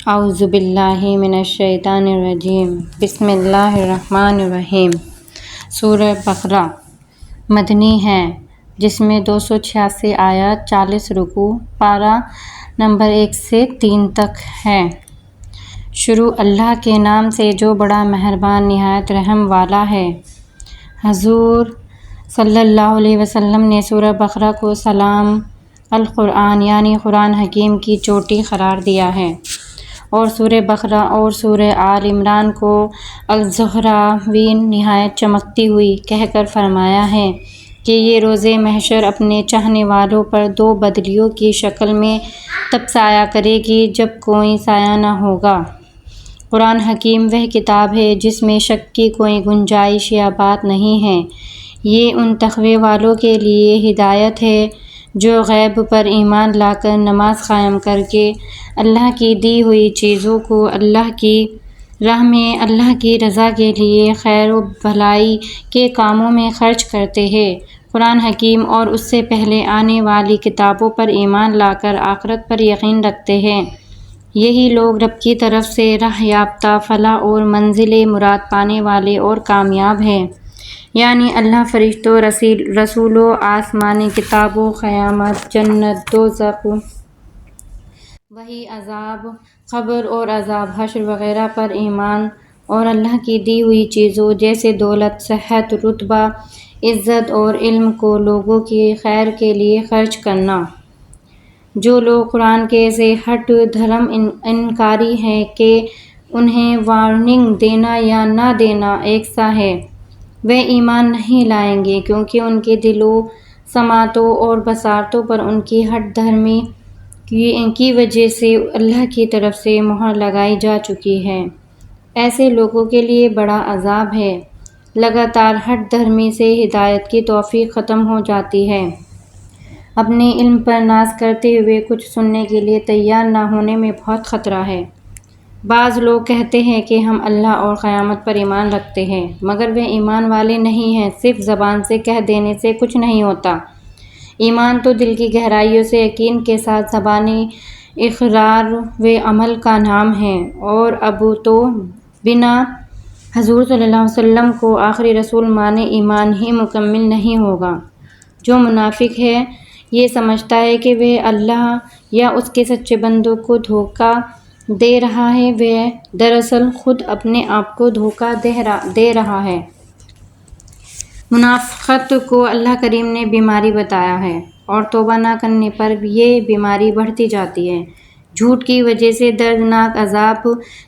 اعوذ باللہ من الشیطان الرجیم بسم اللہ الرحمن الرحیم۔ سورہ بقرہ مدنی ہے جس میں 286 آیات، 40 رکوع، پارہ نمبر 1 سے 3 تک ہے۔ شروع اللہ کے نام سے جو بڑا مہربان نہایت رحم والا ہے۔ حضور صلی اللہ علیہ وسلم نے سورہ بقرہ کو سلام القرآن یعنی قرآن حکیم کی چوٹی قرار دیا ہے، اور سورہ بقرہ اور سورہ آل عمران کو الزہراوین نہایت چمکتی ہوئی کہہ کر فرمایا ہے کہ یہ روز محشر اپنے چاہنے والوں پر 2 بدلیوں کی شکل میں تب سایہ کرے گی جب کوئی سایہ نہ ہوگا۔ قرآن حکیم وہ کتاب ہے جس میں شک کی کوئی گنجائش یا بات نہیں ہے۔ یہ ان تقوی والوں کے لیے ہدایت ہے جو غیب پر ایمان لا کر نماز قائم کر کے اللہ کی دی ہوئی چیزوں کو اللہ کی راہ میں اللہ کی رضا کے لیے خیر و بھلائی کے کاموں میں خرچ کرتے ہیں۔ قرآن حکیم اور اس سے پہلے آنے والی کتابوں پر ایمان لا کر آخرت پر یقین رکھتے ہیں۔ یہی لوگ رب کی طرف سے راہ یافتہ، فلاح اور منزل مراد پانے والے اور کامیاب ہیں، یعنی اللہ، فرشتوں، رسولوں، آسمانی کتابوں، قیامت، جنت، دوزخ، وحی، عذاب قبر اور عذاب حشر وغیرہ پر ایمان، اور اللہ کی دی ہوئی چیزوں جیسے دولت، صحت، رتبہ، عزت اور علم کو لوگوں کی خیر کے لیے خرچ کرنا۔ جو لوگ قرآن کے سے ہٹ دھرم انکاری ہیں کہ انہیں وارننگ دینا یا نہ دینا ایک سا ہے، وہ ایمان نہیں لائیں گے، کیونکہ ان کے دلوں، سماعتوں اور بصارتوں پر ان کی ہٹ دھرمی کی وجہ سے اللہ کی طرف سے مہر لگائی جا چکی ہے۔ ایسے لوگوں کے لیے بڑا عذاب ہے۔ لگاتار ہٹ دھرمی سے ہدایت کی توفیق ختم ہو جاتی ہے۔ اپنے علم پر ناز کرتے ہوئے کچھ سننے کے لیے تیار نہ ہونے میں بہت خطرہ ہے۔ بعض لوگ کہتے ہیں کہ ہم اللہ اور قیامت پر ایمان رکھتے ہیں، مگر وہ ایمان والے نہیں ہیں۔ صرف زبان سے کہہ دینے سے کچھ نہیں ہوتا۔ ایمان تو دل کی گہرائیوں سے یقین کے ساتھ زبانی اقرار و عمل کا نام ہے، اور اب تو بنا حضور صلی اللہ علیہ وسلم کو آخری رسول مانے ایمان ہی مکمل نہیں ہوگا۔ جو منافق ہے، یہ سمجھتا ہے کہ وہ اللہ یا اس کے سچے بندوں کو دھوکہ دے رہا ہے، وہ دراصل خود اپنے آپ کو دھوکہ دے رہا ہے۔ منافقت کو اللہ کریم نے بیماری بتایا ہے، اور توبہ نہ کرنے پر یہ بیماری بڑھتی جاتی ہے۔ جھوٹ کی وجہ سے دردناک عذاب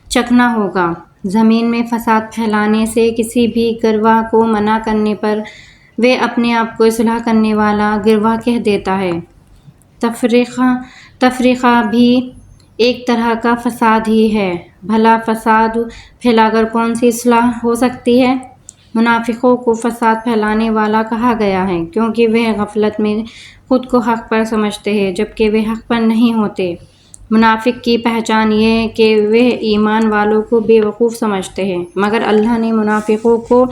چکھنا ہوگا۔ زمین میں فساد پھیلانے سے کسی بھی گروہ کو منع کرنے پر وہ اپنے آپ کو اصلاح کرنے والا گروہ کہہ دیتا ہے۔ تفرقہ بھی ایک طرح کا فساد ہی ہے۔ بھلا فساد پھیلا کر کون سی اصلاح ہو سکتی ہے؟ منافقوں کو فساد پھیلانے والا کہا گیا ہے کیونکہ وہ غفلت میں خود کو حق پر سمجھتے ہیں جبکہ وہ حق پر نہیں ہوتے۔ منافق کی پہچان یہ ہے کہ وہ ایمان والوں کو بے وقوف سمجھتے ہیں، مگر اللہ نے منافقوں کو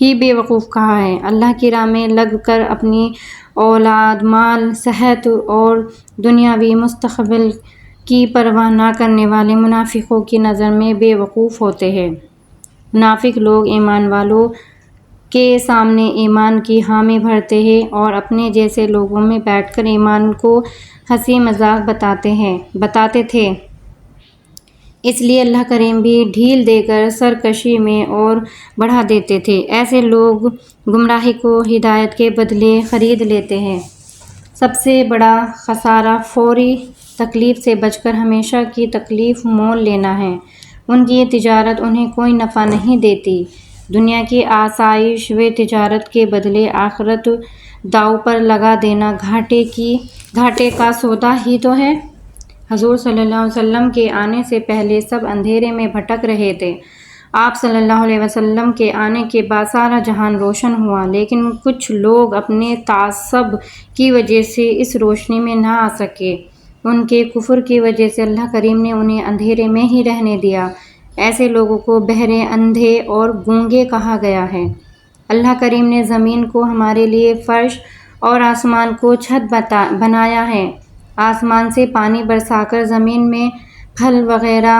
ہی بے وقوف کہا ہے۔ اللہ کی راہ میں لگ کر اپنی اولاد، مال، صحت اور دنیاوی مستقبل کی پرواہ نہ کرنے والے منافقوں کی نظر میں بے وقوف ہوتے ہیں۔ منافق لوگ ایمان والوں کے سامنے ایمان کی حامی بھرتے ہیں اور اپنے جیسے لوگوں میں بیٹھ کر ایمان کو ہنسی مذاق بتاتے تھے۔ اس لیے اللہ کریم بھی ڈھیل دے کر سرکشی میں اور بڑھا دیتے تھے۔ ایسے لوگ گمراہی کو ہدایت کے بدلے خرید لیتے ہیں۔ سب سے بڑا خسارہ فوری تکلیف سے بچ کر ہمیشہ کی تکلیف مول لینا ہے۔ ان کی یہ تجارت انہیں کوئی نفع نہیں دیتی۔ دنیا کی آسائش و تجارت کے بدلے آخرت داؤ پر لگا دینا گھاٹے کا سودا ہی تو ہے۔ حضور صلی اللہ علیہ وسلم کے آنے سے پہلے سب اندھیرے میں بھٹک رہے تھے۔ آپ صلی اللہ علیہ وسلم کے آنے کے بعد سارا جہان روشن ہوا، لیکن کچھ لوگ اپنے تعصب کی وجہ سے اس روشنی میں نہ آ سکے۔ ان کے کفر کی وجہ سے اللہ کریم نے انہیں اندھیرے میں ہی رہنے دیا۔ ایسے لوگوں کو بہرے، اندھے اور گونگے کہا گیا ہے۔ اللہ کریم نے زمین کو ہمارے لیے فرش اور آسمان کو چھت بنایا ہے۔ آسمان سے پانی برسا کر زمین میں پھل وغیرہ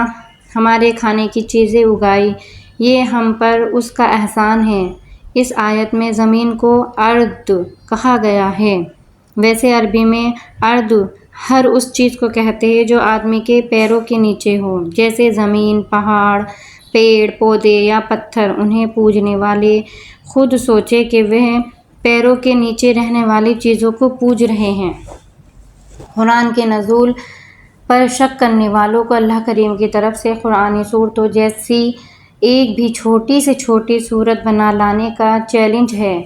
ہمارے کھانے کی چیزیں اگائی، یہ ہم پر اس کا احسان ہے۔ اس آیت میں زمین کو ارض کہا گیا ہے۔ ویسے عربی میں ارض ہر اس چیز کو کہتے ہیں جو آدمی کے پیروں کے نیچے ہو، جیسے زمین، پہاڑ، پیڑ پودے یا پتھر۔ انہیں پوجنے والے خود سوچیں کہ وہ پیروں کے نیچے رہنے والی چیزوں کو پوج رہے ہیں۔ قرآن کے نزول پر شک کرنے والوں کو اللہ کریم کی طرف سے قرآنی صورتوں جیسی ایک بھی چھوٹی سے چھوٹی صورت بنا لانے کا چیلنج ہے،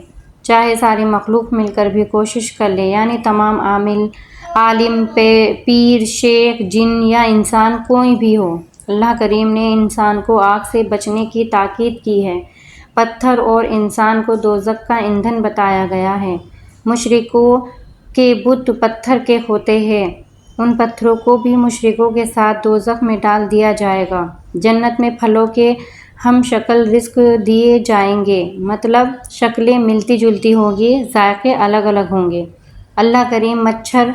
چاہے ساری مخلوق مل کر بھی کوشش کر لے، یعنی تمام عالم، پیر، شیخ، جن یا انسان کوئی بھی ہو۔ اللہ کریم نے انسان کو آگ سے بچنے کی تاکید کی ہے۔ پتھر اور انسان کو دوزخ کا ایندھن بتایا گیا ہے۔ مشرکوں کے بت پتھر کے ہوتے ہیں، ان پتھروں کو بھی مشرکوں کے ساتھ دوزخ میں ڈال دیا جائے گا۔ جنت میں پھلوں کے ہم شکل رزق دیے جائیں گے، مطلب شکلیں ملتی جلتی ہوں گی، ذائقے الگ الگ ہوں گے۔ اللہ کریم مچھر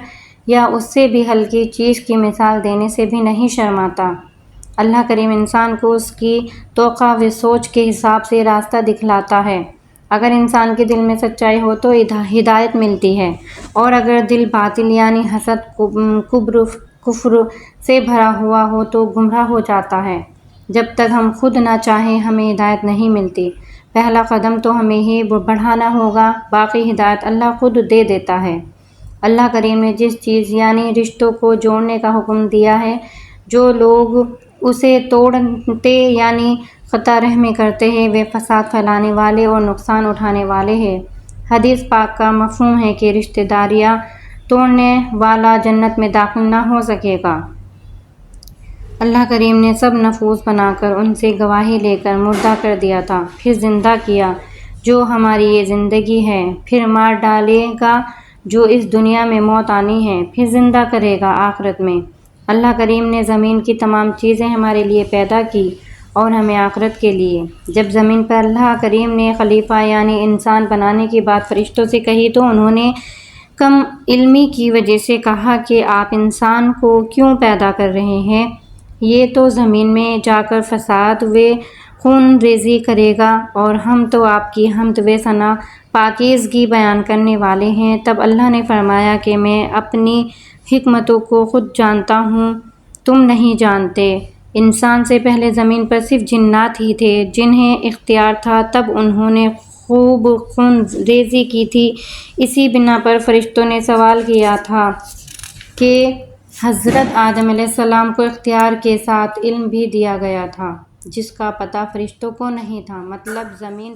یا اس سے بھی ہلکی چیز کی مثال دینے سے بھی نہیں شرماتا۔ اللہ کریم انسان کو اس کی توقع و سوچ کے حساب سے راستہ دکھلاتا ہے۔ اگر انسان کے دل میں سچائی ہو تو ہدایت ملتی ہے، اور اگر دل باطل یعنی حسد، کفر سے بھرا ہوا ہو تو گمراہ ہو جاتا ہے۔ جب تک ہم خود نہ چاہیں ہمیں ہدایت نہیں ملتی۔ پہلا قدم تو ہمیں ہی بڑھانا ہوگا، باقی ہدایت اللہ خود دے دیتا ہے۔ اللہ کریم نے جس چیز یعنی رشتوں کو جوڑنے کا حکم دیا ہے، جو لوگ اسے توڑتے یعنی قطع رحمی کرتے ہیں، وہ فساد پھیلانے والے اور نقصان اٹھانے والے ہیں۔ حدیث پاک کا مفہوم ہے کہ رشتہ داریاں توڑنے والا جنت میں داخل نہ ہو سکے گا۔ اللہ کریم نے سب نفوس بنا کر ان سے گواہی لے کر مردہ کر دیا تھا، پھر زندہ کیا جو ہماری یہ زندگی ہے، پھر مار ڈالے گا جو اس دنیا میں موت آنی ہے، پھر زندہ کرے گا آخرت میں۔ اللہ کریم نے زمین کی تمام چیزیں ہمارے لیے پیدا کی اور ہمیں آخرت کے لیے۔ جب زمین پر اللہ کریم نے خلیفہ یعنی انسان بنانے کی بات فرشتوں سے کہی تو انہوں نے کم علمی کی وجہ سے کہا کہ آپ انسان کو کیوں پیدا کر رہے ہیں؟ یہ تو زمین میں جا کر فساد و خون ریزی کرے گا، اور ہم تو آپ کی حمد و ثنا پاکیزگی بیان کرنے والے ہیں۔ تب اللہ نے فرمایا کہ میں اپنی حکمتوں کو خود جانتا ہوں، تم نہیں جانتے۔ انسان سے پہلے زمین پر صرف جنات ہی تھے جنہیں اختیار تھا، تب انہوں نے خوب خون ریزی کی تھی۔ اسی بنا پر فرشتوں نے سوال کیا تھا کہ حضرت آدم علیہ السلام کو اختیار کے ساتھ علم بھی دیا گیا تھا جس کا پتہ فرشتوں کو نہیں تھا، مطلب زمین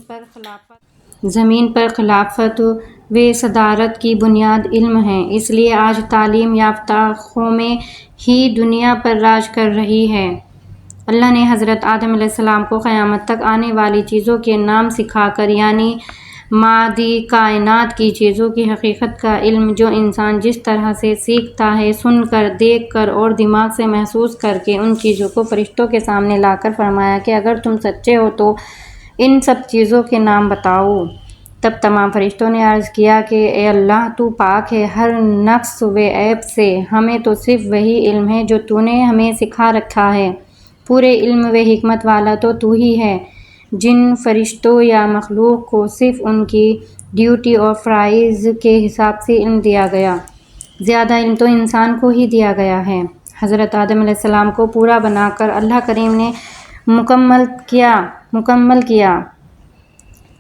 پر خلافت و صدارت کی بنیاد علم ہے، اس لیے آج تعلیم یافتہ قومیں ہی دنیا پر راج کر رہی ہیں۔ اللہ نے حضرت آدم علیہ السلام کو قیامت تک آنے والی چیزوں کے نام سکھا کر یعنی مادی کائنات کی چیزوں کی حقیقت کا علم، جو انسان جس طرح سے سیکھتا ہے، سن کر، دیکھ کر اور دماغ سے محسوس کر کے، ان چیزوں کو فرشتوں کے سامنے لا کر فرمایا کہ اگر تم سچے ہو تو ان سب چیزوں کے نام بتاؤ۔ تب تمام فرشتوں نے عرض کیا کہ اے اللہ، تو پاک ہے ہر نقص و عیب سے، ہمیں تو صرف وہی علم ہے جو تو نے ہمیں سکھا رکھا ہے، پورے علم و حکمت والا تو ہی ہے۔ جن فرشتوں یا مخلوق کو صرف ان کی ڈیوٹی اور فرائض کے حساب سے علم دیا گیا، زیادہ علم تو انسان کو ہی دیا گیا ہے۔ حضرت آدم علیہ السلام کو پورا بنا کر اللہ کریم نے مکمل کیا،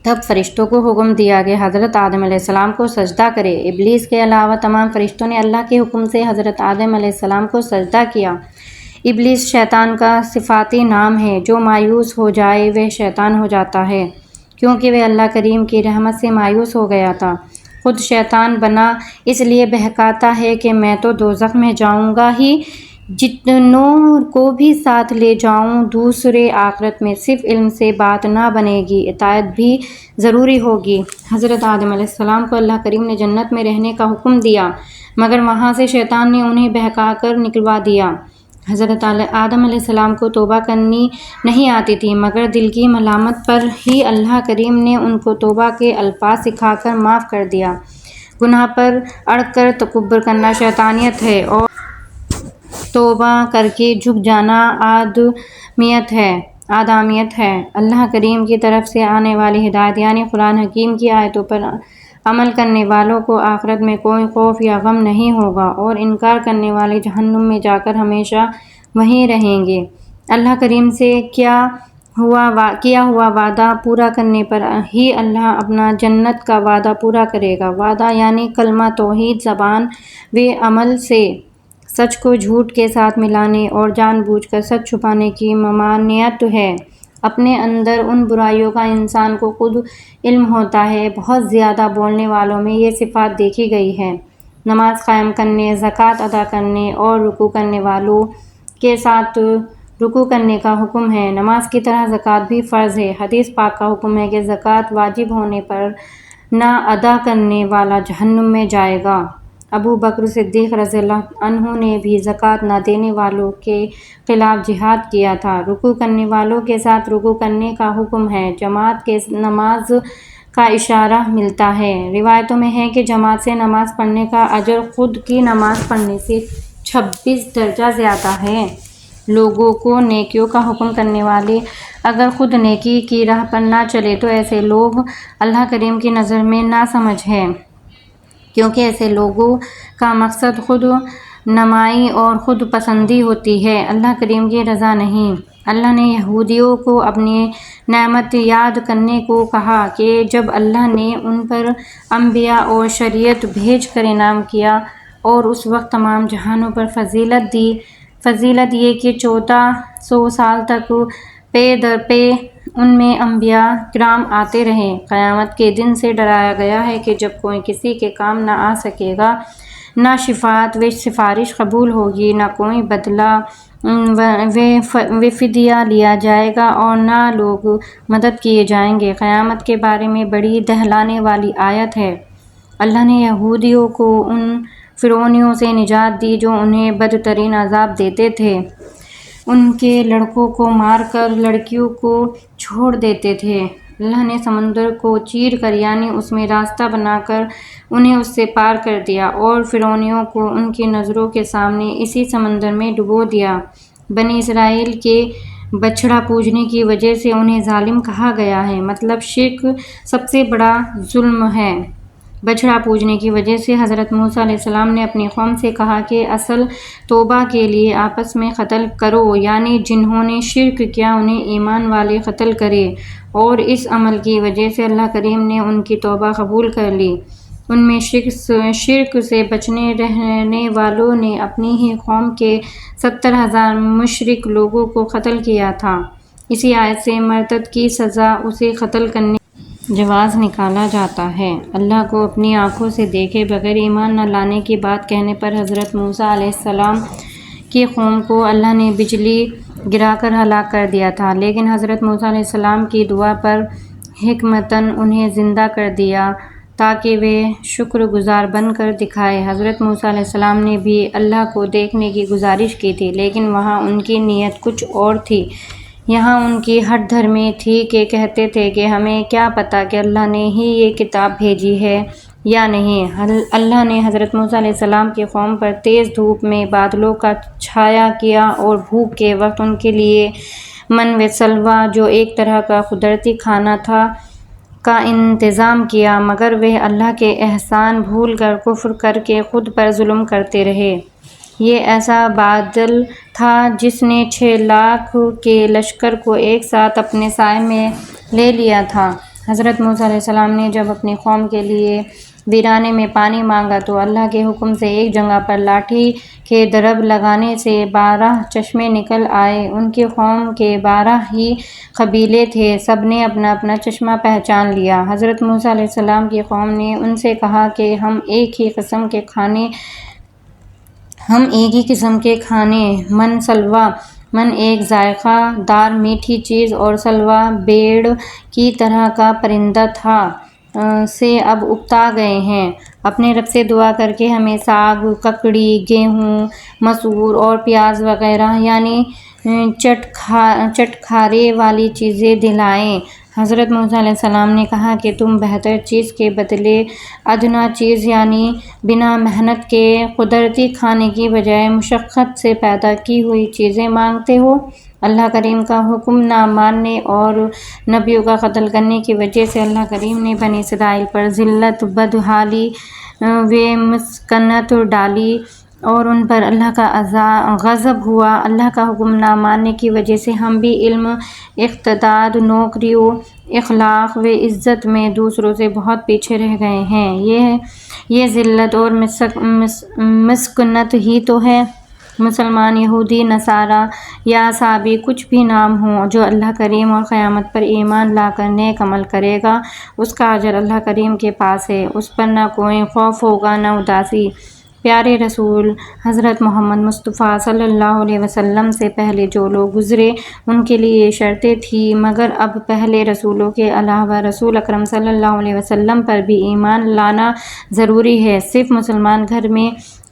تب فرشتوں کو حکم دیا کہ حضرت آدم علیہ السلام کو سجدہ کرے۔ ابلیس کے علاوہ تمام فرشتوں نے اللہ کے حکم سے حضرت آدم علیہ السلام کو سجدہ کیا۔ ابلیس شیطان کا صفاتی نام ہے، جو مایوس ہو جائے وہ شیطان ہو جاتا ہے، کیونکہ وہ اللہ کریم کی رحمت سے مایوس ہو گیا تھا۔ خود شیطان بنا اس لیے بہکاتا ہے کہ میں تو دوزخ میں جاؤں گا ہی، جتنوں کو بھی ساتھ لے جاؤں۔ دوسرے آخرت میں صرف علم سے بات نہ بنے گی، اطاعت بھی ضروری ہوگی۔ حضرت آدم علیہ السلام کو اللہ کریم نے جنت میں رہنے کا حکم دیا، مگر وہاں سے شیطان نے انہیں بہکا کر نکلوا دیا۔ حضرت آدم علیہ السلام کو توبہ کرنی نہیں آتی تھی، مگر دل کی ملامت پر ہی اللہ کریم نے ان کو توبہ کے الفاظ سکھا کر معاف کر دیا۔ گناہ پر اڑ کر تکبر کرنا شیطانیت ہے، اور توبہ کر کے جھک جانا آدمیت ہے۔ اللہ کریم کی طرف سے آنے والی ہدایت یعنی قرآن حکیم کی آیتوں پر عمل کرنے والوں کو آخرت میں کوئی خوف یا غم نہیں ہوگا، اور انکار کرنے والے جہنم میں جا کر ہمیشہ وہیں رہیں گے۔ اللہ کریم سے کیا ہوا وعدہ پورا کرنے پر ہی اللہ اپنا جنت کا وعدہ پورا کرے گا۔ وعدہ یعنی کلمہ توحید زبان و عمل سے سچ کو جھوٹ کے ساتھ ملانے اور جان بوجھ کر سچ چھپانے کی ممانعت ہے۔ اپنے اندر ان برائیوں کا انسان کو خود علم ہوتا ہے۔ بہت زیادہ بولنے والوں میں یہ صفات دیکھی گئی ہے۔ نماز قائم کرنے، زکوٰۃ ادا کرنے اور رکوع کرنے والوں کے ساتھ رکوع کرنے کا حکم ہے۔ نماز کی طرح زکوٰۃ بھی فرض ہے۔ حدیث پاک کا حکم ہے کہ زکوٰۃ واجب ہونے پر نہ ادا کرنے والا جہنم میں جائے گا۔ ابو بکر صدیق رضی اللہ عنہ نے بھی زکوٰۃ نہ دینے والوں کے خلاف جہاد کیا تھا۔ رکوع کرنے والوں کے ساتھ رکوع کرنے کا حکم ہے۔ جماعت کے نماز کا اشارہ ملتا ہے۔ روایتوں میں ہے کہ جماعت سے نماز پڑھنے کا اجر خود کی نماز پڑھنے سے 26 درجہ زیادہ ہے۔ لوگوں کو نیکیوں کا حکم کرنے والے اگر خود نیکی کی راہ پر نہ چلے تو ایسے لوگ اللہ کریم کی نظر میں ناسمجھ ہیں، کیونکہ ایسے لوگوں کا مقصد خود نمائی اور خود پسندی ہوتی ہے، اللہ کریم کی رضا نہیں۔ اللہ نے یہودیوں کو اپنی نعمت یاد کرنے کو کہا کہ جب اللہ نے ان پر انبیاء اور شریعت بھیج کر انعام کیا اور اس وقت تمام جہانوں پر فضیلت یہ کہ 1400 سال تک پے در پے ان میں انبیاء کرام آتے رہے۔ قیامت کے دن سے ڈرایا گیا ہے کہ جب کوئی کسی کے کام نہ آ سکے گا، نہ شفاعت و سفارش قبول ہوگی، نہ کوئی بدلہ و فدیہ لیا جائے گا اور نہ لوگ مدد کیے جائیں گے۔ قیامت کے بارے میں بڑی دہلانے والی آیت ہے۔ اللہ نے یہودیوں کو ان فرعونیوں سے نجات دی جو انہیں بدترین عذاب دیتے تھے۔ ان کے لڑکوں کو مار کر لڑکیوں کو چھوڑ دیتے تھے۔ اللہ نے سمندر کو چیر کر یعنی اس میں راستہ بنا کر انہیں اس سے پار کر دیا اور فرعونیوں کو ان کی نظروں کے سامنے اسی سمندر میں ڈبو دیا۔ بنی اسرائیل کے بچھڑا پوجنے کی وجہ سے انہیں ظالم کہا گیا ہے، مطلب شرک سب سے بڑا ظلم ہے۔ بچھڑا پوجنے کی وجہ سے حضرت موسیٰ علیہ السلام نے اپنی قوم سے کہا کہ اصل توبہ کے لیے آپس میں قتل کرو، یعنی جنہوں نے شرک کیا انہیں ایمان والے قتل کرے، اور اس عمل کی وجہ سے اللہ کریم نے ان کی توبہ قبول کر لی۔ ان میں شرک سے بچنے رہنے والوں نے اپنی ہی قوم کے 70,000 مشرک لوگوں کو قتل کیا تھا۔ اسی آیت سے مرتد کی سزا اسے قتل کرنے جواز نکالا جاتا ہے۔ اللہ کو اپنی آنکھوں سے دیکھے بغیر ایمان نہ لانے کی بات کہنے پر حضرت موسیٰ علیہ السلام کی قوم کو اللہ نے بجلی گرا کر ہلاک کر دیا تھا، لیکن حضرت موسیٰ علیہ السلام کی دعا پر حکمتاً انہیں زندہ کر دیا تاکہ وہ شکر گزار بن کر دکھائے۔ حضرت موسیٰ علیہ السلام نے بھی اللہ کو دیکھنے کی گزارش کی تھی، لیکن وہاں ان کی نیت کچھ اور تھی۔ یہاں ان کی ہٹ دھرمی تھی کہ کہتے تھے کہ ہمیں کیا پتہ کہ اللہ نے ہی یہ کتاب بھیجی ہے یا نہیں۔ اللہ نے حضرت موسیٰ علیہ السلام کی قوم پر تیز دھوپ میں بادلوں کا چھایا کیا اور بھوک کے وقت ان کے لیے من و سلویٰ جو ایک طرح کا قدرتی کھانا تھا کا انتظام کیا، مگر وہ اللہ کے احسان بھول کر کفر کر کے خود پر ظلم کرتے رہے۔ یہ ایسا بادل تھا جس نے 6 لاکھ کے لشکر کو ایک ساتھ اپنے سائے میں لے لیا تھا۔ حضرت موسیٰ علیہ السلام نے جب اپنی قوم کے لیے ویرانے میں پانی مانگا تو اللہ کے حکم سے ایک جگہ پر لاٹھی کے ضرب لگانے سے 12 چشمے نکل آئے۔ ان کی قوم کے 12 ہی قبیلے تھے، سب نے اپنا اپنا چشمہ پہچان لیا۔ حضرت موسیٰ علیہ السلام کی قوم نے ان سے کہا کہ ہم ایک ہی قسم کے کھانے من سلویٰ، من ایک ذائقہ دار میٹھی چیز اور سلویٰ بھیڑ کی طرح کا پرندہ تھا سے اب اکتا گئے ہیں۔ اپنے رب سے دعا کر کے ہمیں ساگ، ککڑی، گیہوں، مسور اور پیاز وغیرہ یعنی چٹکھارے والی چیزیں دلائیں۔ حضرت موسیٰ علیہ السلام نے کہا کہ تم بہتر چیز کے بدلے ادنا چیز یعنی بنا محنت کے قدرتی کھانے کی بجائے مشقت سے پیدا کی ہوئی چیزیں مانگتے ہو۔ اللہ کریم کا حکم نہ ماننے اور نبیوں کا قتل کرنے کی وجہ سے اللہ کریم نے بنی اسرائیل پر ذلت، بدحالی و مسکنت ڈالی اور ان پر اللہ کا غضب ہوا۔ اللہ کا حکم نہ ماننے کی وجہ سے ہم بھی علم، اقتدار، نوکریوں، اخلاق و عزت میں دوسروں سے بہت پیچھے رہ گئے ہیں۔ یہ ذلت اور مسکنت ہی تو ہے۔ مسلمان، یہودی، نصارہ یا عیسائی کچھ بھی نام ہوں، جو اللہ کریم اور قیامت پر ایمان لا کر نیک عمل کرے گا، اس کا اجر اللہ کریم کے پاس ہے، اس پر نہ کوئی خوف ہوگا نہ اداسی۔ پیارے رسول حضرت محمد مصطفیٰ صلی اللہ علیہ وسلم سے پہلے جو لوگ گزرے ان کے لیے یہ شرطیں تھیں، مگر اب پہلے رسولوں کے علاوہ رسول اکرم صلی اللہ علیہ وسلم پر بھی ایمان لانا ضروری ہے۔ صرف مسلمان گھر میں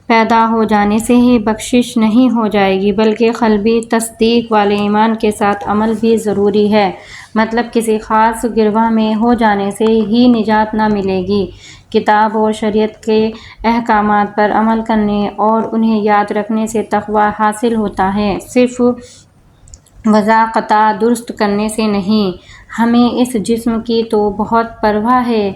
پیدا ہو جانے سے ہی بخشش نہیں ہو جائے گی، بلکہ قلبی تصدیق والے ایمان کے ساتھ عمل بھی ضروری ہے۔ مطلب کسی خاص گروہ میں ہو جانے سے ہی نجات نہ ملے گی۔ کتاب اور شریعت کے احکامات پر عمل کرنے اور انہیں یاد رکھنے سے تقویٰ حاصل ہوتا ہے، صرف وضاقطہ درست کرنے سے نہیں۔ ہمیں اس جسم کی تو بہت پرواہ ہے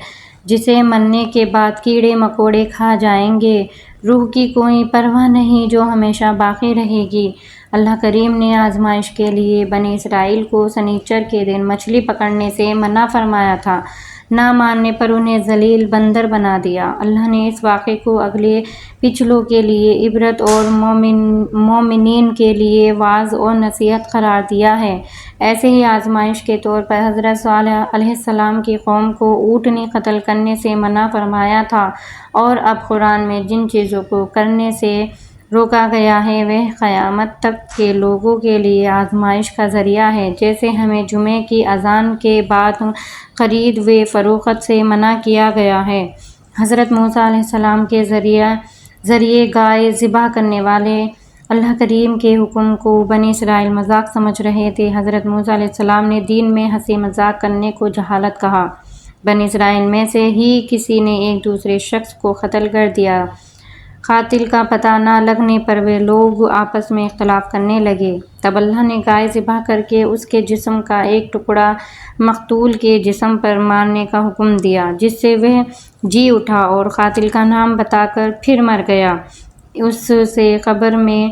جسے مرنے کے بعد کیڑے مکوڑے کھا جائیں گے، روح کی کوئی پرواہ نہیں جو ہمیشہ باقی رہے گی۔ اللہ کریم نے آزمائش کے لیے بنی اسرائیل کو سنیچر کے دن مچھلی پکڑنے سے منع فرمایا تھا، نہ ماننے پر انہیں ذلیل بندر بنا دیا۔ اللہ نے اس واقعے کو اگلے پچھلوں کے لیے عبرت اور مومنین کے لیے وعظ اور نصیحت قرار دیا ہے۔ ایسے ہی آزمائش کے طور پر حضرت صالح علیہ السلام کی قوم کو اونٹنی قتل کرنے سے منع فرمایا تھا، اور اب قرآن میں جن چیزوں کو کرنے سے روکا گیا ہے وہ قیامت تک کے لوگوں کے لیے آزمائش کا ذریعہ ہے۔ جیسے ہمیں جمعے کی اذان کے بعد خرید و فروخت سے منع کیا گیا ہے۔ حضرت موسیٰ علیہ السلام کے ذریعے گائے ذبح کرنے والے اللہ کریم کے حکم کو بنی اسرائیل مذاق سمجھ رہے تھے۔ حضرت موسیٰ علیہ السلام نے دین میں ہنسی مذاق کرنے کو جہالت کہا۔ بنی اسرائیل میں سے ہی کسی نے ایک دوسرے شخص کو قتل کر دیا۔ قاتل کا پتہ نہ لگنے پر وہ لوگ آپس میں اختلاف کرنے لگے۔ تب اللہ نے گائے ذبح کر کے اس کے جسم کا ایک ٹکڑا مقتول کے جسم پر مارنے کا حکم دیا، جس سے وہ جی اٹھا اور قاتل کا نام بتا کر پھر مر گیا۔ اس سے قبر میں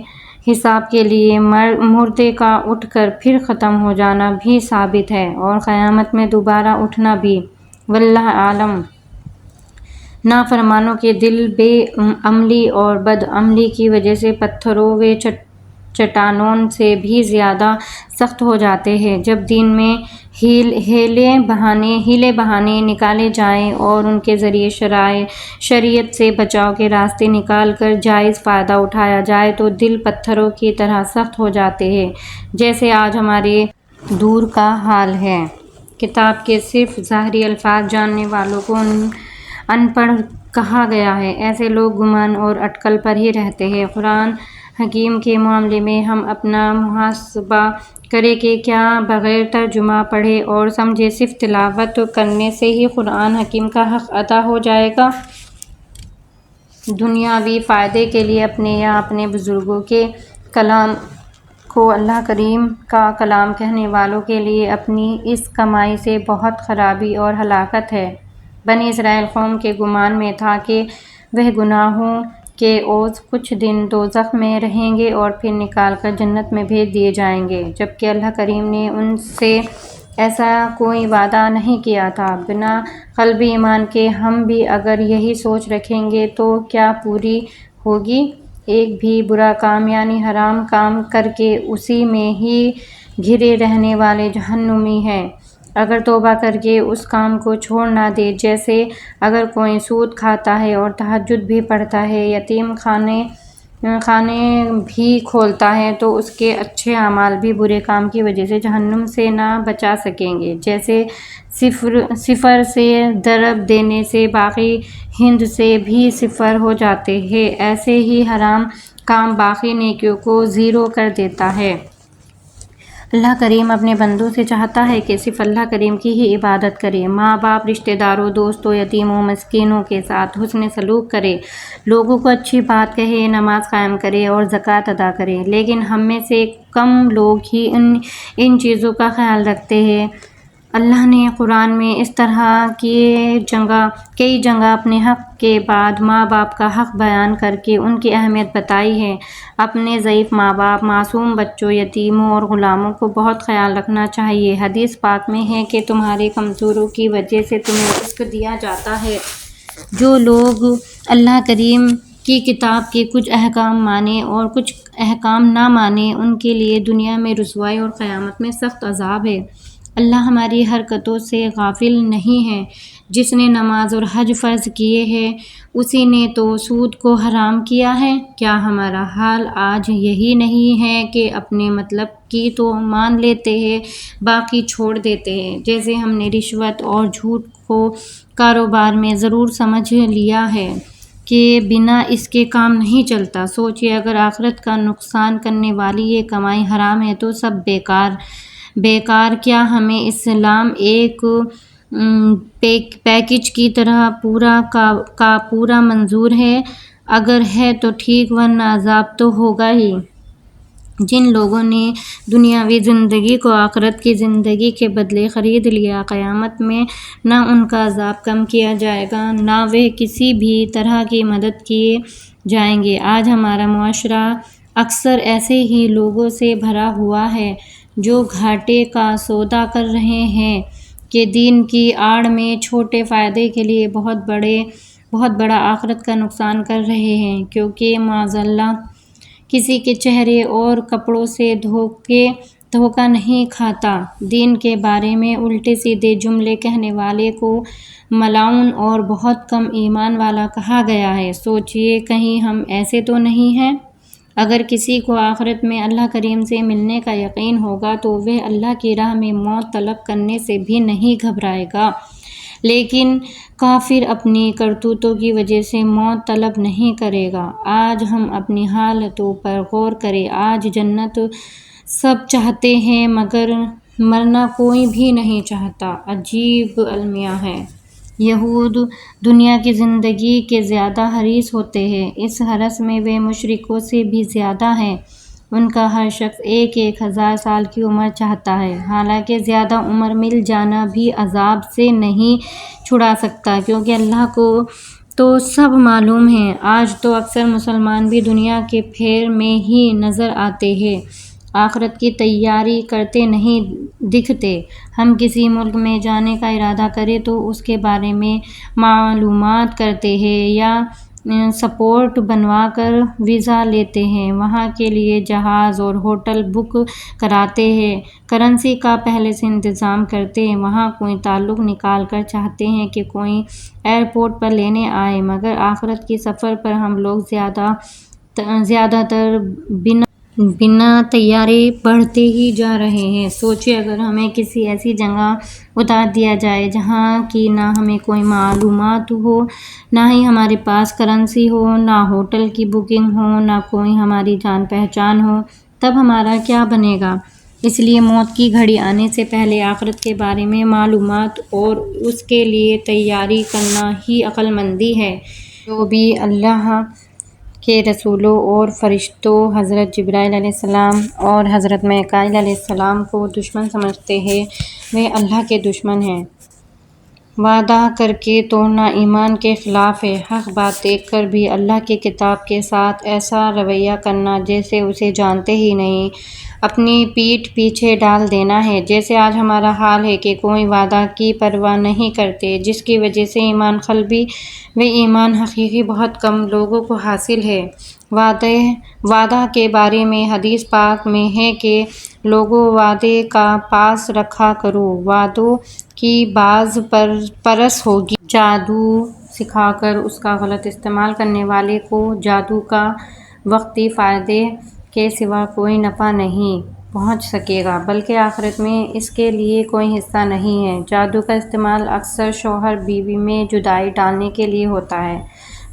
حساب کے لیے مردے کا اٹھ کر پھر ختم ہو جانا بھی ثابت ہے، اور قیامت میں دوبارہ اٹھنا بھی۔ واللہ اعلم۔ نافرمانوں کے دل بے عملی اور بد عملی کی وجہ سے پتھروں و چٹانوں سے بھی زیادہ سخت ہو جاتے ہیں۔ جب دین میں ہیلے بہانے نکالے جائیں اور ان کے ذریعے شریعت سے بچاؤ کے راستے نکال کر جائز فائدہ اٹھایا جائے تو دل پتھروں کی طرح سخت ہو جاتے ہیں، جیسے آج ہمارے دور کا حال ہے۔ کتاب کے صرف ظاہری الفاظ جاننے والوں کو ان پڑھ کہا گیا ہے۔ ایسے لوگ گمان اور اٹکل پر ہی رہتے ہیں۔ قرآن حکیم کے معاملے میں ہم اپنا محاسبہ کریں کہ کیا بغیر ترجمہ پڑھے اور سمجھے صرف تلاوت کرنے سے ہی قرآن حکیم کا حق ادا ہو جائے گا؟ دنیاوی فائدے کے لیے اپنے یا اپنے بزرگوں کے کلام کو اللہ کریم کا کلام کہنے والوں کے لیے اپنی اس کمائی سے بہت خرابی اور ہلاکت ہے۔ بنی اسرائیل قوم کے گمان میں تھا کہ وہ گناہوں کے عوض کچھ دن دوزخ میں رہیں گے اور پھر نکال کر جنت میں بھیج دیے جائیں گے، جبکہ اللہ کریم نے ان سے ایسا کوئی وعدہ نہیں کیا تھا۔ بنا قلبی ایمان کے ہم بھی اگر یہی سوچ رکھیں گے تو کیا پوری ہوگی؟ ایک بھی برا کام یعنی حرام کام کر کے اسی میں ہی گھرے رہنے والے جہنمی ہیں، اگر توبہ کر کے اس کام کو چھوڑ نہ دے۔ جیسے اگر کوئی سود کھاتا ہے اور تہجد بھی پڑھتا ہے، یتیم خانے بھی کھولتا ہے، تو اس کے اچھے اعمال بھی برے کام کی وجہ سے جہنم سے نہ بچا سکیں گے۔ جیسے صفر سے ضرب دینے سے باقی ہند سے بھی صفر ہو جاتے ہیں، ایسے ہی حرام کام باقی نیکیوں کو زیرو کر دیتا ہے۔ اللہ کریم اپنے بندوں سے چاہتا ہے کہ صرف اللہ کریم کی ہی عبادت کرے، ماں باپ، رشتہ داروں، دوستوں، یتیموں، مسکینوں کے ساتھ حسن سلوک کرے، لوگوں کو اچھی بات کہے، نماز قائم کرے اور زکوٰۃ ادا کرے۔ لیکن ہم میں سے کم لوگ ہی ان چیزوں کا خیال رکھتے ہیں۔ اللہ نے قرآن میں اس طرح کئی جگہ اپنے حق کے بعد ماں باپ کا حق بیان کر کے ان کی اہمیت بتائی ہے۔ اپنے ضعیف ماں باپ، معصوم بچوں، یتیموں اور غلاموں کو بہت خیال رکھنا چاہیے۔ حدیث پاک میں ہے کہ تمہاری کمزوریوں کی وجہ سے تمہیں رزق دیا جاتا ہے۔ جو لوگ اللہ کریم کی کتاب کے کچھ احکام مانیں اور کچھ احکام نہ مانیں، ان کے لیے دنیا میں رسوائی اور قیامت میں سخت عذاب ہے۔ اللہ ہماری حرکتوں سے غافل نہیں ہے۔ جس نے نماز اور حج فرض کیے ہیں، اسی نے تو سود کو حرام کیا ہے۔ کیا ہمارا حال آج یہی نہیں ہے کہ اپنے مطلب کی تو مان لیتے ہیں، باقی چھوڑ دیتے ہیں؟ جیسے ہم نے رشوت اور جھوٹ کو کاروبار میں ضرور سمجھ لیا ہے کہ بنا اس کے کام نہیں چلتا۔ سوچئے اگر آخرت کا نقصان کرنے والی یہ کمائی حرام ہے تو سب بیکار۔ کیا ہمیں اسلام ایک پیکج کی طرح پورا کا پورا منظور ہے؟ اگر ہے تو ٹھیک، ورنہ عذاب تو ہوگا ہی۔ جن لوگوں نے دنیاوی زندگی کو آخرت کی زندگی کے بدلے خرید لیا، قیامت میں نہ ان کا عذاب کم کیا جائے گا، نہ وہ کسی بھی طرح کی مدد کیے جائیں گے۔ آج ہمارا معاشرہ اکثر ایسے ہی لوگوں سے بھرا ہوا ہے جو گھاٹے کا سودا کر رہے ہیں کہ دین کی آڑ میں چھوٹے فائدے کے لیے بہت بڑا آخرت کا نقصان کر رہے ہیں، کیونکہ معاذاللہ کسی کے چہرے اور کپڑوں سے دھوکہ نہیں کھاتا۔ دین کے بارے میں الٹے سیدھے جملے کہنے والے کو ملعون اور بہت کم ایمان والا کہا گیا ہے۔ سوچئے کہیں ہم ایسے تو نہیں ہیں؟ اگر کسی کو آخرت میں اللہ کریم سے ملنے کا یقین ہوگا تو وہ اللہ کی راہ میں موت طلب کرنے سے بھی نہیں گھبرائے گا، لیکن کافر اپنی کرتوتوں کی وجہ سے موت طلب نہیں کرے گا۔ آج ہم اپنی حالتوں پر غور کریں۔ آج جنت سب چاہتے ہیں مگر مرنا کوئی بھی نہیں چاہتا۔ عجیب المیہ ہے۔ یہود دنیا کی زندگی کے زیادہ حریص ہوتے ہیں۔ اس حرص میں وہ مشرکوں سے بھی زیادہ ہیں۔ ان کا ہر شخص 1000 سال کی عمر چاہتا ہے، حالانکہ زیادہ عمر مل جانا بھی عذاب سے نہیں چھڑا سکتا، کیونکہ اللہ کو تو سب معلوم ہے۔ آج تو اکثر مسلمان بھی دنیا کے پھیر میں ہی نظر آتے ہیں، آخرت کی تیاری کرتے نہیں دکھتے۔ ہم کسی ملک میں جانے کا ارادہ کریں تو اس کے بارے میں معلومات کرتے ہیں یا پاسپورٹ بنوا کر ویزا لیتے ہیں، وہاں کے لیے جہاز اور ہوٹل بک کراتے ہیں، کرنسی کا پہلے سے انتظام کرتے ہیں، وہاں کوئی تعلق نکال کر چاہتے ہیں کہ کوئی ایئرپورٹ پر لینے آئے، مگر آخرت کے سفر پر ہم لوگ زیادہ تر بنا تیاری بڑھتے ہی جا رہے ہیں۔ سوچیں اگر ہمیں کسی ایسی جگہ اتار دیا جائے جہاں کی نہ ہمیں کوئی معلومات ہو، نہ ہی ہمارے پاس کرنسی ہو، نہ ہوٹل کی بکنگ ہو، نہ کوئی ہماری جان پہچان ہو، تب ہمارا کیا بنے گا؟ اس لیے موت کی گھڑی آنے سے پہلے آخرت کے بارے میں معلومات اور اس کے لیے تیاری کرنا ہی عقل مندی ہے۔ جو بھی اللہ کے رسولوں اور فرشتوں، حضرت جبرائیل علیہ السلام اور حضرت میکائیل علیہ السلام کو دشمن سمجھتے ہیں، وہ اللہ کے دشمن ہیں۔ وعدہ کر کے توڑنا ایمان کے خلاف ہے۔ حق بات دیکھ کر بھی اللہ کی کتاب کے ساتھ ایسا رویہ کرنا جیسے اسے جانتے ہی نہیں، اپنی پیٹھ پیچھے ڈال دینا ہے۔ جیسے آج ہمارا حال ہے کہ کوئی وعدہ کی پرواہ نہیں کرتے، جس کی وجہ سے ایمان قلبی و ایمان حقیقی بہت کم لوگوں کو حاصل ہے۔ وعدہ کے بارے میں حدیث پاک میں ہے کہ لوگوں وعدے کا پاس رکھا کرو، وعدوں کی باز پرس ہوگی۔ جادو سکھا کر اس کا غلط استعمال کرنے والے کو جادو کا وقتی فائدے کے سوا کوئی نفع نہیں پہنچ سکے گا، بلکہ آخرت میں اس کے لیے کوئی حصہ نہیں ہے۔ جادو کا استعمال اکثر شوہر بیوی میں جدائی ڈالنے کے لیے ہوتا ہے،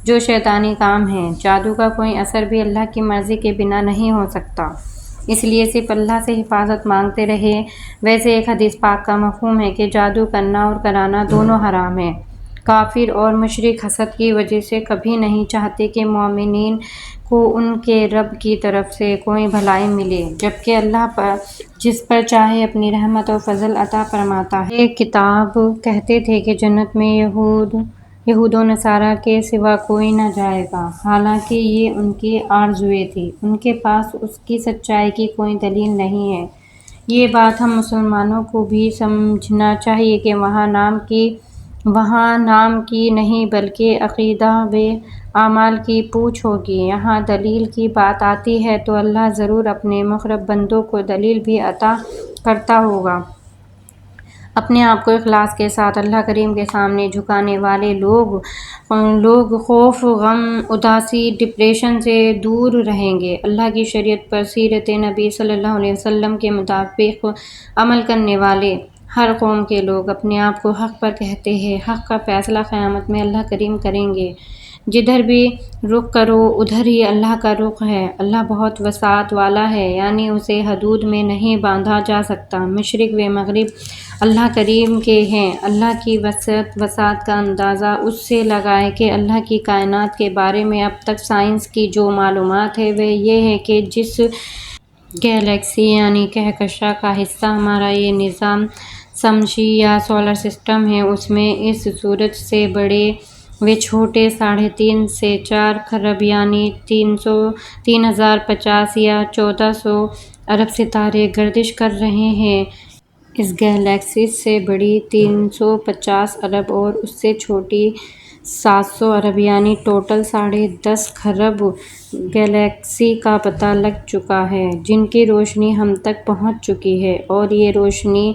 جو شیطانی کام ہے۔ جادو کا کوئی اثر بھی اللہ کی مرضی کے بنا نہیں ہو سکتا۔ اس لیے صرف اللہ سے حفاظت مانگتے رہے۔ ویسے ایک حدیث پاک کا مفہوم ہے کہ جادو کرنا اور کرانا دونوں حرام ہیں۔ کافر اور مشرک حسد کی وجہ سے کبھی نہیں چاہتے کہ مومنین کو ان کے رب کی طرف سے کوئی بھلائی ملے، جبکہ اللہ پر جس پر چاہے اپنی رحمت اور فضل عطا فرماتا ہے۔ یہ کتاب کہتے تھے کہ جنت میں یہود و نصارہ کے سوا کوئی نہ جائے گا، حالانکہ یہ ان کی آرزوئیں تھیں۔ ان کے پاس اس کی سچائی کی کوئی دلیل نہیں ہے۔ یہ بات ہم مسلمانوں کو بھی سمجھنا چاہیے کہ وہاں نام کی نہیں بلکہ عقیدہ و اعمال کی پوچھ ہوگی۔ یہاں دلیل کی بات آتی ہے تو اللہ ضرور اپنے مقرب بندوں کو دلیل بھی عطا کرتا ہوگا۔ اپنے آپ کو اخلاص کے ساتھ اللہ کریم کے سامنے جھکانے والے لوگ خوف، غم، اداسی، ڈپریشن سے دور رہیں گے۔ اللہ کی شریعت پر، سیرت نبی صلی اللہ علیہ وسلم کے مطابق عمل کرنے والے ہر قوم کے لوگ اپنے آپ کو حق پر کہتے ہیں۔ حق کا فیصلہ قیامت میں اللہ کریم کریں گے۔ جدھر بھی رخ کرو ادھر ہی اللہ کا رخ ہے۔ اللہ بہت وسعت والا ہے، یعنی اسے حدود میں نہیں باندھا جا سکتا۔ مشرق و مغرب اللہ کریم کے ہیں۔ اللہ کی وسعت کا اندازہ اس سے لگائیں کہ اللہ کی کائنات کے بارے میں اب تک سائنس کی جو معلومات ہے وہ یہ ہے کہ جس گیلیکسی یعنی کہکشاں کا حصہ ہمارا یہ نظام شمسی یا سولر سسٹم ہے، اس میں اس سورج سے بڑے و چھوٹے 3.5 سے 4 خرب یعنی 3050 یا 1400 ارب ستارے گردش کر رہے ہیں۔ اس گیلیکسی سے بڑی 350 ارب اور اس سے چھوٹی 700 ارب یعنی ٹوٹل 10.5 خرب گیلیکسی کا پتہ لگ چکا ہے، جن کی روشنی ہم تک پہنچ چکی ہے، اور یہ روشنی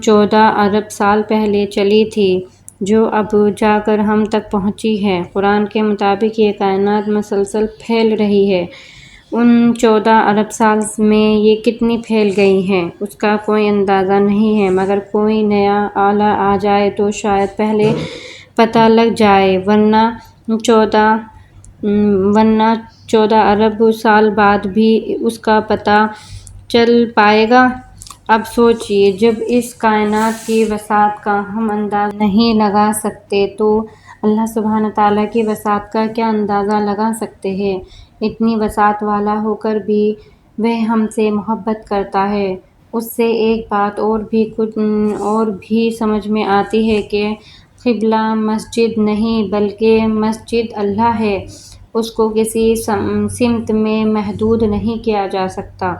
14 ارب سال پہلے چلی تھی جو اب جا کر ہم تک پہنچی ہے۔ قرآن کے مطابق یہ کائنات مسلسل پھیل رہی ہے۔ ان 14 ارب سال میں یہ کتنی پھیل گئی ہے اس کا کوئی اندازہ نہیں ہے، مگر کوئی نیا آلہ آ جائے تو شاید پہلے پتہ لگ جائے، ورنہ 14 ارب سال بعد بھی اس کا پتہ چل پائے گا۔ اب سوچئے، جب اس کائنات کی وسعت کا ہم اندازہ نہیں لگا سکتے تو اللہ سبحانہ تعالیٰ کی وسعت کا کیا اندازہ لگا سکتے ہیں؟ اتنی وسعت والا ہو کر بھی وہ ہم سے محبت کرتا ہے۔ اس سے ایک بات اور بھی سمجھ میں آتی ہے کہ قبلہ مسجد نہیں بلکہ مسجد اللہ ہے، اس کو کسی سمت میں محدود نہیں کیا جا سکتا۔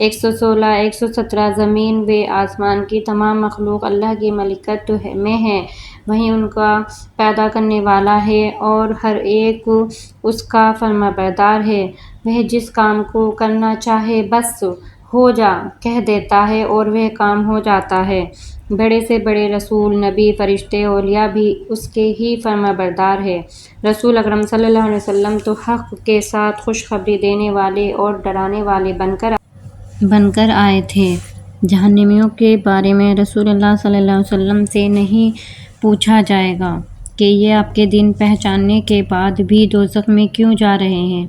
116 117 زمین و آسمان کی تمام مخلوق اللہ کی ملکیت میں ہے، وہی ان کا پیدا کرنے والا ہے اور ہر ایک اس کا فرمانبردار ہے۔ وہ جس کام کو کرنا چاہے بس ہو جا کہہ دیتا ہے اور وہ کام ہو جاتا ہے۔ بڑے سے بڑے رسول، نبی، فرشتے، اولیاء بھی اس کے ہی فرمانبردار ہیں۔ رسول اکرم صلی اللہ علیہ وسلم تو حق کے ساتھ خوشخبری دینے والے اور ڈرانے والے بن کر آئے تھے۔ جہنمیوں کے بارے میں رسول اللہ صلی اللہ علیہ وسلم سے نہیں پوچھا جائے گا کہ یہ آپ کے دین پہچاننے کے بعد بھی دوزخ میں کیوں جا رہے ہیں۔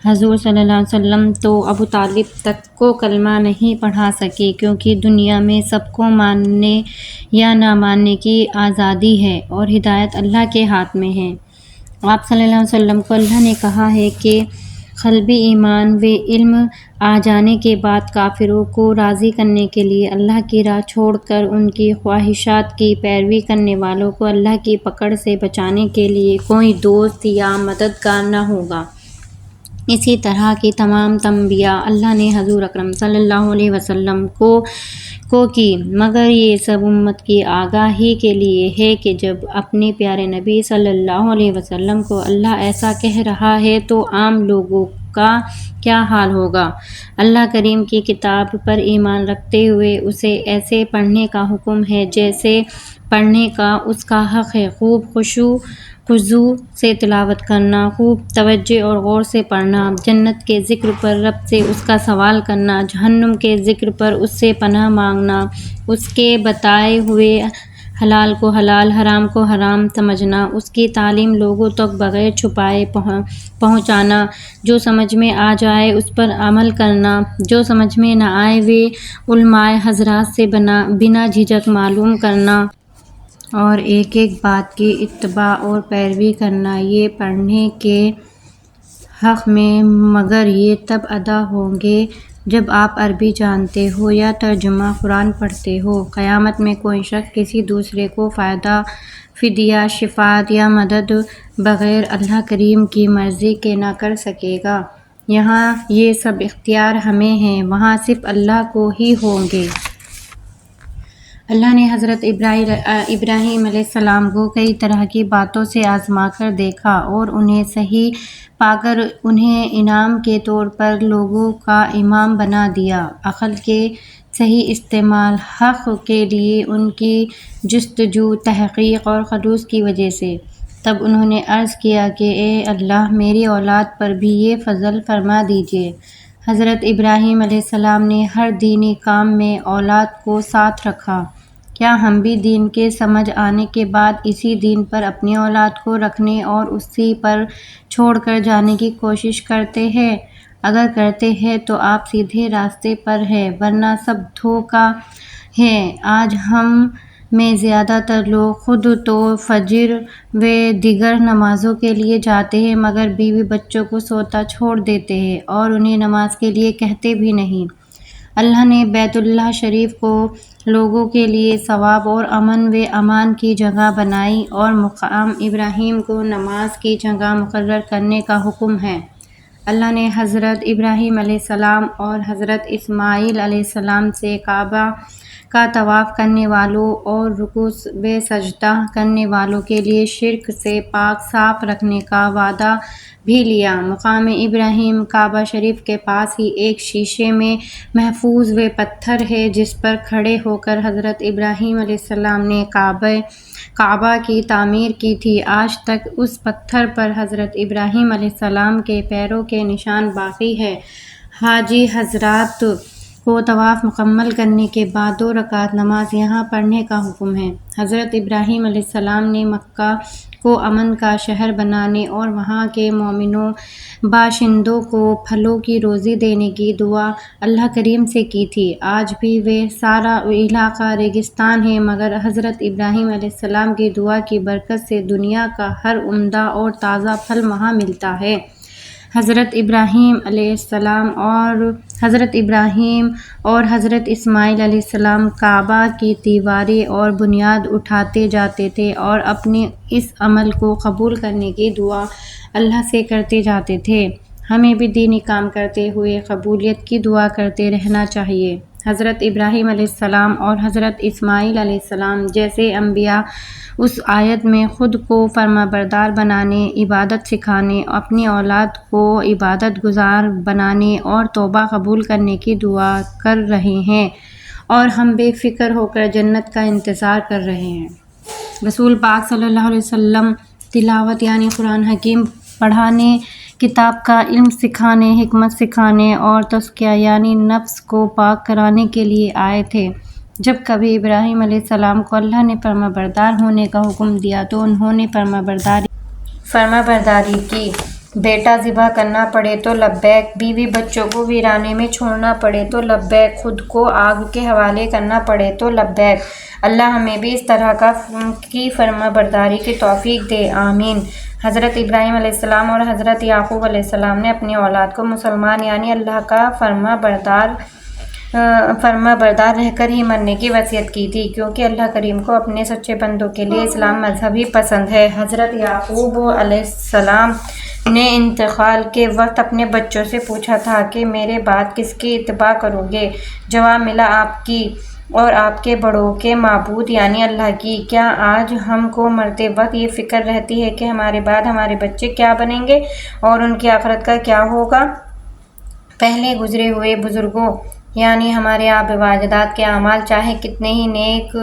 حضور صلی اللہ علیہ وسلم تو ابو طالب تک کو کلمہ نہیں پڑھا سکے، کیونکہ دنیا میں سب کو ماننے یا نہ ماننے کی آزادی ہے اور ہدایت اللہ کے ہاتھ میں ہے۔ آپ صلی اللہ علیہ وسلم کو اللہ نے کہا ہے کہ قلبی ایمان و علم آ جانے کے بعد کافروں کو راضی کرنے کے لیے اللہ کی راہ چھوڑ کر ان کی خواہشات کی پیروی کرنے والوں کو اللہ کی پکڑ سے بچانے کے لیے کوئی دوست یا مددگار نہ ہوگا۔ اسی طرح کی تمام تنبیہات اللہ نے حضور اکرم صلی اللہ علیہ وسلم کو کی، مگر یہ سب امت کی آگاہی کے لیے ہے کہ جب اپنے پیارے نبی صلی اللہ علیہ وسلم کو اللہ ایسا کہہ رہا ہے تو عام لوگوں کا کیا حال ہوگا۔ اللہ کریم کی کتاب پر ایمان رکھتے ہوئے اسے ایسے پڑھنے کا حکم ہے جیسے پڑھنے کا اس کا حق ہے، خوب خضوع سے تلاوت کرنا، خوب توجہ اور غور سے پڑھنا، جنت کے ذکر پر رب سے اس کا سوال کرنا، جہنم کے ذکر پر اس سے پناہ مانگنا، اس کے بتائے ہوئے حلال کو حلال، حرام کو حرام سمجھنا، اس کی تعلیم لوگوں تک بغیر چھپائے پہنچانا، جو سمجھ میں آ جائے اس پر عمل کرنا، جو سمجھ میں نہ آئے وہ علماء حضرات سے بنا جھجک معلوم کرنا اور ایک ایک بات کی اتباع اور پیروی کرنا، یہ پڑھنے کے حق میں، مگر یہ تب ادا ہوں گے جب آپ عربی جانتے ہو یا ترجمہ قرآن پڑھتے ہو۔ قیامت میں کوئی شخص کسی دوسرے کو فائدہ، فدیہ، شفاعت یا مدد بغیر اللہ کریم کی مرضی کے نہ کر سکے گا۔ یہاں یہ سب اختیار ہمیں ہیں، وہاں صرف اللہ کو ہی ہوں گے۔ اللہ نے حضرت ابراہیم علیہ السلام کو کئی طرح کی باتوں سے آزما کر دیکھا اور انہیں صحیح پا کر انہیں انعام کے طور پر لوگوں کا امام بنا دیا۔ عقل کے صحیح استعمال، حق کے لیے ان کی جستجو، تحقیق اور خلوص کی وجہ سے۔ تب انہوں نے عرض کیا کہ اے اللہ، میری اولاد پر بھی یہ فضل فرما دیجیے۔ حضرت ابراہیم علیہ السلام نے ہر دینی کام میں اولاد کو ساتھ رکھا۔ کیا ہم بھی دین کے سمجھ آنے کے بعد اسی دین پر اپنی اولاد کو رکھنے اور اسی پر چھوڑ کر جانے کی کوشش کرتے ہیں؟ اگر کرتے ہیں تو آپ سیدھے راستے پر ہیں، ورنہ سب دھوکہ ہے۔ آج ہم میں زیادہ تر لوگ خود تو فجر و دیگر نمازوں کے لیے جاتے ہیں، مگر بیوی بچوں کو سوتا چھوڑ دیتے ہیں اور انہیں نماز کے لیے کہتے بھی نہیں۔ اللہ نے بیت اللہ شریف کو لوگوں کے لیے ثواب اور امن و امان کی جگہ بنائی اور مقام ابراہیم کو نماز کی جگہ مقرر کرنے کا حکم ہے۔ اللہ نے حضرت ابراہیم علیہ السلام اور حضرت اسماعیل علیہ السلام سے کعبہ کا طواف کرنے والوں اور رکوع و سجدہ کرنے والوں کے لیے شرک سے پاک صاف رکھنے کا وعدہ بھی لیا۔ مقام ابراہیم کعبہ شریف کے پاس ہی ایک شیشے میں محفوظ و پتھر ہے جس پر کھڑے ہو کر حضرت ابراہیم علیہ السلام نے کعبہ کی تعمیر کی تھی۔ آج تک اس پتھر پر حضرت ابراہیم علیہ السلام کے پیروں کے نشان باقی ہیں۔ حاجی حضرات کو طواف مکمل کرنے کے بعد 2 رکعت نماز یہاں پڑھنے کا حکم ہے۔ حضرت ابراہیم علیہ السلام نے مکہ کو امن کا شہر بنانے اور وہاں کے مومنوں باشندوں کو پھلوں کی روزی دینے کی دعا اللہ کریم سے کی تھی۔ آج بھی وہ سارا علاقہ ریگستان ہے، مگر حضرت ابراہیم علیہ السلام کی دعا کی برکت سے دنیا کا ہر عمدہ اور تازہ پھل وہاں ملتا ہے۔ حضرت ابراہیم اور حضرت اسماعیل علیہ السلام کعبہ کی دیواریں اور بنیاد اٹھاتے جاتے تھے اور اپنے اس عمل کو قبول کرنے کی دعا اللہ سے کرتے جاتے تھے۔ ہمیں بھی دینی کام کرتے ہوئے قبولیت کی دعا کرتے رہنا چاہیے۔ حضرت ابراہیم علیہ السلام اور حضرت اسماعیل علیہ السلام جیسے انبیاء اس آیت میں خود کو فرمانبردار بنانے، عبادت سکھانے، اپنی اولاد کو عبادت گزار بنانے اور توبہ قبول کرنے کی دعا کر رہے ہیں، اور ہم بے فکر ہو کر جنت کا انتظار کر رہے ہیں۔ رسول پاک صلی اللہ علیہ وسلم تلاوت یعنی قرآن حکیم پڑھانے، کتاب کا علم سکھانے، حکمت سکھانے اور تزکیہ یعنی نفس کو پاک کرانے کے لیے آئے تھے۔ جب کبھی ابراہیم علیہ السلام کو اللہ نے فرمانبردار ہونے کا حکم دیا تو انہوں نے فرمانبرداری کی۔ بیٹا ذبح کرنا پڑے تو لبیک، بیوی بچوں کو ویرانے میں چھوڑنا پڑے تو لبیک، خود کو آگ کے حوالے کرنا پڑے تو لبیک۔ اللہ ہمیں بھی اس طرح کی فرمانبرداری کی توفیق دے، آمین۔ حضرت ابراہیم علیہ السلام اور حضرت یعقوب علیہ السلام نے اپنی اولاد کو مسلمان یعنی اللہ کا فرمانبردار رہ کر ہی مرنے کی وصیت کی تھی، کیونکہ اللہ کریم کو اپنے سچے بندوں کے لیے اسلام مذہب ہی پسند ہے۔ حضرت یعقوب علیہ السلام نے انتقال کے وقت اپنے بچوں سے پوچھا تھا کہ میرے بعد کس کی اتباع کرو گے؟ جواب ملا، آپ کی اور آپ کے بڑوں کے معبود یعنی اللہ کی۔ کیا آج ہم کو مرتے وقت یہ فکر رہتی ہے کہ ہمارے بعد ہمارے بچے کیا بنیں گے اور ان کی آخرت کا کیا ہوگا؟ پہلے گزرے ہوئے بزرگوں یعنی ہمارے آبا و اجداد کے اعمال چاہے کتنے ہی نیک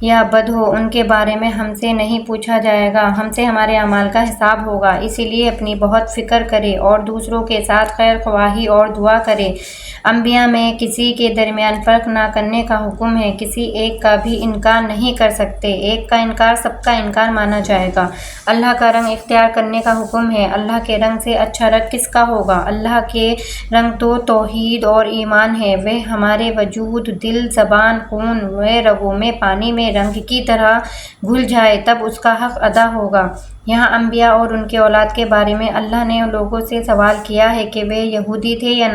یا بد ہو، ان کے بارے میں ہم سے نہیں پوچھا جائے گا، ہم سے ہمارے اعمال کا حساب ہوگا۔ اسی لیے اپنی بہت فکر کرے اور دوسروں کے ساتھ خیر خواہی اور دعا کرے۔ انبیاء میں کسی کے درمیان فرق نہ کرنے کا حکم ہے، کسی ایک کا بھی انکار نہیں کر سکتے، ایک کا انکار سب کا انکار مانا جائے گا۔ اللہ کا رنگ اختیار کرنے کا حکم ہے، اللہ کے رنگ سے اچھا رنگ کس کا ہوگا؟ اللہ کے رنگ تو توحید اور ایمان ہے، وہ ہمارے وجود، دل، زبان، خون و رگوں میں پانی میں رنگ کی طرح گھل جائے تب اس کا حق ادا ہوگا۔ یہاں انبیاء اور ان کے اولاد کے بارے میں اللہ نے لوگوں سے سوال کیا ہے کہ وہ یہودی تھے یا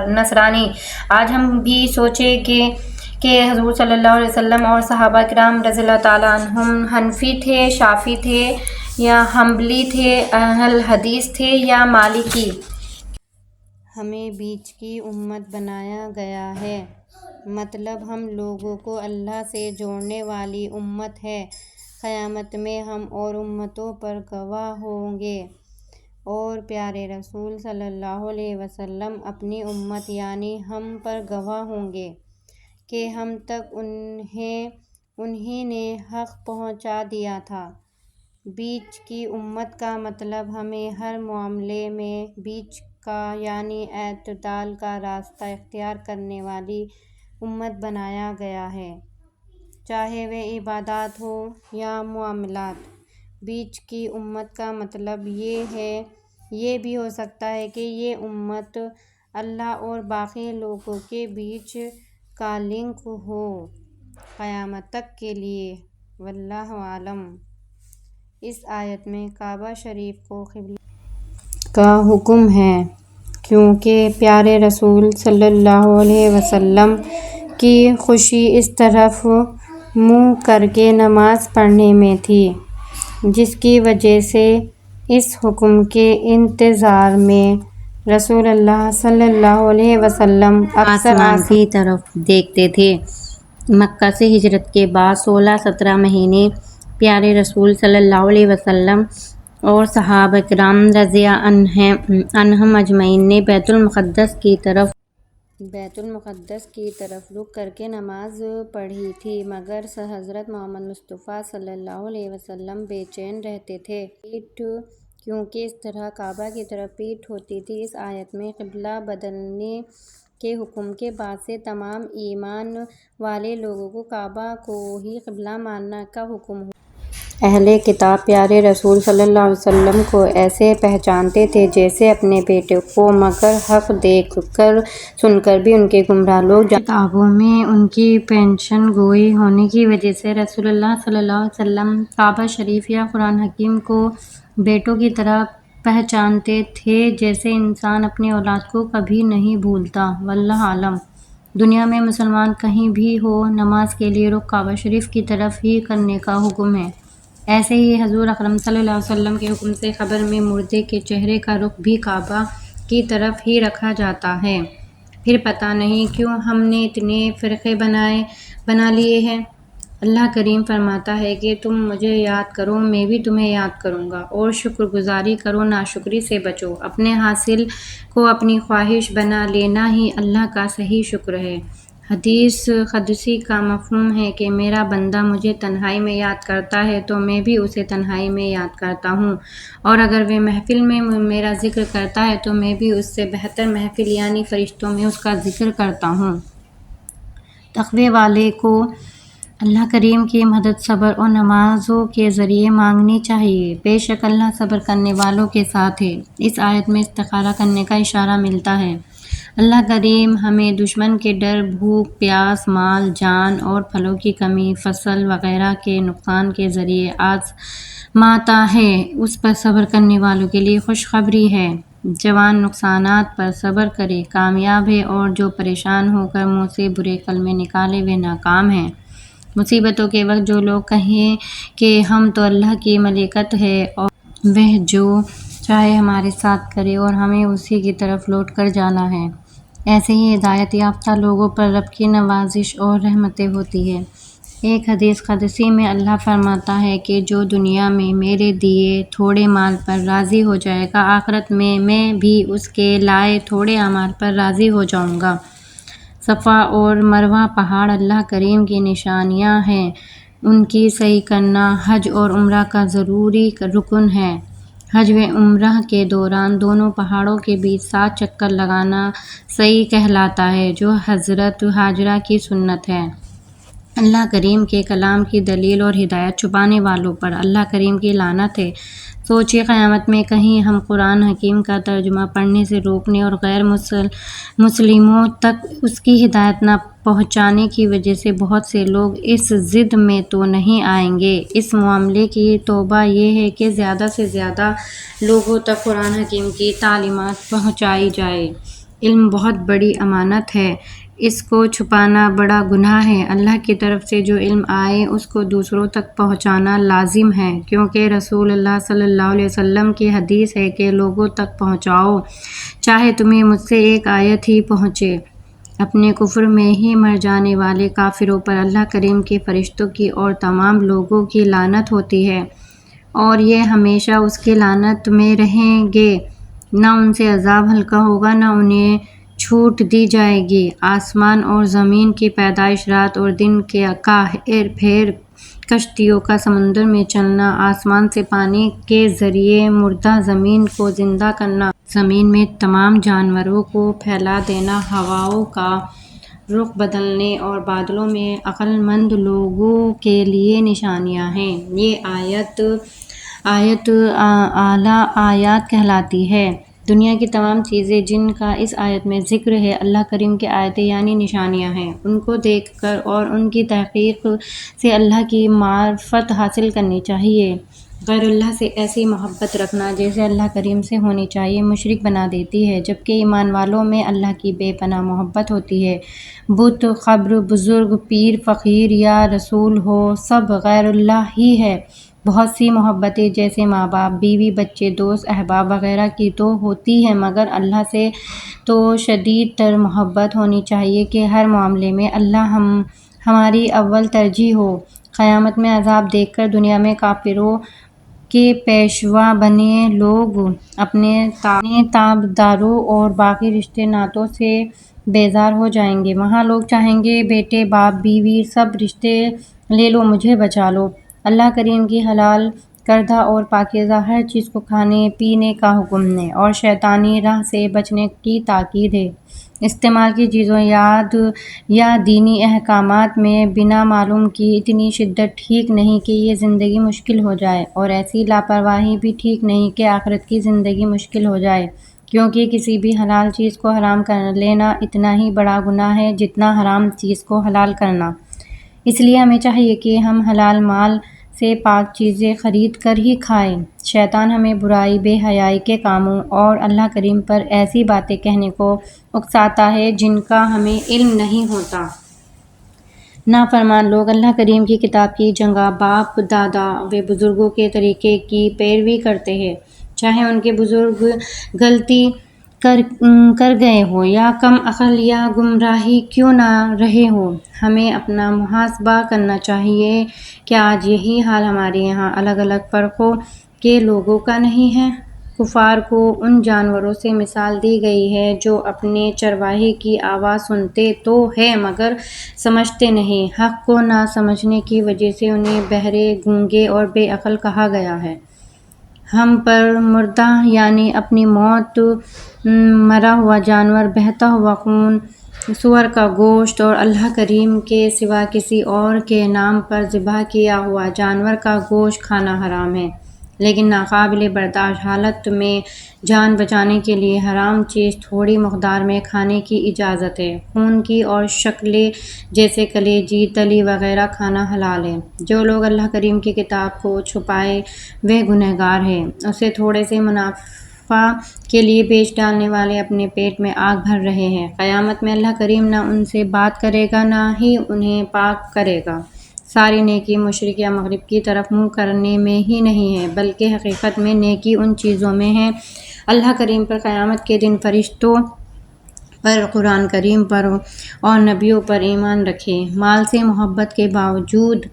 نصرانی۔ آج ہم بھی سوچیں کہ حضور صلی اللہ علیہ وسلم اور صحابہ کرام رضی اللہ تعالیٰ عنہم حنفی تھے، شافعی تھے یا حنبلی تھے، اہل حدیث تھے یا مالکی۔ ہمیں بیچ کی امت بنایا گیا ہے، مطلب ہم لوگوں کو اللہ سے جوڑنے والی امت ہے۔ قیامت میں ہم اور امتوں پر گواہ ہوں گے اور پیارے رسول صلی اللہ علیہ وسلم اپنی امت یعنی ہم پر گواہ ہوں گے کہ ہم تک انہی نے حق پہنچا دیا تھا۔ بیچ کی امت کا مطلب ہمیں ہر معاملے میں بیچ کا یعنی اعتدال کا راستہ اختیار کرنے والی امت بنایا گیا ہے، چاہے وہ عبادات ہو یا معاملات۔ بیچ کی امت کا مطلب یہ بھی ہو سکتا ہے کہ یہ امت اللہ اور باقی لوگوں کے بیچ کا لنک ہو قیامت تک کے لیے، واللہ اعلم۔ اس آیت میں کعبہ شریف کو قبلہ کا حکم ہے، کیونکہ پیارے رسول صلی اللہ علیہ وسلم کی خوشی اس طرف منہ کر کے نماز پڑھنے میں تھی، جس کی وجہ سے اس حکم کے انتظار میں رسول اللہ صلی اللہ علیہ وسلم اکثر آسمان کی طرف دیکھتے تھے۔ مکہ سے ہجرت کے بعد 16-17 مہینے پیارے رسول صلی اللہ علیہ وسلم اور صحابہ کرام رضی عنہم اجمعین نے بیت المقدس کی طرف رخ کر کے نماز پڑھی تھی، مگر حضرت محمد مصطفیٰ صلی اللہ علیہ وسلم بے چین رہتے تھے، کیونکہ اس طرح کعبہ کی طرف پیٹھ ہوتی تھی۔ اس آیت میں قبلہ بدلنے کے حکم کے بعد سے تمام ایمان والے لوگوں کو کعبہ کو ہی قبلہ ماننے کا حکم ہوا۔ اہل کتاب پیارے رسول صلی اللہ علیہ وسلم کو ایسے پہچانتے تھے جیسے اپنے بیٹے کو، مگر حق دیکھ کر سن کر بھی ان کے گمراہ لوگ کتابوں میں ان کی پیشن گوئی ہونے کی وجہ سے رسول اللہ صلی اللہ علیہ وسلم کعبہ شریف یا قرآن حکیم کو بیٹوں کی طرح پہچانتے تھے، جیسے انسان اپنی اولاد کو کبھی نہیں بھولتا، واللہ اعلم۔ دنیا میں مسلمان کہیں بھی ہو، نماز کے لیے رخ کعبہ شریف کی طرف ہی کرنے کا حکم ہے۔ ایسے ہی حضور اکرم صلی اللہ علیہ وسلم کے حکم سے قبر میں مردے کے چہرے کا رخ بھی کعبہ کی طرف ہی رکھا جاتا ہے۔ پھر پتہ نہیں کیوں ہم نے اتنے فرقے بنا لیے ہیں۔ اللہ کریم فرماتا ہے کہ تم مجھے یاد کرو، میں بھی تمہیں یاد کروں گا، اور شکر گزاری کرو، ناشکری سے بچو۔ اپنے حاصل کو اپنی خواہش بنا لینا ہی اللہ کا صحیح شکر ہے۔ حدیث قدسی کا مفہوم ہے کہ میرا بندہ مجھے تنہائی میں یاد کرتا ہے تو میں بھی اسے تنہائی میں یاد کرتا ہوں، اور اگر وہ محفل میں میرا ذکر کرتا ہے تو میں بھی اس سے بہتر محفل یعنی فرشتوں میں اس کا ذکر کرتا ہوں۔ تقوی والے کو اللہ کریم کی مدد صبر اور نمازوں کے ذریعے مانگنی چاہیے، بے شک اللہ صبر کرنے والوں کے ساتھ ہے۔ اس آیت میں استخارہ کرنے کا اشارہ ملتا ہے۔ اللہ کریم ہمیں دشمن کے ڈر، بھوک پیاس، مال جان اور پھلوں کی کمی، فصل وغیرہ کے نقصان کے ذریعے آزماتا ہے۔ اس پر صبر کرنے والوں کے لیے خوشخبری ہے۔ جوان نقصانات پر صبر کرے کامیاب ہے، اور جو پریشان ہو کر منہ سے برے کلمے نکالے وہ ناکام ہے۔ مصیبتوں کے وقت جو لوگ کہیں کہ ہم تو اللہ کی ملکت ہے اور وہ جو چاہے ہمارے ساتھ کرے اور ہمیں اسی کی طرف لوٹ کر جانا ہے، ایسے ہی ہدایت یافتہ لوگوں پر رب کی نوازش اور رحمتیں ہوتی ہیں۔ ایک حدیث قدسی میں اللہ فرماتا ہے کہ جو دنیا میں میرے دیے تھوڑے مال پر راضی ہو جائے گا، آخرت میں بھی اس کے لائے تھوڑے اعمال پر راضی ہو جاؤں گا۔ صفا اور مروہ پہاڑ اللہ کریم کی نشانیاں ہیں، ان کی صحیح کرنا حج اور عمرہ کا ضروری رکن ہے۔ حج و عمرہ کے دوران دونوں پہاڑوں کے بیچ 7 چکر لگانا سعی کہلاتا ہے، جو حضرت ہاجرہ کی سنت ہے۔ اللہ کریم کے کلام کی دلیل اور ہدایت چھپانے والوں پر اللہ کریم کی لعنت ہے۔ سوچیے، قیامت میں کہیں ہم قرآن حکیم کا ترجمہ پڑھنے سے روکنے اور غیر مسلموں تک اس کی ہدایت نہ پہنچانے کی وجہ سے بہت سے لوگ اس ضد میں تو نہیں آئیں گے۔ اس معاملے کی توبہ یہ ہے کہ زیادہ سے زیادہ لوگوں تک قرآن حکیم کی تعلیمات پہنچائی جائے۔ علم بہت بڑی امانت ہے، اس کو چھپانا بڑا گناہ ہے۔ اللہ کی طرف سے جو علم آئے اس کو دوسروں تک پہنچانا لازم ہے، کیونکہ رسول اللہ صلی اللہ علیہ وسلم کی حدیث ہے کہ لوگوں تک پہنچاؤ، چاہے تمہیں مجھ سے ایک آیت ہی پہنچے۔ اپنے کفر میں ہی مر جانے والے کافروں پر اللہ کریم کے فرشتوں کی اور تمام لوگوں کی لعنت ہوتی ہے، اور یہ ہمیشہ اس کی لعنت میں رہیں گے۔ نہ ان سے عذاب ہلکا ہوگا، نہ انہیں چھوٹ دی جائے گی۔ آسمان اور زمین کی پیدائش، رات اور دن کا ہیر پھیر، کشتیوں کا سمندر میں چلنا، آسمان سے پانی کے ذریعے مردہ زمین کو زندہ کرنا، زمین میں تمام جانوروں کو پھیلا دینا، ہواؤں کا رخ بدلنے اور بادلوں میں عقل مند لوگوں کے لیے نشانیاں ہیں۔ یہ آیت اعلیٰ آیات کہلاتی ہے۔ دنیا کی تمام چیزیں جن کا اس آیت میں ذکر ہے، اللہ کریم کی آیتیں یعنی نشانیاں ہیں۔ ان کو دیکھ کر اور ان کی تحقیق سے اللہ کی معرفت حاصل کرنی چاہیے۔ غیر اللہ سے ایسی محبت رکھنا جیسے اللہ کریم سے ہونی چاہیے مشرک بنا دیتی ہے، جبکہ ایمان والوں میں اللہ کی بے پناہ محبت ہوتی ہے۔ بت، قبر، بزرگ، پیر، فقیر یا رسول ہو، سب غیر اللہ ہی ہے۔ بہت سی محبتیں جیسے ماں باپ، بیوی، بچے، دوست، احباب وغیرہ کی تو ہوتی ہیں، مگر اللہ سے تو شدید تر محبت ہونی چاہیے کہ ہر معاملے میں اللہ ہماری اول ترجیح ہو۔ قیامت میں عذاب دیکھ کر دنیا میں کافروں کے پیشوا بنے لوگ اپنے تابعداروں اور باقی رشتے ناتوں سے بیزار ہو جائیں گے۔ وہاں لوگ چاہیں گے بیٹے، باپ، بیوی، سب رشتے لے لو، مجھے بچا لو۔ اللہ کریم کی حلال کردہ اور پاکیزہ ہر چیز کو کھانے پینے کا حکم ہے اور شیطانی راہ سے بچنے کی تاکید ہے۔ استعمال کی چیزوں یا دینی احکامات میں بنا معلوم کی اتنی شدت ٹھیک نہیں کہ یہ زندگی مشکل ہو جائے، اور ایسی لاپرواہی بھی ٹھیک نہیں کہ آخرت کی زندگی مشکل ہو جائے، کیونکہ کسی بھی حلال چیز کو حرام کر لینا اتنا ہی بڑا گناہ ہے جتنا حرام چیز کو حلال کرنا۔ اس لیے ہمیں چاہیے کہ ہم حلال مال سے پاک چیزیں خرید کر ہی کھائیں۔ شیطان ہمیں برائی، بے حیائی کے کاموں اور اللہ کریم پر ایسی باتیں کہنے کو اکساتا ہے جن کا ہمیں علم نہیں ہوتا۔ نافرمان لوگ اللہ کریم کی کتاب کی جگہ باپ دادا و بزرگوں کے طریقے کی پیروی کرتے ہیں، چاہے ان کے بزرگ غلطی کر گئے ہوں یا کم عقل یا گمراہی کیوں نہ رہے ہوں۔ ہمیں اپنا محاسبہ کرنا چاہیے، کیا آج یہی حال ہمارے یہاں الگ الگ فرقوں کے لوگوں کا نہیں ہے؟ کفار کو ان جانوروں سے مثال دی گئی ہے جو اپنے چرواہے کی آواز سنتے تو ہیں مگر سمجھتے نہیں۔ حق کو نہ سمجھنے کی وجہ سے انہیں بہرے، گونگے اور بے عقل کہا گیا ہے۔ ہم پر مردہ یعنی اپنی موت، مرا ہوا جانور، بہتا ہوا خون، سور کا گوشت اور اللہ کریم کے سوا کسی اور کے نام پر ذبح کیا ہوا جانور کا گوشت کھانا حرام ہے، لیکن ناقابل برداشت حالت میں جان بچانے کے لیے حرام چیز تھوڑی مقدار میں کھانے کی اجازت ہے۔ خون کی اور شکلیں جیسے کلیجی، تلی وغیرہ کھانا حلال ہے۔ جو لوگ اللہ کریم کی کتاب کو چھپائے وہ گنہگار ہیں۔ اسے تھوڑے سے منافع کے لیے بیچ ڈالنے والے اپنے پیٹ میں آگ بھر رہے ہیں۔ قیامت میں اللہ کریم نہ ان سے بات کرے گا، نہ ہی انہیں پاک کرے گا۔ ساری نیکی مشرق یا مغرب کی طرف منہ کرنے میں ہی نہیں ہے، بلکہ حقیقت میں نیکی ان چیزوں میں ہے۔ اللہ کریم پر، قیامت کے دن، فرشتوں پر، قرآن کریم پر اور نبیوں پر ایمان رکھیں۔ مال سے محبت کے باوجود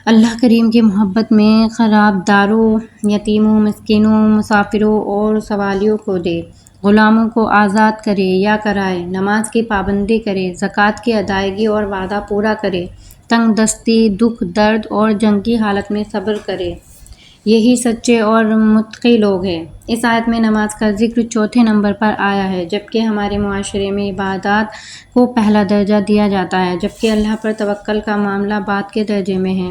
اللہ کریم کی محبت میں خرابداروں، یتیموں، مسکینوں، مسافروں اور سوالیوں کو دے۔ غلاموں کو آزاد کرے یا کرائے، نماز کی پابندی کرے، زکوٰۃ کی ادائیگی اور وعدہ پورا کرے، تنگ دستی، دکھ درد اور جنگ کی حالت میں صبر کرے، یہی سچے اور متقی لوگ ہیں۔ اس آیت میں نماز کا ذکر چوتھے نمبر پر آیا ہے، جبکہ ہمارے معاشرے میں عبادات کو پہلا درجہ دیا جاتا ہے، جبکہ اللہ پر توکل کا معاملہ بعد کے درجے میں ہے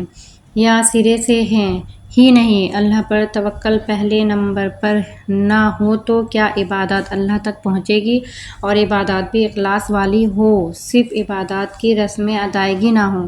یا سرے سے ہے ہی نہیں۔ اللہ پر توکل پہلے نمبر پر نہ ہو تو کیا عبادات اللہ تک پہنچے گی؟ اور عبادات بھی اخلاص والی ہو، صرف عبادات کی رسم ادائیگی نہ ہو۔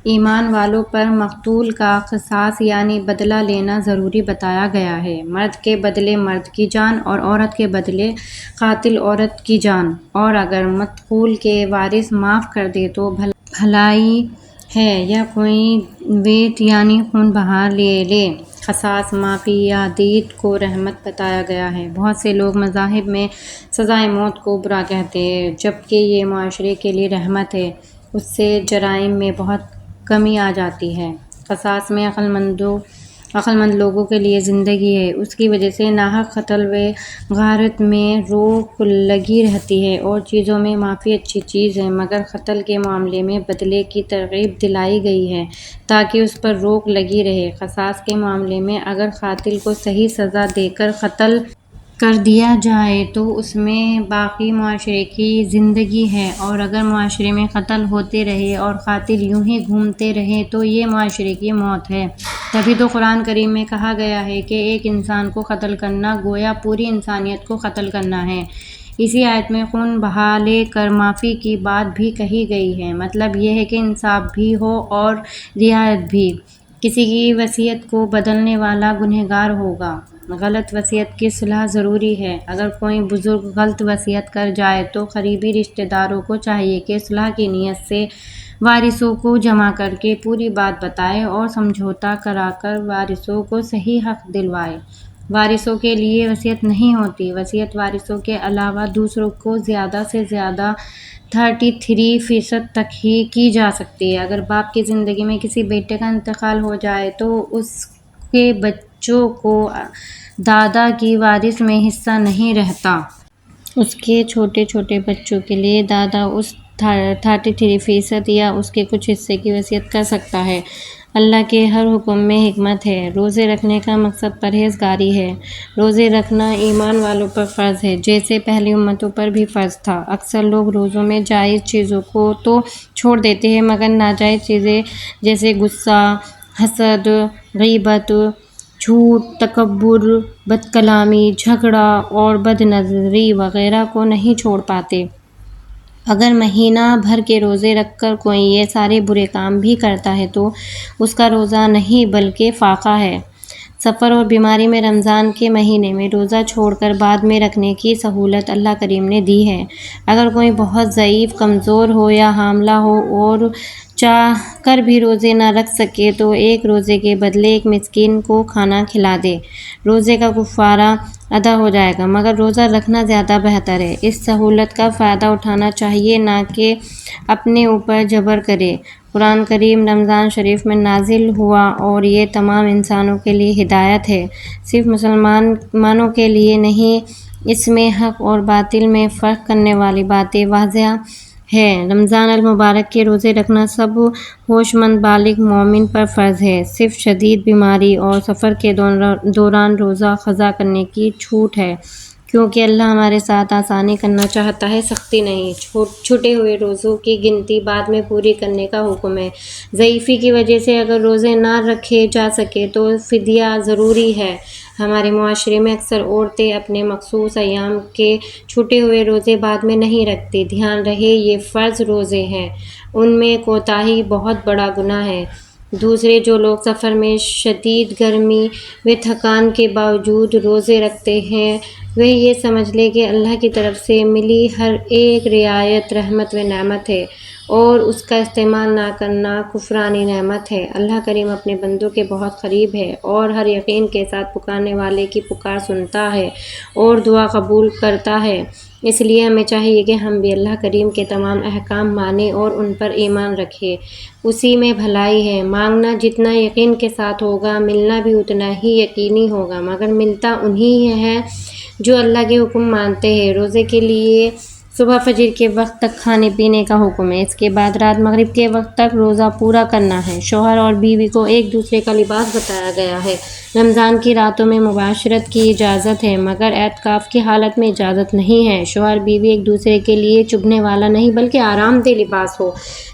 ایمان والوں پر مقتول کا قصاص یعنی بدلہ لینا ضروری بتایا گیا ہے، مرد کے بدلے مرد کی جان اور عورت کے بدلے قاتل عورت کی جان، اور اگر مقتول کے وارث معاف کر دے تو بھلائی ہے یا کوئی ویت یعنی خون بہا لے۔ قصاص، معافی یا دیت کو رحمت بتایا گیا ہے۔ بہت سے لوگ مذاہب میں سزائے موت کو برا کہتے ہیں، جبکہ یہ معاشرے کے لیے رحمت ہے، اس سے جرائم میں بہت کمی آ جاتی ہے۔ قصاص میں عقل مند لوگوں کے لیے زندگی ہے، اس کی وجہ سے ناحق قتل و غارت میں روک لگی رہتی ہے، اور چیزوں میں معافی اچھی چیز ہے، مگر قتل کے معاملے میں بدلے کی ترغیب دلائی گئی ہے تاکہ اس پر روک لگی رہے۔ قصاص کے معاملے میں اگر قاتل کو صحیح سزا دے کر قتل کر دیا جائے تو اس میں باقی معاشرے کی زندگی ہے، اور اگر معاشرے میں قتل ہوتے رہے اور قاتل یوں ہی گھومتے رہے تو یہ معاشرے کی موت ہے۔ تبھی تو قرآن کریم میں کہا گیا ہے کہ ایک انسان کو قتل کرنا گویا پوری انسانیت کو قتل کرنا ہے۔ اسی آیت میں خون بہا لے کر معافی کی بات بھی کہی گئی ہے، مطلب یہ ہے کہ انصاف بھی ہو اور رعایت بھی۔ کسی کی وصیت کو بدلنے والا گنہگار ہوگا۔ غلط وصیت کی صلاح ضروری ہے۔ اگر کوئی بزرگ غلط وصیت کر جائے تو قریبی رشتہ داروں کو چاہیے کہ صلح کی نیت سے وارثوں کو جمع کر کے پوری بات بتائے اور سمجھوتہ کرا کر وارثوں کو صحیح حق دلوائے۔ وارثوں کے لیے وصیت نہیں ہوتی، وصیت وارثوں کے علاوہ دوسروں کو زیادہ سے زیادہ 33% تک ہی کی جا سکتی ہے۔ اگر باپ کی زندگی میں کسی بیٹے کا انتقال ہو جائے تو اس کے بچوں کو دادا کی وارث میں حصہ نہیں رہتا۔ اس کے چھوٹے چھوٹے بچوں کے لیے دادا اس 33% یا اس کے کچھ حصے کی وصیت کر سکتا ہے۔ اللہ کے ہر حکم میں حکمت ہے۔ روزے رکھنے کا مقصد پرہیزگاری ہے۔ روزے رکھنا ایمان والوں پر فرض ہے، جیسے پہلی امتوں پر بھی فرض تھا۔ اکثر لوگ روزوں میں جائز چیزوں کو تو چھوڑ دیتے ہیں، مگر ناجائز چیزیں جیسے غصہ، حسد، غیبت، جھوٹ، تکبر، بد کلامی، جھگڑا اور بد نظری وغیرہ کو نہیں چھوڑ پاتے۔ اگر مہینہ بھر کے روزے رکھ کر کوئی یہ سارے برے کام بھی کرتا ہے تو اس کا روزہ نہیں بلکہ فاقہ ہے۔ سفر اور بیماری میں رمضان کے مہینے میں روزہ چھوڑ کر بعد میں رکھنے کی سہولت اللہ کریم نے دی ہے۔ اگر کوئی بہت ضعیف، کمزور ہو یا حاملہ ہو اور چاہ کر بھی روزے نہ رکھ سکے تو ایک روزے کے بدلے ایک مسکین کو کھانا کھلا دے، روزے کا کفارہ ادا ہو جائے گا، مگر روزہ رکھنا زیادہ بہتر ہے۔ اس سہولت کا فائدہ اٹھانا چاہیے، نہ کہ اپنے اوپر جبر کرے۔ قرآن کریم رمضان شریف میں نازل ہوا اور یہ تمام انسانوں کے لیے ہدایت ہے، صرف مسلمانوں کے لیے نہیں۔ اس میں حق اور باطل میں فرق کرنے والی باتیں واضح ہیں۔ رمضان المبارک کے روزے رکھنا سب ہوش مند بالغ مومن پر فرض ہے، صرف شدید بیماری اور سفر کے دوران روزہ قضا کرنے کی چھوٹ ہے، کیونکہ اللہ ہمارے ساتھ آسانی کرنا چاہتا ہے، سختی نہیں۔ چھوٹے ہوئے روزوں کی گنتی بعد میں پوری کرنے کا حکم ہے۔ ضعیفی کی وجہ سے اگر روزے نہ رکھے جا سکے تو فدیہ ضروری ہے۔ ہمارے معاشرے میں اکثر عورتیں اپنے مخصوص ایام کے چھوٹے ہوئے روزے بعد میں نہیں رکھتی۔ دھیان رہے یہ فرض روزے ہیں، ان میں کوتاہی بہت بڑا گناہ ہے۔ دوسرے جو لوگ سفر میں شدید گرمی و تھکان کے باوجود روزے رکھتے ہیں وہ یہ سمجھ لیں کہ اللہ کی طرف سے ملی ہر ایک رعایت رحمت و نعمت ہے، اور اس کا استعمال نہ کرنا کفرانی نعمت ہے۔ اللہ کریم اپنے بندوں کے بہت قریب ہے اور ہر یقین کے ساتھ پکارنے والے کی پکار سنتا ہے اور دعا قبول کرتا ہے۔ اس لیے ہمیں چاہیے کہ ہم بھی اللہ کریم کے تمام احکام مانیں اور ان پر ایمان رکھیں، اسی میں بھلائی ہے۔ مانگنا جتنا یقین کے ساتھ ہوگا، ملنا بھی اتنا ہی یقینی ہوگا، مگر ملتا انہی ہے جو اللہ کے حکم مانتے ہیں۔ روزے کے لیے صبح فجر کے وقت تک کھانے پینے کا حکم ہے، اس کے بعد رات مغرب کے وقت تک روزہ پورا کرنا ہے۔ شوہر اور بیوی کو ایک دوسرے کا لباس بتایا گیا ہے۔ رمضان کی راتوں میں مباشرت کی اجازت ہے، مگر اعتکاف کی حالت میں اجازت نہیں ہے۔ شوہر بیوی ایک دوسرے کے لیے چبھنے والا نہیں بلکہ آرام دہ لباس ہو۔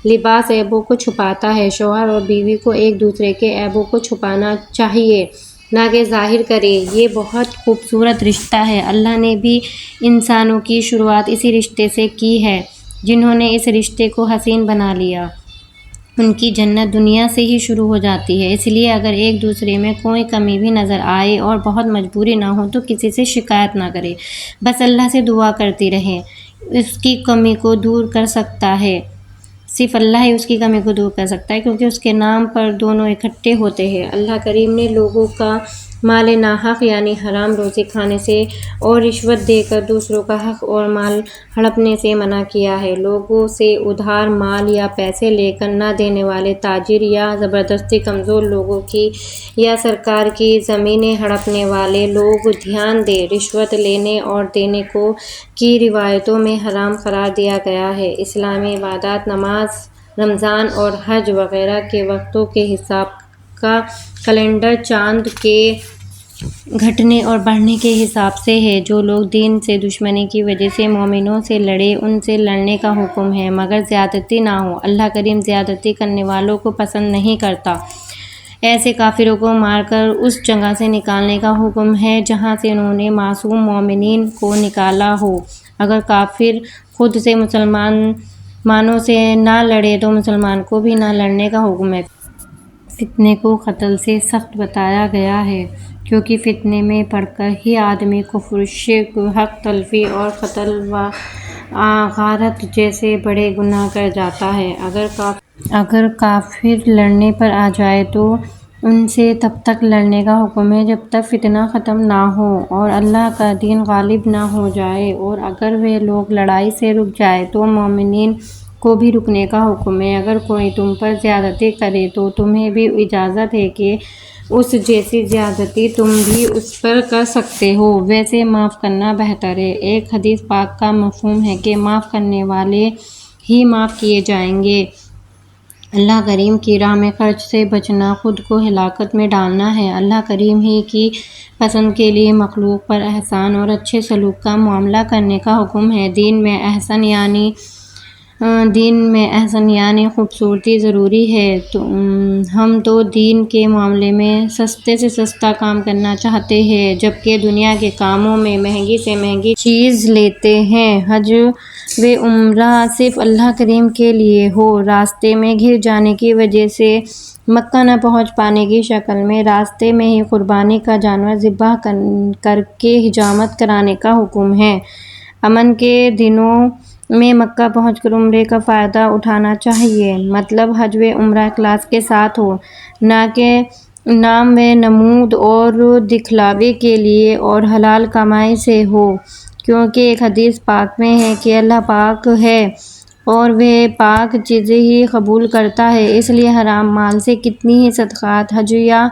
لباس عیبوں کو چھپاتا ہے۔ شوہر اور بیوی کو ایک دوسرے کے عیبوں کو چھپانا چاہیے، نہ کہ ظاہر کرے۔ یہ بہت خوبصورت رشتہ ہے۔ اللہ نے بھی انسانوں کی شروعات اسی رشتے سے کی ہے۔ جنہوں نے اس رشتے کو حسین بنا لیا، ان کی جنت دنیا سے ہی شروع ہو جاتی ہے۔ اس لیے اگر ایک دوسرے میں کوئی کمی بھی نظر آئے اور بہت مجبوری نہ ہو تو کسی سے شکایت نہ کرے، بس اللہ سے دعا کرتی رہے۔ اس کی کمی کو دور کر سکتا ہے، صرف اللہ ہی اس کی کمی کو دور کر سکتا ہے، کیونکہ اس کے نام پر دونوں اکٹھے ہوتے ہیں۔ اللہ کریم نے لوگوں کا مال ناحق یعنی حرام روزی کھانے سے اور رشوت دے کر دوسروں کا حق اور مال ہڑپنے سے منع کیا ہے۔ لوگوں سے ادھار مال یا پیسے لے کر نہ دینے والے تاجر یا زبردستی کمزور لوگوں کی یا سرکار کی زمینیں ہڑپنے والے لوگ دھیان دیں، رشوت لینے اور دینے کو کی روایتوں میں حرام قرار دیا گیا ہے۔ اسلامی عبادات، نماز، رمضان اور حج وغیرہ کے وقتوں کے حساب کا کیلنڈر چاند کے گھٹنے اور بڑھنے کے حساب سے ہے۔ جو لوگ دین سے دشمنی کی وجہ سے مومنوں سے لڑے، ان سے لڑنے کا حکم ہے، مگر زیادتی نہ ہو۔ اللہ کریم زیادتی کرنے والوں کو پسند نہیں کرتا۔ ایسے کافروں کو مار کر اس جگہ سے نکالنے کا حکم ہے جہاں سے انہوں نے معصوم مومنین کو نکالا ہو۔ اگر کافر خود سے مسلمانوں سے نہ لڑے تو مسلمان کو بھی نہ لڑنے کا حکم ہے۔ فتنے کو قتل سے سخت بتایا گیا ہے، کیونکہ فتنے میں پڑ کر ہی آدمی کفر، شرک، حق تلفی اور قتل و غارت جیسے بڑے گناہ کر جاتا ہے۔ اگر کافر لڑنے پر آ جائے تو ان سے تب تک لڑنے کا حکم ہے جب تک فتنہ ختم نہ ہو اور اللہ کا دین غالب نہ ہو جائے، اور اگر وہ لوگ لڑائی سے رک جائیں تو مومنین کو بھی رکنے کا حکم ہے۔ اگر کوئی تم پر زیادتی کرے تو تمہیں بھی اجازت ہے کہ اس جیسی زیادتی تم بھی اس پر کر سکتے ہو، ویسے معاف کرنا بہتر ہے۔ ایک حدیث پاک کا مفہوم ہے کہ معاف کرنے والے ہی معاف کیے جائیں گے۔ اللہ کریم کی راہ میں خرچ سے بچنا خود کو ہلاکت میں ڈالنا ہے۔ اللہ کریم ہی کی پسند کے لیے مخلوق پر احسان اور اچھے سلوک کا معاملہ کرنے کا حکم ہے۔ دین میں احسن یعنی خوبصورتی ضروری ہے۔ ہم تو دین کے معاملے میں سستے سے سستا کام کرنا چاہتے ہیں، جبکہ دنیا کے کاموں میں مہنگی سے مہنگی چیز لیتے ہیں۔ حج و عمرہ صرف اللہ کریم کے لیے ہو۔ راستے میں گر جانے کی وجہ سے مکہ نہ پہنچ پانے کی شکل میں راستے میں ہی قربانی کا جانور ذبح کر کے حجامت کرانے کا حکم ہے۔ امن کے دنوں میں مکہ پہنچ کر عمرے کا فائدہ اٹھانا چاہیے۔ مطلب حج و عمرہ اخلاص کے ساتھ ہو، نہ کہ نام و نمود اور دکھلاوے کے لیے اور حلال کمائی سے ہو، کیونکہ ایک حدیث پاک میں ہے کہ اللہ پاک ہے اور وہ پاک چیزیں ہی قبول کرتا ہے، اس لیے حرام مال سے کتنی ہی صدقات، حج یا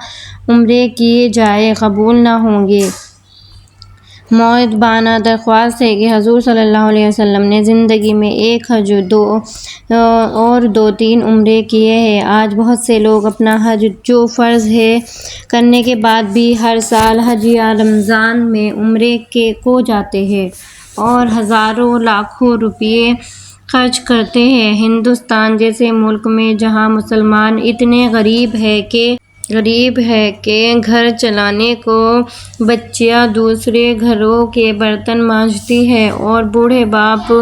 عمرے کیے جائیں، قبول نہ ہوں گے۔ مؤدبانہ درخواست ہے کہ حضور صلی اللہ علیہ وسلم نے زندگی میں ایک حج اور 2-3 عمرے کیے ہیں۔ آج بہت سے لوگ اپنا حج جو فرض ہے کرنے کے بعد بھی ہر سال حج یا رمضان میں عمرے کو جاتے ہیں اور ہزاروں لاکھوں روپے خرچ کرتے ہیں۔ ہندوستان جیسے ملک میں جہاں مسلمان اتنے غریب ہے کہ گھر چلانے کو بچیاں دوسرے گھروں کے برتن مانجتی ہیں اور بوڑھے باپ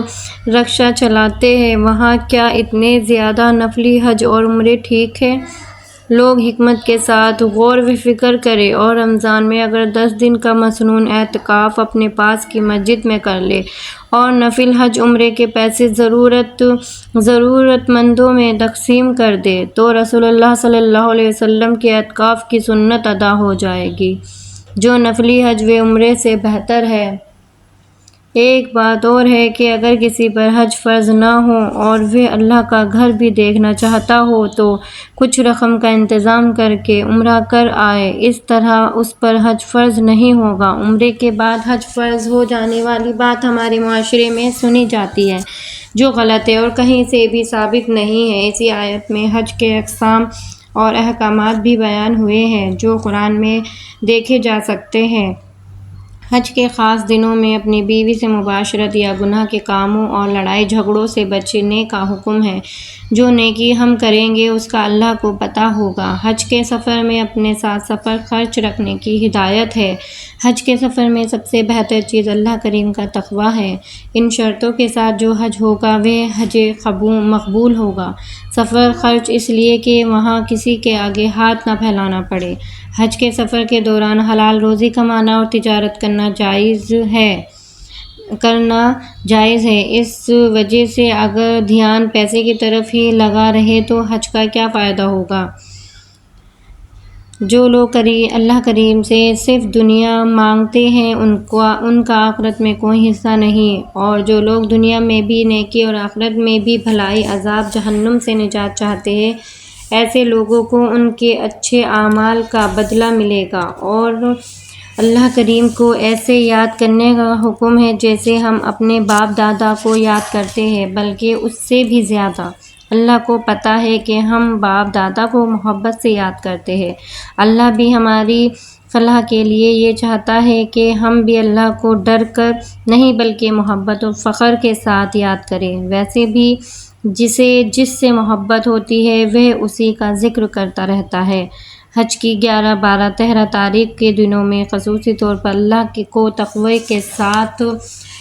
رکشہ چلاتے ہیں، وہاں کیا اتنے زیادہ نفلی حج اور عمرے ٹھیک ہیں؟ لوگ حکمت کے ساتھ غور و فکر کریں اور رمضان میں اگر 10 دن کا مصنون اعتکاف اپنے پاس کی مسجد میں کر لے اور نفل حج عمرے کے پیسے ضرورت مندوں میں تقسیم کر دے تو رسول اللہ صلی اللہ علیہ وسلم کے اعتکاف کی سنت ادا ہو جائے گی، جو نفلی حج و عمرے سے بہتر ہے۔ ایک بات اور ہے کہ اگر کسی پر حج فرض نہ ہو اور وہ اللہ کا گھر بھی دیکھنا چاہتا ہو تو کچھ رقم کا انتظام کر کے عمرہ کر آئے، اس طرح اس پر حج فرض نہیں ہوگا۔ عمرے کے بعد حج فرض ہو جانے والی بات ہمارے معاشرے میں سنی جاتی ہے، جو غلط ہے اور کہیں سے بھی ثابت نہیں ہے۔ اسی آیت میں حج کے اقسام اور احکامات بھی بیان ہوئے ہیں جو قرآن میں دیکھے جا سکتے ہیں۔ حج کے خاص دنوں میں اپنی بیوی سے مباشرت یا گناہ کے کاموں اور لڑائی جھگڑوں سے بچنے کا حکم ہے۔ جو نیکی ہم کریں گے اس کا اللہ کو پتہ ہوگا۔ حج کے سفر میں اپنے ساتھ سفر خرچ رکھنے کی ہدایت ہے۔ حج کے سفر میں سب سے بہتر چیز اللہ کریم کا تقویٰ ہے۔ ان شرطوں کے ساتھ جو حج ہوگا وہ حج مقبول ہوگا۔ سفر خرچ اس لیے کہ وہاں کسی کے آگے ہاتھ نہ پھیلانا پڑے۔ حج کے سفر کے دوران حلال روزی کمانا اور تجارت کرنا جائز ہے۔ اس وجہ سے اگر دھیان پیسے کی طرف ہی لگا رہے تو حج کا کیا فائدہ ہوگا؟ جو لوگ اللہ کریم سے صرف دنیا مانگتے ہیں ان کا آخرت میں کوئی حصہ نہیں، اور جو لوگ دنیا میں بھی نیکی اور آخرت میں بھی بھلائی، عذاب جہنم سے نجات چاہتے ہیں، ایسے لوگوں کو ان کے اچھے اعمال کا بدلہ ملے گا۔ اور اللہ کریم کو ایسے یاد کرنے کا حکم ہے جیسے ہم اپنے باپ دادا کو یاد کرتے ہیں، بلکہ اس سے بھی زیادہ۔ اللہ کو پتہ ہے کہ ہم باپ دادا کو محبت سے یاد کرتے ہیں۔ اللہ بھی ہماری فلاح کے لیے یہ چاہتا ہے کہ ہم بھی اللہ کو ڈر کر نہیں بلکہ محبت و فخر کے ساتھ یاد کریں۔ ویسے بھی جس سے محبت ہوتی ہے وہ اسی کا ذکر کرتا رہتا ہے۔ حج کی 11، 12، 13 تاریخ کے دنوں میں خصوصی طور پر اللہ کو تقوی کے ساتھ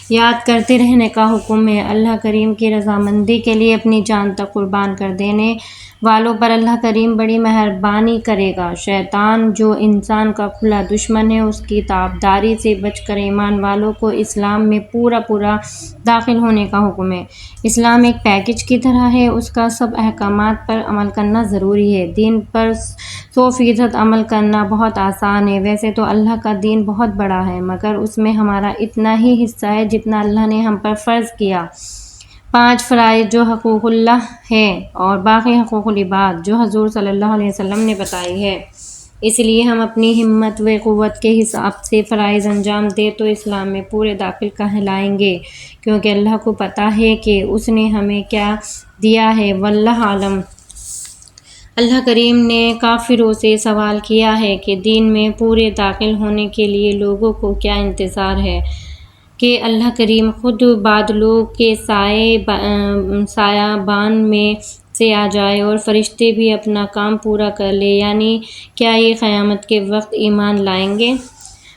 یاد کرتے رہنے کا حکم ہے۔ اللہ کریم کی رضامندی کے لیے اپنی جان تک قربان کر دینے والوں پر اللہ کریم بڑی مہربانی کرے گا۔ شیطان جو انسان کا کھلا دشمن ہے، اس کی طاقتداری سے بچ کر ایمان والوں کو اسلام میں پورا داخل ہونے کا حکم ہے۔ اسلام ایک پیکج کی طرح ہے، اس کا سب احکامات پر عمل کرنا ضروری ہے۔ دین پر 100% عمل کرنا بہت آسان ہے۔ ویسے تو اللہ کا دین بہت بڑا ہے، مگر اس میں ہمارا اتنا ہی حصہ ہے جتنا اللہ نے ہم پر فرض کیا۔ 5 فرائض جو حقوق اللہ ہیں اور باقی حقوق العباد جو حضور صلی اللہ علیہ وسلم نے بتائی ہے۔ اس لیے ہم اپنی ہمت و قوت کے حساب سے فرائض انجام دیں تو اسلام میں پورے داخل کہلائیں گے، کیونکہ اللہ کو پتہ ہے کہ اس نے ہمیں کیا دیا ہے۔ واللہ عالم۔ اللہ کریم نے کافروں سے سوال کیا ہے کہ دین میں پورے داخل ہونے کے لیے لوگوں کو کیا انتظار ہے کہ اللہ کریم خود بادلوں کے سایہ بان میں سے آ جائے اور فرشتے بھی اپنا کام پورا کر لے، یعنی کیا یہ قیامت کے وقت ایمان لائیں گے؟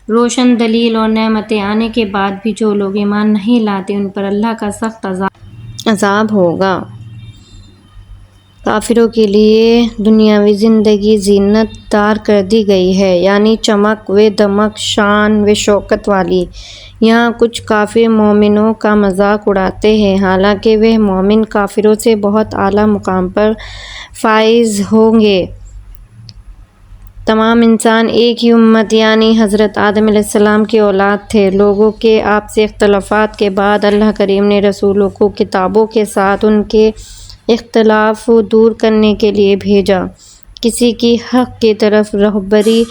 روشن دلیل اور نعمتیں آنے کے بعد بھی جو لوگ ایمان نہیں لاتے ان پر اللہ کا سخت عذاب ہوگا۔ کافروں کے لیے دنیاوی زندگی زینت دار کر دی گئی ہے، یعنی چمک و دمک، شان و شوکت والی۔ یہاں کچھ کافر مومنوں کا مذاق اڑاتے ہیں، حالانکہ وہ مومن کافروں سے بہت اعلیٰ مقام پر فائز ہوں گے۔ تمام انسان ایک ہی امت یعنی حضرت آدم علیہ السلام کی اولاد تھے۔ لوگوں کے آپسی اختلافات کے بعد اللہ کریم نے رسولوں کو کتابوں کے ساتھ ان کے اختلاف دور کرنے کے لیے بھیجا۔ کسی کی حق کی طرف رہبری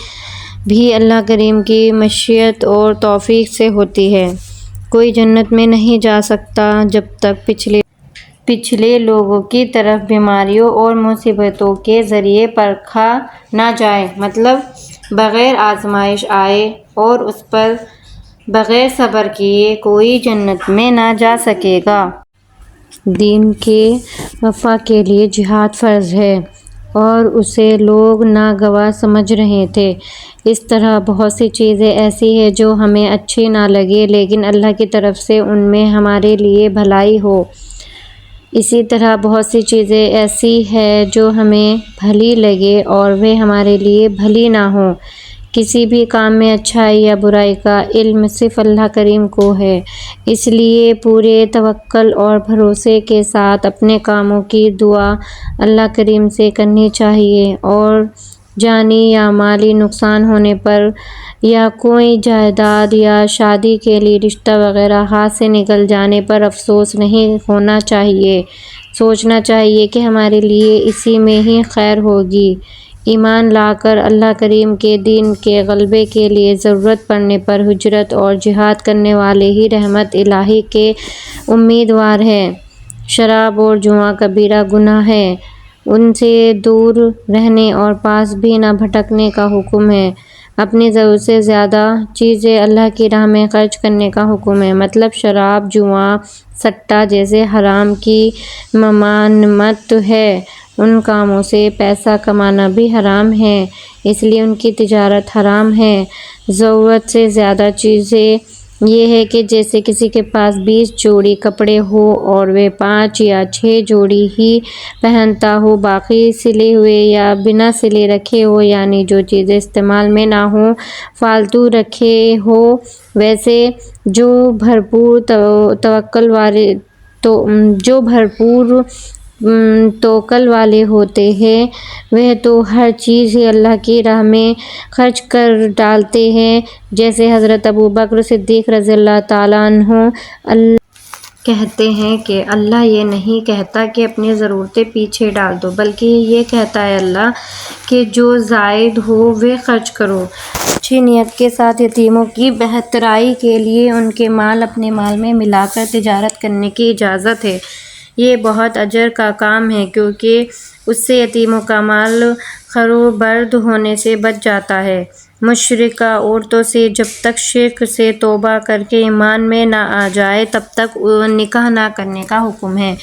بھی اللہ کریم کی مشیت اور توفیق سے ہوتی ہے۔ کوئی جنت میں نہیں جا سکتا جب تک پچھلے لوگوں کی طرف بیماریوں اور مصیبتوں کے ذریعے پرکھا نہ جائے، مطلب بغیر آزمائش آئے اور اس پر بغیر صبر کیے کوئی جنت میں نہ جا سکے گا۔ دین کے وفا کے لیے جہاد فرض ہے اور اسے لوگ ناگوار سمجھ رہے تھے۔ اس طرح بہت سی چیزیں ایسی ہیں جو ہمیں اچھی نہ لگیں لیکن اللہ کی طرف سے ان میں ہمارے لیے بھلائی ہو۔ اسی طرح بہت سی چیزیں ایسی ہیں جو ہمیں بھلی لگیں اور وہ ہمارے لیے بھلی نہ ہوں۔ کسی بھی کام میں اچھائی یا برائی کا علم صرف اللہ کریم کو ہے، اس لیے پورے توکل اور بھروسے کے ساتھ اپنے کاموں کی دعا اللہ کریم سے کرنی چاہیے اور جانی یا مالی نقصان ہونے پر یا کوئی جائیداد یا شادی کے لیے رشتہ وغیرہ ہاتھ سے نکل جانے پر افسوس نہیں ہونا چاہیے، سوچنا چاہیے کہ ہمارے لیے اسی میں ہی خیر ہوگی۔ ایمان لا کر اللہ کریم کے دین کے غلبے کے لیے ضرورت پڑنے پر ہجرت اور جہاد کرنے والے ہی رحمت الہی کے امیدوار ہیں۔ شراب اور جوا کبیرہ گناہ ہیں، ان سے دور رہنے اور پاس بھی نہ بھٹکنے کا حکم ہے۔ اپنی ضرورت سے زیادہ چیزیں اللہ کی راہ میں خرچ کرنے کا حکم ہے، مطلب شراب، جوا، سٹہ جیسے حرام کی ممانعت ہے۔ ان کاموں سے پیسہ کمانا بھی حرام ہے، اس لیے ان کی تجارت حرام ہے۔ ضرورت سے زیادہ چیزیں یہ ہے کہ جیسے کسی کے پاس 20 جوڑی کپڑے ہو اور وہ 5 یا 6 جوڑی ہی پہنتا ہو، باقی سلے ہوئے یا بنا سلے رکھے ہو، یعنی جو چیزیں استعمال میں نہ ہوں فالتو رکھے ہو۔ ویسے جو بھرپور توکل والے ہوتے ہیں وہ تو ہر چیز ہی اللہ کی راہ میں خرچ کر ڈالتے ہیں، جیسے حضرت ابوبکر صدیق رضی اللہ تعالیٰ عنہ کہتے ہیں کہ اللہ یہ نہیں کہتا کہ اپنی ضرورتیں پیچھے ڈال دو، بلکہ یہ کہتا ہے اللہ کہ جو زائد ہو وہ خرچ کرو۔ اچھی نیت کے ساتھ یتیموں کی بہترائی کے لیے ان کے مال اپنے مال میں ملا کر تجارت کرنے کی اجازت ہے۔ یہ بہت اجر کا کام ہے، کیونکہ اس سے یتیموں کا مال خروبرد ہونے سے بچ جاتا ہے۔ مشرکہ عورتوں سے جب تک شرک سے توبہ کر کے ایمان میں نہ آ جائے تب تک نکاح نہ کرنے کا حکم ہے،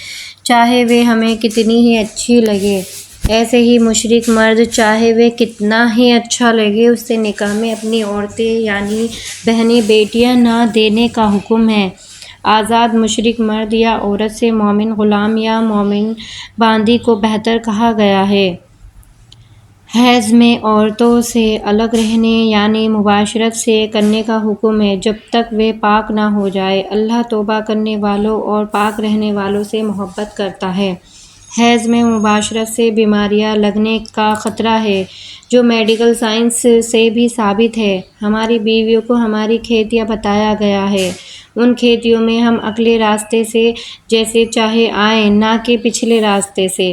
چاہے وہ ہمیں کتنی ہی اچھی لگے۔ ایسے ہی مشرک مرد چاہے وہ کتنا ہی اچھا لگے، اس سے نکاح میں اپنی عورتیں یعنی بہنیں بیٹیاں نہ دینے کا حکم ہے۔ آزاد مشرک مرد یا عورت سے مومن غلام یا مومن باندی کو بہتر کہا گیا ہے۔ حیض میں عورتوں سے الگ رہنے یعنی مباشرت سے کرنے کا حکم ہے جب تک وہ پاک نہ ہو جائے۔ اللہ توبہ کرنے والوں اور پاک رہنے والوں سے محبت کرتا ہے۔ حیض میں مباشرت سے بیماریاں لگنے کا خطرہ ہے، جو میڈیکل سائنس سے بھی ثابت ہے۔ ہماری بیویوں کو ہماری کھیتیاں بتایا گیا ہے، ان کھیتیوں میں ہم اگلے راستے سے جیسے چاہے آئیں، نہ کہ پچھلے راستے سے،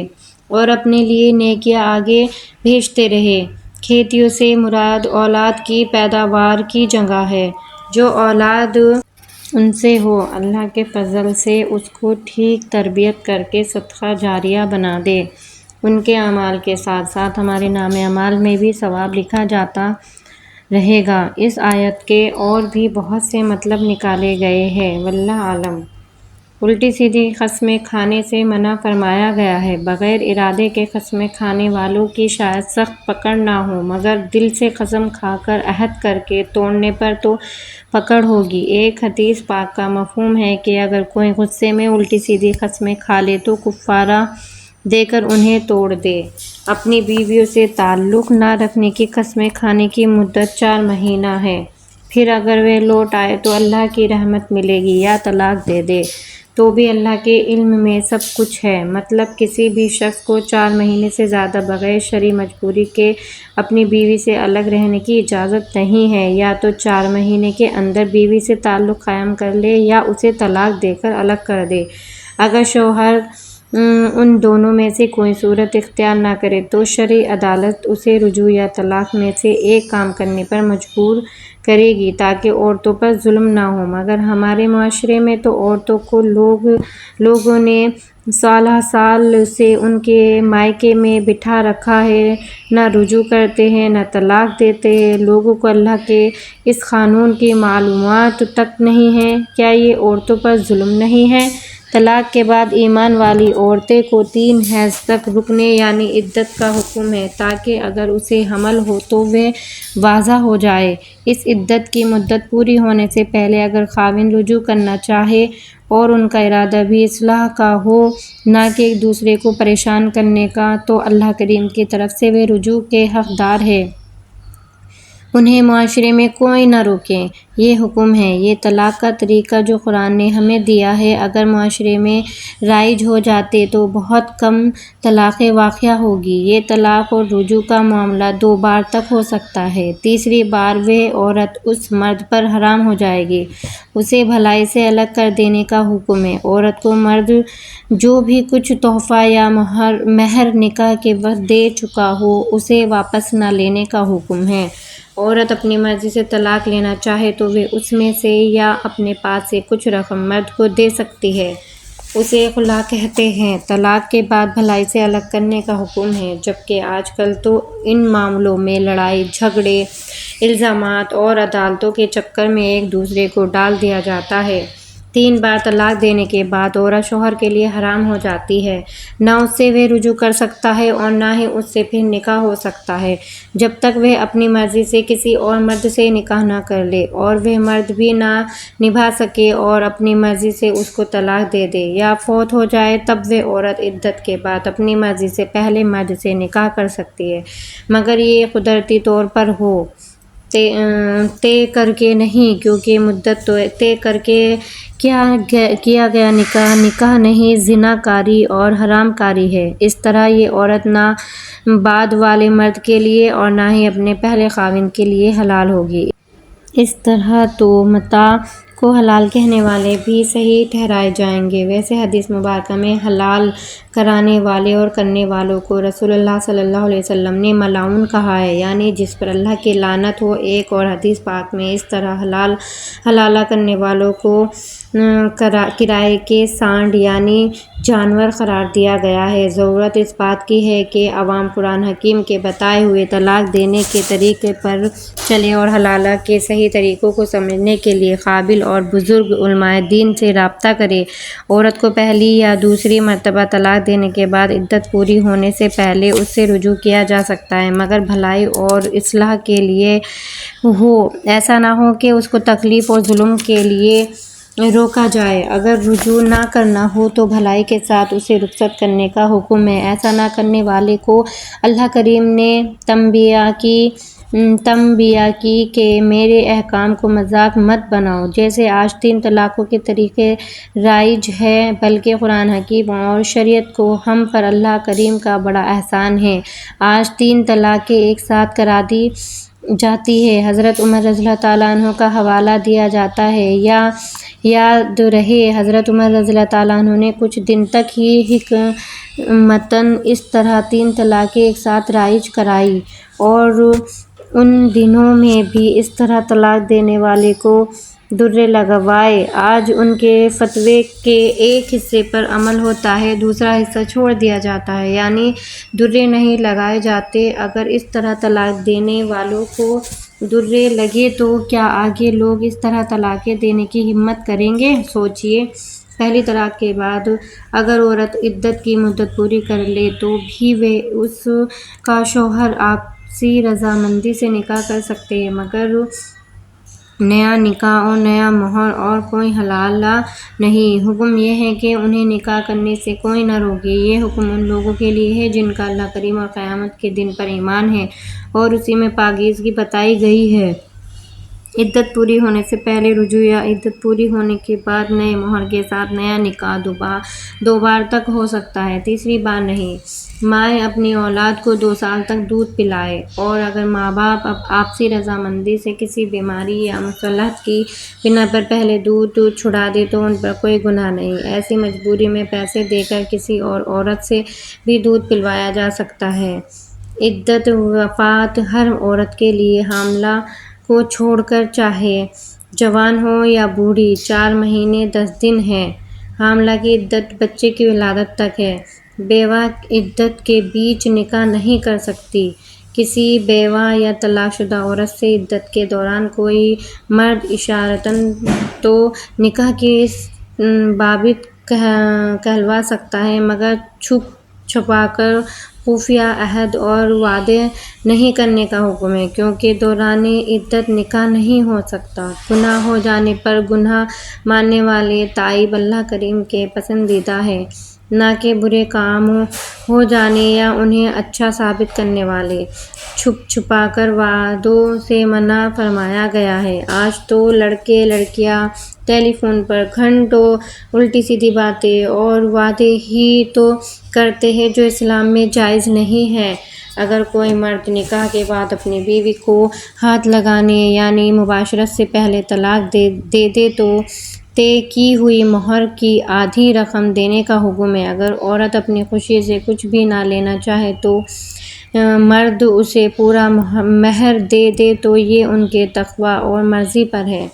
اور اپنے لیے نیکیاں آگے بھیجتے رہیں۔ کھیتیوں سے مراد اولاد کی پیداوار کی جگہ ہے۔ جو اولاد ان سے ہو، اللہ کے فضل سے اس کو ٹھیک تربیت کر کے صدقہ جاریہ بنا دے۔ ان کے اعمال کے ساتھ ساتھ ہمارے نام اعمال میں بھی ثواب لکھا جاتا رہے گا۔ اس آیت کے اور بھی بہت سے مطلب نکالے گئے ہیں، واللہ اعلم۔ الٹی سیدھی قسمیں کھانے سے منع فرمایا گیا ہے۔ بغیر ارادے کے قسمیں کھانے والوں کی شاید سخت پکڑ نہ ہو، مگر دل سے قسم کھا کر عہد کر کے توڑنے پر تو پکڑ ہوگی۔ ایک حدیث پاک کا مفہوم ہے کہ اگر کوئی غصے میں الٹی سیدھی قسمیں کھا لے تو کفارہ دے کر انہیں توڑ دے۔ اپنی بیویوں سے تعلق نہ رکھنے کی قسمیں کھانے کی مدت 4 مہینہ ہے، پھر اگر وہ لوٹ آئے تو اللہ کی رحمت ملے گی، یا طلاق دے دے تو بھی اللہ کے علم میں سب کچھ ہے۔ مطلب کسی بھی شخص کو 4 مہینے سے زیادہ بغیر شرعی مجبوری کے اپنی بیوی سے الگ رہنے کی اجازت نہیں ہے، یا تو 4 مہینے کے اندر بیوی سے تعلق قائم کر لے یا اسے طلاق دے کر الگ کر دے۔ اگر شوہر ان دونوں میں سے کوئی صورت اختیار نہ کرے تو شرعی عدالت اسے رجوع یا طلاق میں سے ایک کام کرنے پر مجبور کرے گی تاکہ عورتوں پر ظلم نہ ہو۔ مگر ہمارے معاشرے میں تو عورتوں کو لوگوں نے سالہ سال سے ان کے مائکے میں بٹھا رکھا ہے، نہ رجوع کرتے ہیں نہ طلاق دیتے ہیں۔ لوگوں کو اللہ کے اس قانون کی معلومات تک نہیں ہے۔ کیا یہ عورتوں پر ظلم نہیں ہے؟ طلاق کے بعد ایمان والی عورتیں کو 3 حیض تک رکنے یعنی عدت کا حکم ہے، تاکہ اگر اسے حمل ہو تو وہ واضح ہو جائے۔ اس عدت کی مدت پوری ہونے سے پہلے اگر خاوند رجوع کرنا چاہے اور ان کا ارادہ بھی اصلاح کا ہو، نہ کہ ایک دوسرے کو پریشان کرنے کا، تو اللہ کریم کی طرف سے وہ رجوع کے حقدار ہے۔ انہیں معاشرے میں کوئی نہ روکے۔ یہ حکم ہے، یہ طلاق کا طریقہ جو قرآن نے ہمیں دیا ہے۔ اگر معاشرے میں رائج ہو جاتے تو بہت کم طلاقیں واقع ہوگی۔ یہ طلاق اور رجوع کا معاملہ 2 بار تک ہو سکتا ہے۔ تیسری بار وہ عورت اس مرد پر حرام ہو جائے گی۔ اسے بھلائی سے الگ کر دینے کا حکم ہے۔ عورت کو مرد جو بھی کچھ تحفہ یا مہر نکاح کے وقت دے چکا ہو اسے واپس نہ لینے کا حکم ہے۔ عورت اپنی مرضی سے طلاق لینا چاہے تو وہ اس میں سے یا اپنے پاس سے کچھ رقم مرد کو دے سکتی ہے، اسے خلا کہتے ہیں۔ طلاق کے بعد بھلائی سے الگ کرنے کا حکم ہے، جبکہ آج کل تو ان معاملوں میں لڑائی جھگڑے، الزامات اور عدالتوں کے چکر میں ایک دوسرے کو ڈال دیا جاتا ہے۔ 3 بار طلاق دینے کے بعد عورت شوہر کے لیے حرام ہو جاتی ہے۔ نہ اس سے وہ رجوع کر سکتا ہے اور نہ ہی اس سے پھر نکاح ہو سکتا ہے جب تک وہ اپنی مرضی سے کسی اور مرد سے نکاح نہ کر لے، اور وہ مرد بھی نہ نبھا سکے اور اپنی مرضی سے اس کو طلاق دے دے یا فوت ہو جائے، تب وہ عورت عدت کے بعد اپنی مرضی سے پہلے مرد سے نکاح کر سکتی ہے، مگر یہ قدرتی طور پر ہو، طے کر کے نہیں، کیونکہ مدت طے کر کے کیا گیا نکاح نہیں، زنا کاری اور حرام کاری ہے۔ اس طرح یہ عورت نہ بعد والے مرد کے لیے اور نہ ہی اپنے پہلے خاوند کے لیے حلال ہوگی۔ اس طرح تو متاع کو حلال کہنے والے بھی صحیح ٹھہرائے جائیں گے۔ ویسے حدیث مبارکہ میں حلال کرانے والے اور کرنے والوں کو رسول اللہ صلی اللہ علیہ وسلم نے ملعون کہا ہے، یعنی جس پر اللہ کی لعنت ہو۔ ایک اور حدیث پاک میں اس طرح حلالہ کرنے والوں کو کرائے کے سانڈ یعنی جانور قرار دیا گیا ہے۔ ضرورت اس بات کی ہے کہ عوام قرآن حکیم کے بتائے ہوئے طلاق دینے کے طریقے پر چلے اور حلالہ کے صحیح طریقوں کو سمجھنے کے لیے قابل اور بزرگ علماء دین سے رابطہ کرے۔ عورت کو پہلی یا دوسری مرتبہ طلاق دینے کے بعد عدت پوری ہونے سے پہلے اس سے رجوع کیا جا سکتا ہے، مگر بھلائی اور اصلاح کے لیے ہو، ایسا نہ ہو کہ اس کو تکلیف اور ظلم کے لیے روکا جائے۔ اگر رجوع نہ کرنا ہو تو بھلائی کے ساتھ اسے رخصت کرنے کا حکم ہے۔ ایسا نہ کرنے والے کو اللہ کریم نے تنبیہ کی کہ میرے احکام کو مذاق مت بناؤ۔ جیسے آج 3 طلاقوں کے طریقے رائج ہیں، بلکہ قرآن حکیم اور شریعت کو ہم پر اللہ کریم کا بڑا احسان ہے۔ آج 3 طلاقیں ایک ساتھ کرا دی جاتی ہیں۔ حضرت عمر رضی اللہ تعالیٰ عنہ کا حوالہ دیا جاتا ہے، یا یاد رہے حضرت عمر رضی اللہ تعالیٰ عنہ نے کچھ دن تک ہی حکمتاً اس طرح 3 طلاقیں ایک ساتھ رائج کرائیں، اور ان دنوں میں بھی اس طرح طلاق دینے والے کو درے لگوائے۔ آج ان کے فتوے کے ایک حصے پر عمل ہوتا ہے، دوسرا حصہ چھوڑ دیا جاتا ہے، یعنی درے نہیں لگائے جاتے۔ اگر اس طرح طلاق دینے والوں کو درے لگے تو کیا آگے لوگ اس طرح طلاقیں دینے کی ہمت کریں گے؟ سوچئے، پہلی طلاق کے بعد اگر عورت عدت کی مدت پوری کر لے تو بھی وہ اس کا شوہر آپسی رضامندی سے نکاح کر سکتے ہیں، مگر نیا نکاح اور نیا مہر اور کوئی حلالہ نہیں۔ حکم یہ ہے کہ انہیں نکاح کرنے سے کوئی نہ روکے۔ یہ حکم ان لوگوں کے لیے ہے جن کا اللہ کریم اور قیامت کے دن پر ایمان ہے اور اسی میں پاکیزگی بتائی گئی ہے۔ عدت پوری ہونے سے پہلے رجوع یا عدت پوری ہونے کے بعد نئے مہر کے ساتھ نیا نکاح 2 بار تک ہو سکتا ہے، تیسری بار نہیں۔ مائیں اپنی اولاد کو 2 سال تک دودھ پلائیں، اور اگر ماں باپ آپسی رضامندی سے کسی بیماری یا مصلحت کی بنا پر پہلے دودھ چھڑا دے تو ان پر کوئی گناہ نہیں۔ ایسی مجبوری میں پیسے دے کر کسی اور عورت سے بھی دودھ پلوایا جا سکتا ہے۔ عدت وفات ہر عورت کے لیے حاملہ کو چھوڑ کر چاہے جوان ہو یا بوڑھی 4 مہینے 10 دن ہے۔ حاملہ کی عدت بچے کی ولادت تک ہے۔ بیوہ عدت کے بیچ نکاح نہیں کر سکتی۔ کسی بیوہ یا طلاق شدہ عورت سے عدت کے دوران کوئی مرد اشارتاً تو نکاح کی بابت کہلوا سکتا ہے، مگر چھپ چھپا کر خفیہ عہد اور وعدے نہیں کرنے کا حکم ہے، کیونکہ دوران عدت نکاح نہیں ہو سکتا۔ گناہ ہو جانے پر گناہ ماننے والے تائب اللہ کریم کے پسندیدہ ہیں۔ نہ کہ برے کام ہو جانے یا انہیں اچھا ثابت کرنے والے۔ چھپ چھپا کر وعدوں سے منع فرمایا گیا ہے۔ آج تو لڑکے لڑکیاں ٹیلی فون پر گھنٹوں الٹی سیدھی باتیں اور وعدے ہی تو کرتے ہیں جو اسلام میں جائز نہیں ہے۔ اگر کوئی مرد نکاح کے بعد اپنی بیوی کو ہاتھ لگانے یعنی مباشرت سے پہلے طلاق دے دے تو طے کی ہوئی مہر کی آدھی رقم دینے کا حکم ہے۔ اگر عورت اپنی خوشی سے کچھ بھی نہ لینا چاہے تو مرد اسے پورا مہر دے دے تو یہ ان کے تقوی اور مرضی پر ہے۔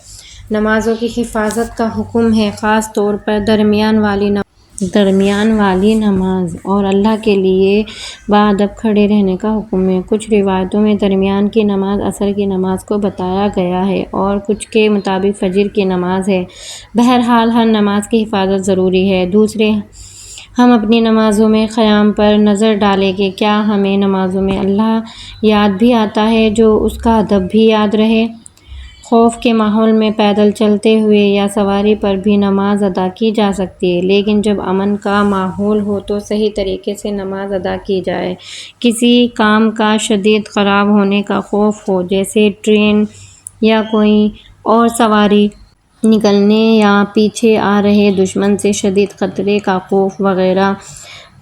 نمازوں کی حفاظت کا حکم ہے، خاص طور پر درمیان والی نماز، اور اللہ کے لیے باادب کھڑے رہنے کا حکم ہے۔ کچھ روایتوں میں درمیان کی نماز عصر کی نماز کو بتایا گیا ہے اور کچھ کے مطابق فجر کی نماز ہے۔ بہرحال ہر نماز کی حفاظت ضروری ہے۔ دوسرے، ہم اپنی نمازوں میں قیام پر نظر ڈالیں کہ کیا ہمیں نمازوں میں اللہ یاد بھی آتا ہے، جو اس کا ادب بھی یاد رہے۔ خوف کے ماحول میں پیدل چلتے ہوئے یا سواری پر بھی نماز ادا کی جا سکتی ہے، لیکن جب امن کا ماحول ہو تو صحیح طریقے سے نماز ادا کی جائے۔ کسی کام کا شدید خراب ہونے کا خوف ہو، جیسے ٹرین یا کوئی اور سواری نکلنے یا پیچھے آ رہے دشمن سے شدید خطرے کا خوف وغیرہ۔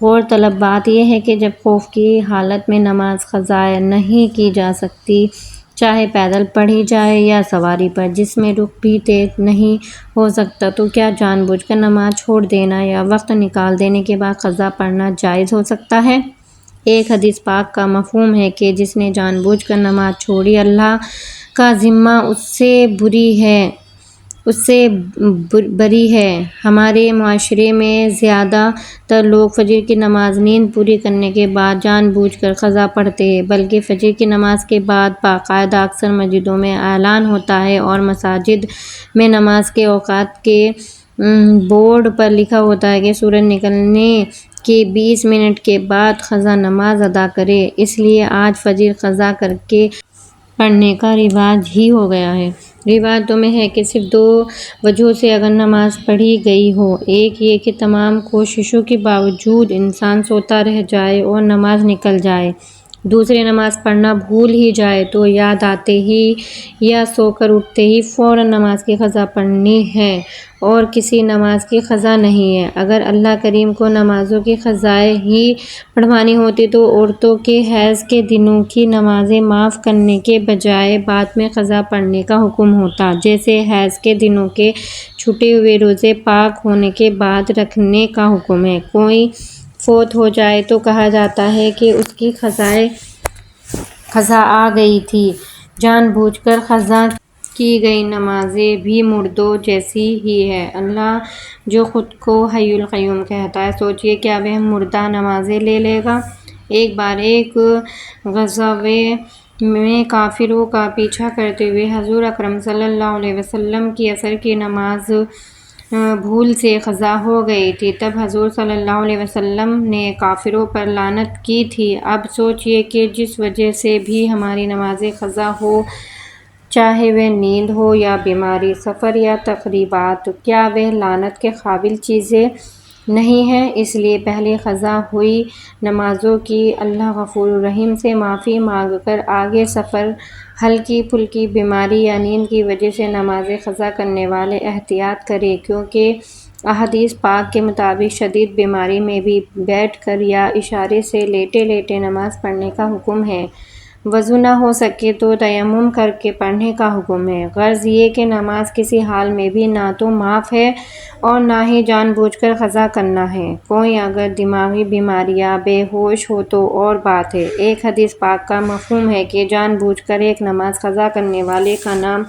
غور طلب بات یہ ہے کہ جب خوف کی حالت میں نماز قضا نہیں کی جا سکتی، چاہے پیدل پڑھی جائے یا سواری پر جس میں رخ بھی طے نہیں ہو سکتا، تو کیا جان بوجھ کر نماز چھوڑ دینا یا وقت نکال دینے کے بعد قضا پڑھنا جائز ہو سکتا ہے؟ ایک حدیث پاک کا مفہوم ہے کہ جس نے جان بوجھ کر نماز چھوڑی، اللہ کا ذمہ اس سے بری ہے۔ ہمارے معاشرے میں زیادہ تر لوگ فجر کی نماز نیند پوری کرنے کے بعد جان بوجھ کر قضا پڑھتے ہیں، بلکہ فجر کی نماز کے بعد باقاعدہ اکثر مسجدوں میں اعلان ہوتا ہے اور مساجد میں نماز کے اوقات کے بورڈ پر لکھا ہوتا ہے کہ سورج نکلنے کے 20 منٹ کے بعد قضا نماز ادا کریں۔ اس لیے آج فجر قضا کر کے پڑھنے کا رواج ہی ہو گیا ہے۔ روایتوں میں ہے کہ صرف 2 وجہوں سے اگر نماز پڑھی گئی ہو، ایک یہ کہ تمام کوششوں کے باوجود انسان سوتا رہ جائے اور نماز نکل جائے، دوسرے نماز پڑھنا بھول ہی جائے تو یاد آتے ہی یا سو کر اٹھتے ہی فوراً نماز کی قضا پڑھنی ہے، اور کسی نماز کی قضا نہیں ہے۔ اگر اللہ کریم کو نمازوں کی قضائیں ہی پڑھوانی ہوتی تو عورتوں کے حیض کے دنوں کی نمازیں معاف کرنے کے بجائے بعد میں قضا پڑھنے کا حکم ہوتا، جیسے حیض کے دنوں کے چھوٹے ہوئے روزے پاک ہونے کے بعد رکھنے کا حکم ہے۔ کوئی فوت ہو جائے تو کہا جاتا ہے کہ اس کی قضا آ گئی تھی۔ جان بوجھ کر قضا کی گئی نمازیں بھی مردوں جیسی ہی ہیں۔ اللہ جو خود کو حی القیوم کہتا ہے، سوچیے کیا وہ مردہ نمازیں لے لے گا؟ ایک بار ایک غزوے میں کافروں کا پیچھا کرتے ہوئے حضور اکرم صلی اللہ علیہ وسلم کی عصر کی نماز بھول سے قضا ہو گئی تھی۔ تب حضور صلی اللہ علیہ وسلم نے کافروں پر لعنت کی تھی۔ اب سوچیے کہ جس وجہ سے بھی ہماری نمازیں قضا ہو، چاہے وہ نیند ہو یا بیماری، سفر یا تقریبات، کیا وہ لعنت کے قابل چیزیں نہیں ہیں؟ اس لیے پہلے قضا ہوئی نمازوں کی اللہ غفور الرحیم سے معافی مانگ کر آگے سفر، ہلکی پھلکی بیماری یا نیند کی وجہ سے نمازیں قضا کرنے والے احتیاط کریں، کیونکہ احادیث پاک کے مطابق شدید بیماری میں بھی بیٹھ کر یا اشارے سے لیٹے لیٹے نماز پڑھنے کا حکم ہے۔ وضو نہ ہو سکے تو تیمم کر کے پڑھنے کا حکم ہے۔ غرض یہ کہ نماز کسی حال میں بھی نہ تو معاف ہے اور نہ ہی جان بوجھ کر قضا کرنا ہے۔ کوئی اگر دماغی بیماری یا بے ہوش ہو تو اور بات ہے۔ ایک حدیث پاک کا مفہوم ہے کہ جان بوجھ کر ایک نماز قضا کرنے والے کا نام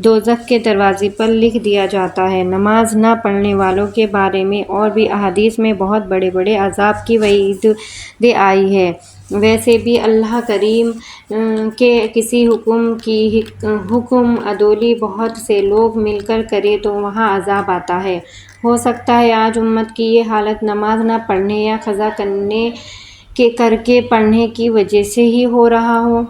دوزخ کے دروازے پر لکھ دیا جاتا ہے۔ نماز نہ پڑھنے والوں کے بارے میں اور بھی احادیث میں بہت بڑے بڑے عذاب کی وعیدیں آئی ہیں۔ ویسے بھی اللہ کریم کے کسی حکم کی حکم عدولی بہت سے لوگ مل کر کریں تو وہاں عذاب آتا ہے۔ ہو سکتا ہے آج امت کی یہ حالت نماز نہ پڑھنے یا قضا کر کے پڑھنے کی وجہ سے ہی ہو رہا ہو۔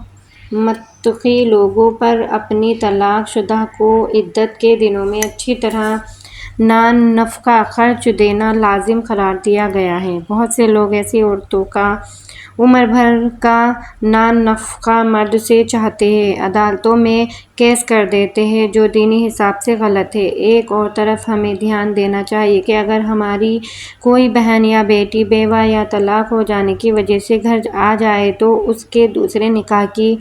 متقی لوگوں پر اپنی طلاق شدہ کو عدت کے دنوں میں اچھی طرح نان نفقہ خرچ دینا لازم قرار دیا گیا ہے۔ بہت سے لوگ ایسی عورتوں کا عمر بھر کا نان نفقہ مرد سے چاہتے ہیں، عدالتوں میں کیس کر دیتے ہیں، جو دینی حساب سے غلط ہے۔ ایک اور طرف ہمیں دھیان دینا چاہیے کہ اگر ہماری کوئی بہن یا بیٹی بیوہ یا طلاق ہو جانے کی وجہ سے گھر آ جائے تو اس کے دوسرے نکاح کی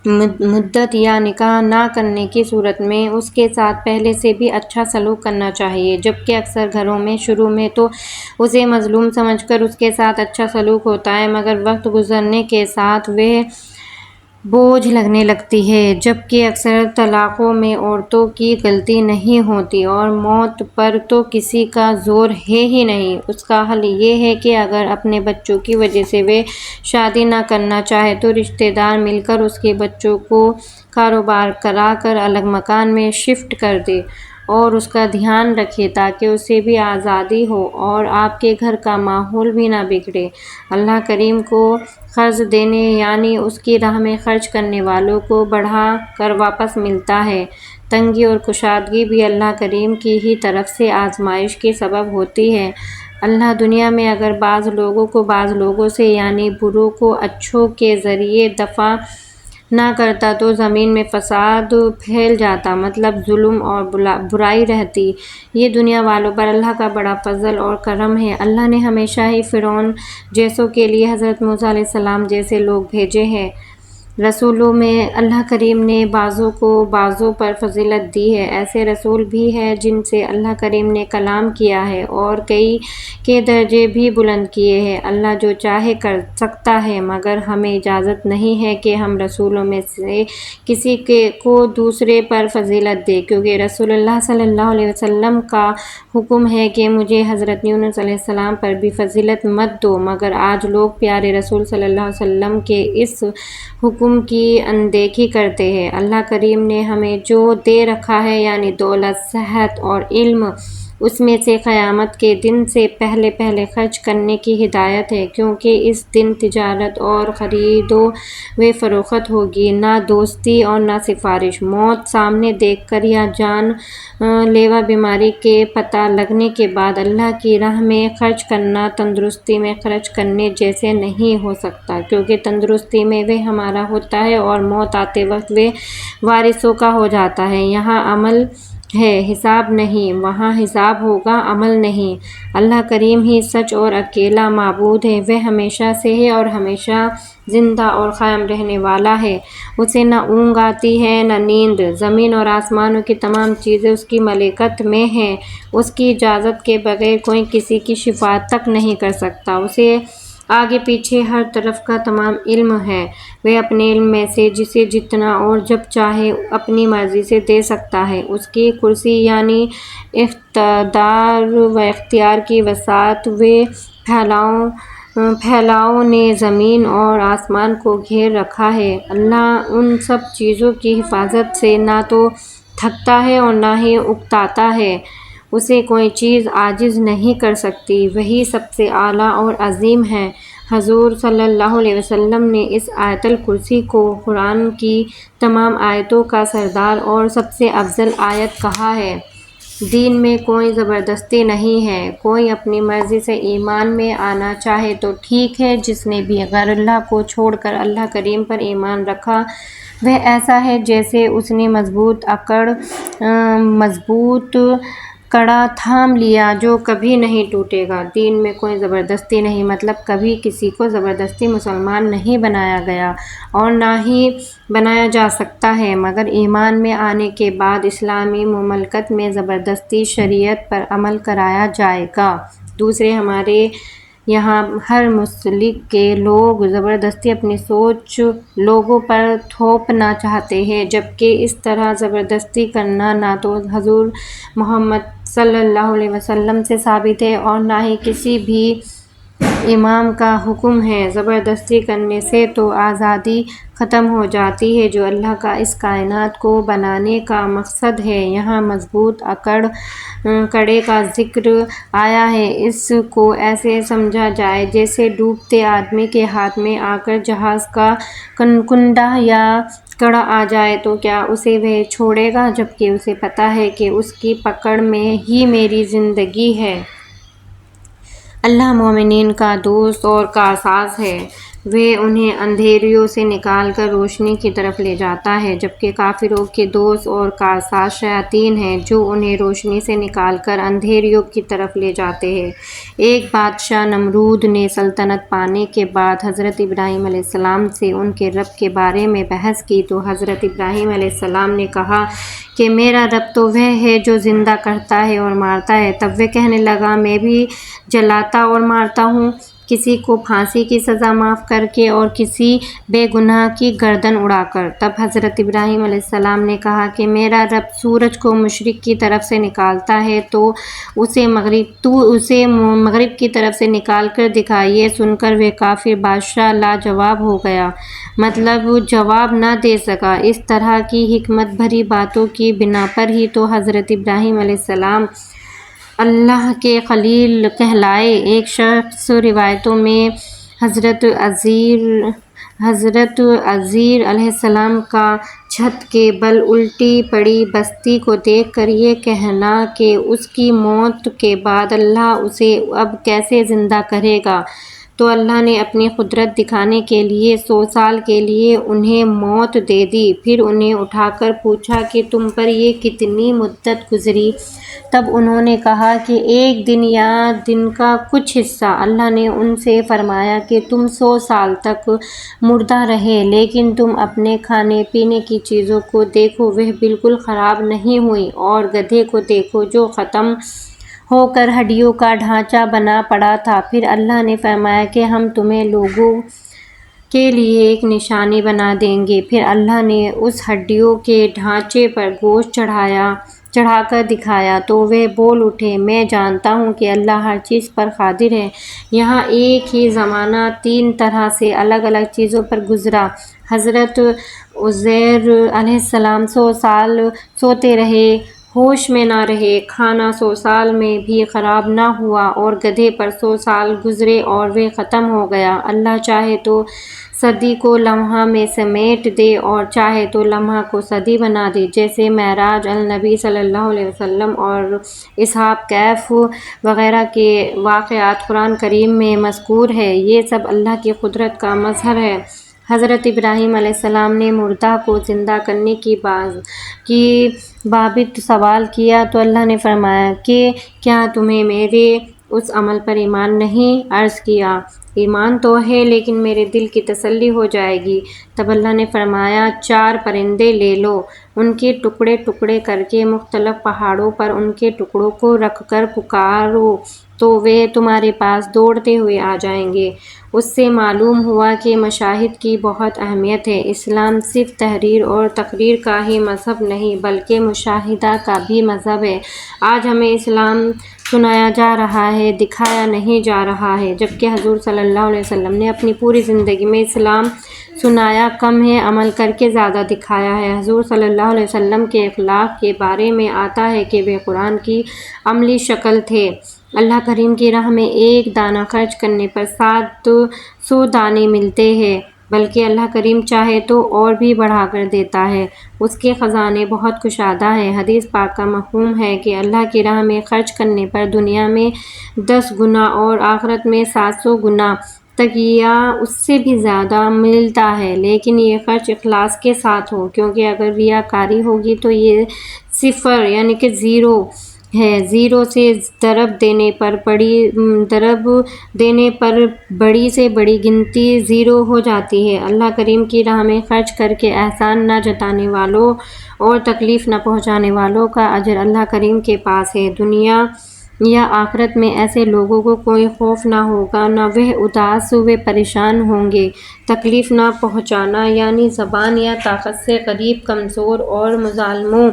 مدت یا نکاح نہ کرنے کی صورت میں اس کے ساتھ پہلے سے بھی اچھا سلوک کرنا چاہیے، جبکہ اکثر گھروں میں شروع میں تو اسے مظلوم سمجھ کر اس کے ساتھ اچھا سلوک ہوتا ہے، مگر وقت گزرنے کے ساتھ وہ بوجھ لگنے لگتی ہے۔ جبکہ اکثر طلاقوں میں عورتوں کی غلطی نہیں ہوتی اور موت پر تو کسی کا زور ہے ہی نہیں۔ اس کا حل یہ ہے کہ اگر اپنے بچوں کی وجہ سے وہ شادی نہ کرنا چاہے تو رشتہ دار مل کر اس کے بچوں کو کاروبار کرا کر الگ مکان میں شفٹ کر دے اور اس کا دھیان رکھے تاکہ اسے بھی آزادی ہو اور آپ کے گھر کا ماحول بھی نہ بگڑے۔ اللہ کریم کو قرض دینے یعنی اس کی راہ میں خرچ کرنے والوں کو بڑھا کر واپس ملتا ہے۔ تنگی اور کشادگی بھی اللہ کریم کی ہی طرف سے آزمائش کی سبب ہوتی ہے۔ اللہ دنیا میں اگر بعض لوگوں کو بعض لوگوں سے یعنی بروں کو اچھوں کے ذریعے دفع نہ کرتا تو زمین میں فساد پھیل جاتا، مطلب ظلم اور برائی رہتی۔ یہ دنیا والوں پر اللہ کا بڑا فضل اور کرم ہے۔ اللہ نے ہمیشہ ہی فرعون جیسوں کے لیے حضرت موسیٰ علیہ السلام جیسے لوگ بھیجے ہیں۔ رسولوں میں اللہ کریم نے بعضوں کو بعضوں پر فضیلت دی ہے۔ ایسے رسول بھی ہیں جن سے اللہ کریم نے کلام کیا ہے اور کئی کے درجے بھی بلند کیے ہیں۔ اللہ جو چاہے کر سکتا ہے، مگر ہمیں اجازت نہیں ہے کہ ہم رسولوں میں سے کسی کو دوسرے پر فضیلت دیں، کیونکہ رسول اللہ صلی اللہ علیہ وسلم کا حکم ہے کہ مجھے حضرت یونس علیہ السلام پر بھی فضیلت مت دو، مگر آج لوگ پیارے رسول صلی اللہ علیہ وسلم کے اس حکم کی اندیکھی کرتے ہیں۔ اللہ کریم نے ہمیں جو دے رکھا ہے یعنی دولت، صحت اور علم، اس میں سے قیامت کے دن سے پہلے پہلے خرچ کرنے کی ہدایت ہے، کیونکہ اس دن تجارت اور خرید و فروخت ہوگی، نہ دوستی اور نہ سفارش۔ موت سامنے دیکھ کر یا جان لیوا بیماری کے پتہ لگنے کے بعد اللہ کی راہ میں خرچ کرنا تندرستی میں خرچ کرنے جیسے نہیں ہو سکتا، کیونکہ تندرستی میں وہ ہمارا ہوتا ہے اور موت آتے وقت وہ وارثوں کا ہو جاتا ہے۔ یہاں عمل ہے، حساب نہیں، وہاں حساب ہوگا، عمل نہیں۔ اللہ کریم ہی سچ اور اکیلا معبود ہے، وہ ہمیشہ سے ہے اور ہمیشہ زندہ اور قائم رہنے والا ہے۔ اسے نہ اونگ آتی ہے نہ نیند۔ زمین اور آسمانوں کی تمام چیزیں اس کی ملکیت میں ہیں۔ اس کی اجازت کے بغیر کوئی کسی کی شفاعت تک نہیں کر سکتا۔ اسے آگے پیچھے ہر طرف کا تمام علم ہے۔ وہ اپنے علم میں سے جسے جتنا اور جب چاہے اپنی مرضی سے دے سکتا ہے۔ اس کی کرسی یعنی اقتدار و اختیار کی وسعت و پھیلاؤ نے زمین اور آسمان کو گھیر رکھا ہے۔ اللہ ان سب چیزوں کی حفاظت سے نہ تو تھکتا ہے اور نہ ہی اکتاتا ہے۔ اسے کوئی چیز عاجز نہیں کر سکتی۔ وہی سب سے اعلیٰ اور عظیم ہے۔ حضور صلی اللہ علیہ وسلم نے اس آیت الکرسی کو قرآن کی تمام آیتوں کا سردار اور سب سے افضل آیت کہا ہے۔ دین میں کوئی زبردستی نہیں ہے۔ کوئی اپنی مرضی سے ایمان میں آنا چاہے تو ٹھیک ہے، جس نے بھی غیر اللہ کو چھوڑ کر اللہ کریم پر ایمان رکھا وہ ایسا ہے جیسے اس نے مضبوط کڑا تھام لیا جو کبھی نہیں ٹوٹے گا۔ دین میں کوئی زبردستی نہیں، مطلب کبھی کسی کو زبردستی مسلمان نہیں بنایا گیا اور نہ ہی بنایا جا سکتا ہے، مگر ایمان میں آنے کے بعد اسلامی مملکت میں زبردستی شریعت پر عمل کرایا جائے گا۔ دوسرے ہمارے یہاں ہر مسلک کے لوگ زبردستی اپنی سوچ لوگوں پر تھوپنا چاہتے ہیں، جبکہ اس طرح زبردستی کرنا نہ تو حضور محمد صلی اللہ علیہ وسلم سے ثابت ہے اور نہ ہی کسی بھی امام کا حکم ہے۔ زبردستی کرنے سے تو آزادی ختم ہو جاتی ہے جو اللہ کا اس کائنات کو بنانے کا مقصد ہے۔ یہاں مضبوط کڑے کا ذکر آیا ہے۔ اس کو ایسے سمجھا جائے جیسے ڈوبتے آدمی کے ہاتھ میں آ کر جہاز کا کنڈا یا کڑا آ جائے تو کیا اسے وہ چھوڑے گا، جبکہ اسے پتہ ہے کہ اس کی پکڑ میں ہی میری زندگی ہے۔ اللہ مومنین کا دوست اور کارساز ہے۔ وہ انہیں اندھیریوں سے نکال کر روشنی کی طرف لے جاتا ہے، جبکہ کافروں کے دوست اور کارساز شیاطین ہیں جو انہیں روشنی سے نکال کر اندھیریوں کی طرف لے جاتے ہیں۔ ایک بادشاہ نمرود نے سلطنت پانے کے بعد حضرت ابراہیم علیہ السلام سے ان کے رب کے بارے میں بحث کی تو حضرت ابراہیم علیہ السلام نے کہا کہ میرا رب تو وہ ہے جو زندہ کرتا ہے اور مارتا ہے۔ تب وہ کہنے لگا میں بھی جلاتا اور مارتا ہوں، کسی کو پھانسی کی سزا معاف کر کے اور کسی بے گناہ کی گردن اڑا کر۔ تب حضرت ابراہیم علیہ السلام نے کہا کہ میرا رب سورج کو مشرق کی طرف سے نکالتا ہے تو اسے مغرب کی طرف سے نکال کر دکھا۔ یہ سن کر وہ کافر بادشاہ لاجواب ہو گیا، مطلب جواب نہ دے سکا۔ اس طرح کی حکمت بھری باتوں کی بنا پر ہی تو حضرت ابراہیم علیہ السلام اللہ کے خلیل کہلائے۔ ایک شخص روایتوں میں حضرت عزیر علیہ السلام کا چھت کے بل الٹی پڑی بستی کو دیکھ کر یہ کہنا کہ اس کی موت کے بعد اللہ اسے اب کیسے زندہ کرے گا، تو اللہ نے اپنی قدرت دکھانے کے لیے 100 سال کے لیے انہیں موت دے دی۔ پھر انہیں اٹھا کر پوچھا کہ تم پر یہ کتنی مدت گزری؟ تب انہوں نے کہا کہ 1 دن یا دن کا کچھ حصہ۔ اللہ نے ان سے فرمایا کہ تم 100 سال تک مردہ رہے، لیکن تم اپنے کھانے پینے کی چیزوں کو دیکھو، وہ بالکل خراب نہیں ہوئیں، اور گدھے کو دیکھو جو ختم ہو کر ہڈیوں کا ڈھانچہ بنا پڑا تھا۔ پھر اللہ نے فرمایا کہ ہم تمہیں لوگوں کے لیے ایک نشانی بنا دیں گے۔ پھر اللہ نے اس ہڈیوں کے ڈھانچے پر گوشت چڑھا کر دکھایا تو وہ بول اٹھے میں جانتا ہوں کہ اللہ ہر چیز پر قادر ہے۔ یہاں ایک ہی زمانہ 3 طرح سے الگ الگ چیزوں پر گزرا۔ حضرت عزیر علیہ السلام 100 سال سوتے رہے، ہوش میں نہ رہے، کھانا 100 سال میں بھی خراب نہ ہوا، اور گدھے پر 100 سال گزرے اور وہ ختم ہو گیا۔ اللہ چاہے تو صدی کو لمحہ میں سمیٹ دے اور چاہے تو لمحہ کو صدی بنا دے، جیسے معراج النبی صلی اللہ علیہ وسلم اور اصحاب کہف وغیرہ کے واقعات قرآن کریم میں مذکور ہے۔ یہ سب اللہ کی قدرت کا مظہر ہے۔ حضرت ابراہیم علیہ السلام نے مردہ کو زندہ کرنے کی بابت سوال کیا تو اللہ نے فرمایا کہ کیا تمہیں میرے اس عمل پر ایمان نہیں؟ عرض کیا ایمان تو ہے، لیکن میرے دل کی تسلی ہو جائے گی۔ تب اللہ نے فرمایا 4 پرندے لے لو، ان کے ٹکڑے ٹکڑے کر کے مختلف پہاڑوں پر ان کے ٹکڑوں کو رکھ کر پکارو تو وہ تمہارے پاس دوڑتے ہوئے آ جائیں گے۔ اس سے معلوم ہوا کہ مشاہد کی بہت اہمیت ہے۔ اسلام صرف تحریر اور تقریر کا ہی مذہب نہیں بلکہ مشاہدہ کا بھی مذہب ہے۔ آج ہمیں اسلام سنایا جا رہا ہے، دکھایا نہیں جا رہا ہے، جبکہ حضور صلی اللہ علیہ وسلم نے اپنی پوری زندگی میں اسلام سنایا کم ہے، عمل کر کے زیادہ دکھایا ہے۔ حضور صلی اللہ علیہ وسلم کے اخلاق کے بارے میں آتا ہے کہ وہ قرآن کی عملی شکل تھے۔ اللہ کریم کی راہ میں 1 دانہ خرچ کرنے پر 700 دانے ملتے ہیں، بلکہ اللہ کریم چاہے تو اور بھی بڑھا کر دیتا ہے، اس کے خزانے بہت کشادہ ہیں۔ حدیث پاک کا مفہوم ہے کہ اللہ کی راہ میں خرچ کرنے پر دنیا میں 10 گنا اور آخرت میں 700 گنا تک یا اس سے بھی زیادہ ملتا ہے، لیکن یہ خرچ اخلاص کے ساتھ ہو، کیونکہ اگر ریاکاری ہوگی تو یہ 0 یعنی کہ 0 ہے۔ 0 سے ضرب دینے پر بڑی سے بڑی گنتی 0 ہو جاتی ہے۔ اللہ کریم کی راہ میں خرچ کر کے احسان نہ جتانے والوں اور تکلیف نہ پہنچانے والوں کا اجر اللہ کریم کے پاس ہے۔ دنیا یا آخرت میں ایسے لوگوں کو کوئی خوف نہ ہوگا، نہ وہ اداس و پریشان ہوں گے۔ تکلیف نہ پہنچانا یعنی زبان یا طاقت سے غریب، کمزور اور مظلوموں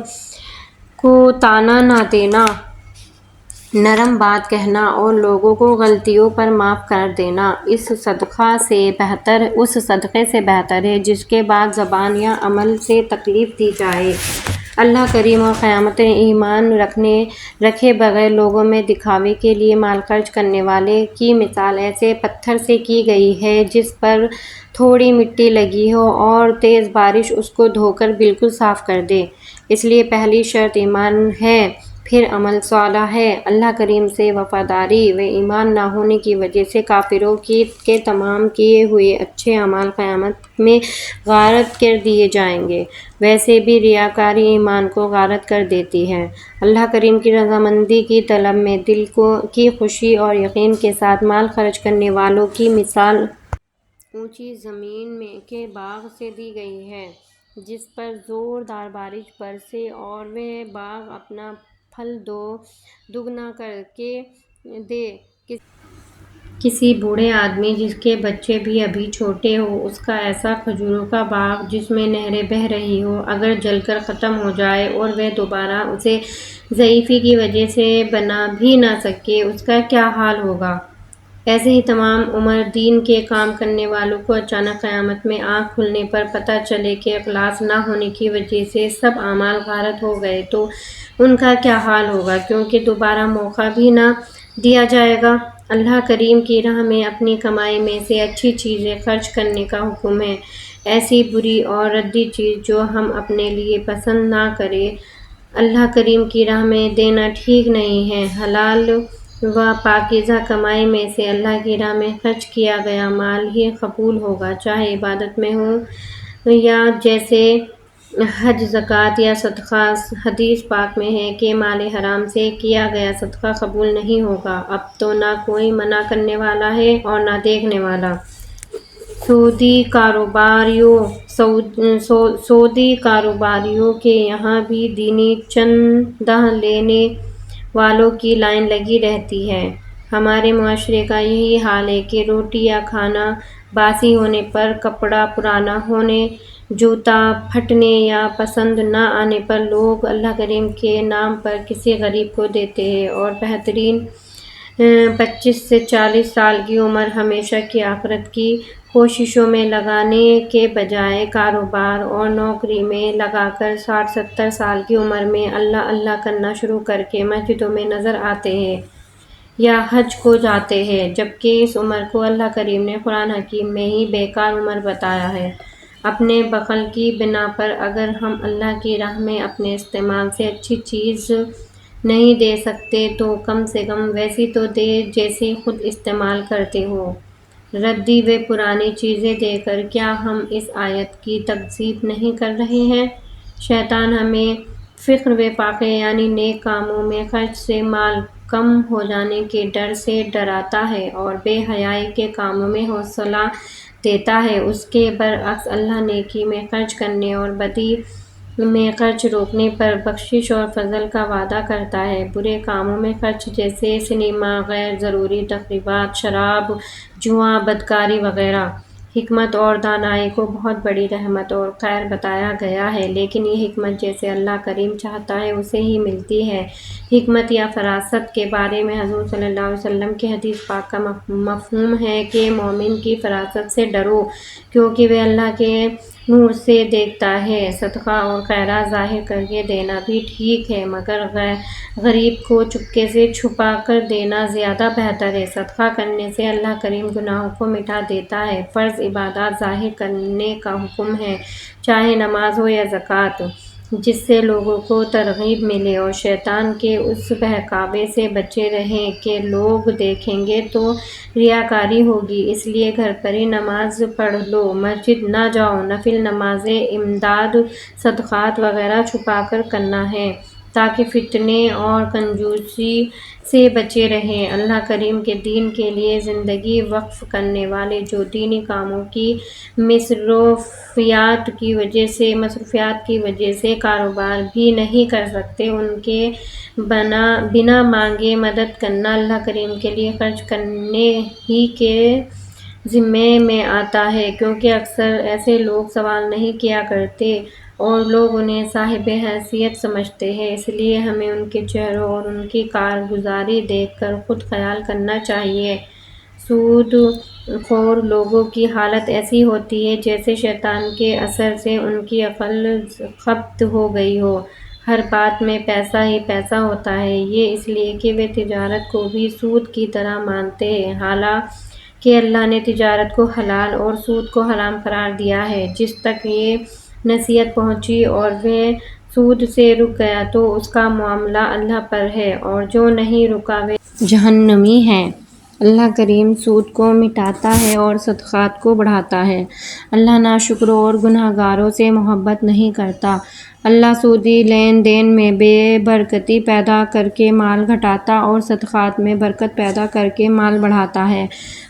کو طعنہ نہ دینا۔ نرم بات کہنا اور لوگوں کو غلطیوں پر معاف کر دینا اس صدقے سے بہتر ہے جس کے بعد زبان یا عمل سے تکلیف دی جائے۔ اللہ کریم اور قیامت ایمان رکھے بغیر لوگوں میں دکھاوے کے لیے مال خرچ کرنے والے کی مثال ایسے پتھر سے کی گئی ہے جس پر تھوڑی مٹی لگی ہو اور تیز بارش اس کو دھو کر بالکل صاف کر دے۔ اس لیے پہلی شرط ایمان ہے، پھر عمل صالح ہے۔ اللہ کریم سے وفاداری و ایمان نہ ہونے کی وجہ سے کافروں کے تمام کیے ہوئے اچھے اعمال قیامت میں غارت کر دیے جائیں گے۔ ویسے بھی ریاکاری ایمان کو غارت کر دیتی ہے۔ اللہ کریم کی رضامندی کی طلب میں دل کی خوشی اور یقین کے ساتھ مال خرچ کرنے والوں کی مثال اونچی زمین کے باغ سے دی گئی ہے جس پر زوردار بارش برسے اور وہ باغ اپنا پھل دوگنا کر کے دے۔ کسی بوڑھے آدمی جس کے بچے بھی ابھی چھوٹے ہوں اس کا ایسا کھجوروں کا باغ جس میں نہریں بہہ رہی ہوں اگر جل کر ختم ہو جائے اور وہ دوبارہ اسے ضعیفی کی وجہ سے بنا بھی نہ سکے اس کا کیا حال ہوگا۔ ایسے ہی تمام عمر دین کے کام کرنے والوں کو اچانک قیامت میں آنکھ کھلنے پر پتہ چلے کہ اخلاص نہ ہونے کی وجہ سے سب اعمال غارت ہو گئے تو ان کا کیا حال ہوگا، کیونکہ دوبارہ موقع بھی نہ دیا جائے گا۔ اللہ کریم کی راہ میں اپنی کمائی میں سے اچھی چیزیں خرچ کرنے کا حکم ہے۔ ایسی بری اور ردی چیز جو ہم اپنے لیے پسند نہ کریں اللہ کریم کی راہ میں دینا ٹھیک نہیں ہے۔ حلال و پاکیزہ کمائی میں سے اللہ کی راہ میں خرچ کیا گیا مال ہی قبول ہوگا، چاہے عبادت میں ہو یا جیسے حج، زکوٰۃ یا صدقہ۔ حدیث پاک میں ہے کہ مال حرام سے کیا گیا صدقہ قبول نہیں ہوگا۔ اب تو نہ کوئی منع کرنے والا ہے اور نہ دیکھنے والا۔ سعودی کاروباریوں کے یہاں بھی دینی چندہ لینے والوں کی لائن لگی رہتی ہے۔ ہمارے معاشرے کا یہی حال ہے کہ روٹی یا کھانا باسی ہونے پر، کپڑا پرانا ہونے، جوتا پھٹنے یا پسند نہ آنے پر لوگ اللہ کریم کے نام پر کسی غریب کو دیتے ہیں اور بہترین 25 سے 40 سال کی عمر ہمیشہ کی آخرت کی کوششوں میں لگانے کے بجائے کاروبار اور نوکری میں لگا کر 60-70 سال کی عمر میں اللہ اللہ کرنا شروع کر کے مسجدوں میں نظر آتے ہیں یا حج کو جاتے ہیں، جبکہ اس عمر کو اللہ کریم نے قرآن حکیم میں ہی بیکار عمر بتایا ہے۔ اپنے بخل کی بنا پر اگر ہم اللہ کی راہ میں اپنے استعمال سے اچھی چیز نہیں دے سکتے تو کم سے کم ویسی تو دے جیسی خود استعمال کرتے ہو۔ ردی و پرانی چیزیں دے کر کیا ہم اس آیت کی تکذیب نہیں کر رہے ہیں؟ شیطان ہمیں فقر و فاقے یعنی نیک کاموں میں خرچ سے مال کم ہو جانے کے ڈر سے ڈراتا ہے اور بے حیائی کے کاموں میں حوصلہ دیتا ہے۔ اس کے برعکس اللہ نیکی میں خرچ کرنے اور بدی میں خرچ روکنے پر بخشش اور فضل کا وعدہ کرتا ہے۔ برے کاموں میں خرچ جیسے سنیما، غیر ضروری تقریبات، شراب، جوا، بدکاری وغیرہ حکمت اور دانائی کو بہت بڑی رحمت اور خیر بتایا گیا ہے، لیکن یہ حکمت جیسے اللہ کریم چاہتا ہے اسے ہی ملتی ہے۔ حکمت یا فراست کے بارے میں حضور صلی اللہ علیہ وسلم کی حدیث پاک کا مفہوم ہے کہ مومن کی فراست سے ڈرو کیونکہ وہ اللہ کے نور سے دیکھتا ہے۔ صدقہ اور خیرات ظاہر کر کے دینا بھی ٹھیک ہے مگر غریب کو چپکے سے چھپا کر دینا زیادہ بہتر ہے۔ صدقہ کرنے سے اللہ کریم گناہوں کو مٹا دیتا ہے۔ فرض عبادات ظاہر کرنے کا حکم ہے، چاہے نماز ہو یا زکوٰۃ، جس سے لوگوں کو ترغیب ملے اور شیطان کے اس بہکاوے سے بچے رہیں کہ لوگ دیکھیں گے تو ریاکاری ہوگی، اس لیے گھر پر ہی نماز پڑھ لو، مسجد نہ جاؤ۔ نفل نمازیں، امداد، صدقات وغیرہ چھپا کر کرنا ہے تاکہ فتنے اور کنجوسی سے بچے رہیں۔ اللہ کریم کے دین کے لیے زندگی وقف کرنے والے جو دینی کاموں کی مصروفیات کی وجہ سے کاروبار بھی نہیں کر سکتے، ان کے بنا مانگے مدد کرنا اللہ کریم کے لیے خرچ کرنے ہی کے ذمے میں آتا ہے، کیونکہ اکثر ایسے لوگ سوال نہیں کیا کرتے اور لوگ انہیں صاحب حیثیت سمجھتے ہیں، اس لیے ہمیں ان کے چہروں اور ان کی کارگزاری دیکھ کر خود خیال کرنا چاہیے۔ سود خور لوگوں کی حالت ایسی ہوتی ہے جیسے شیطان کے اثر سے ان کی عقل ضبط ہو گئی ہو، ہر بات میں پیسہ ہی پیسہ ہوتا ہے۔ یہ اس لیے کہ وہ تجارت کو بھی سود کی طرح مانتے ہیں، حالانکہ اللہ نے تجارت کو حلال اور سود کو حرام قرار دیا ہے۔ جس تک یہ نصیحت پہنچی اور وہ سود سے رک گیا تو اس کا معاملہ اللہ پر ہے، اور جو نہیں رکا وہ جہنمی ہے۔ اللہ کریم سود کو مٹاتا ہے اور صدقات کو بڑھاتا ہے۔ اللہ ناشکروں اور گناہ گاروں سے محبت نہیں کرتا۔ اللہ سودی لین دین میں بے برکتی پیدا کرکے مال گھٹاتا اور صدقات میں برکت پیدا کرکے مال بڑھاتا ہے۔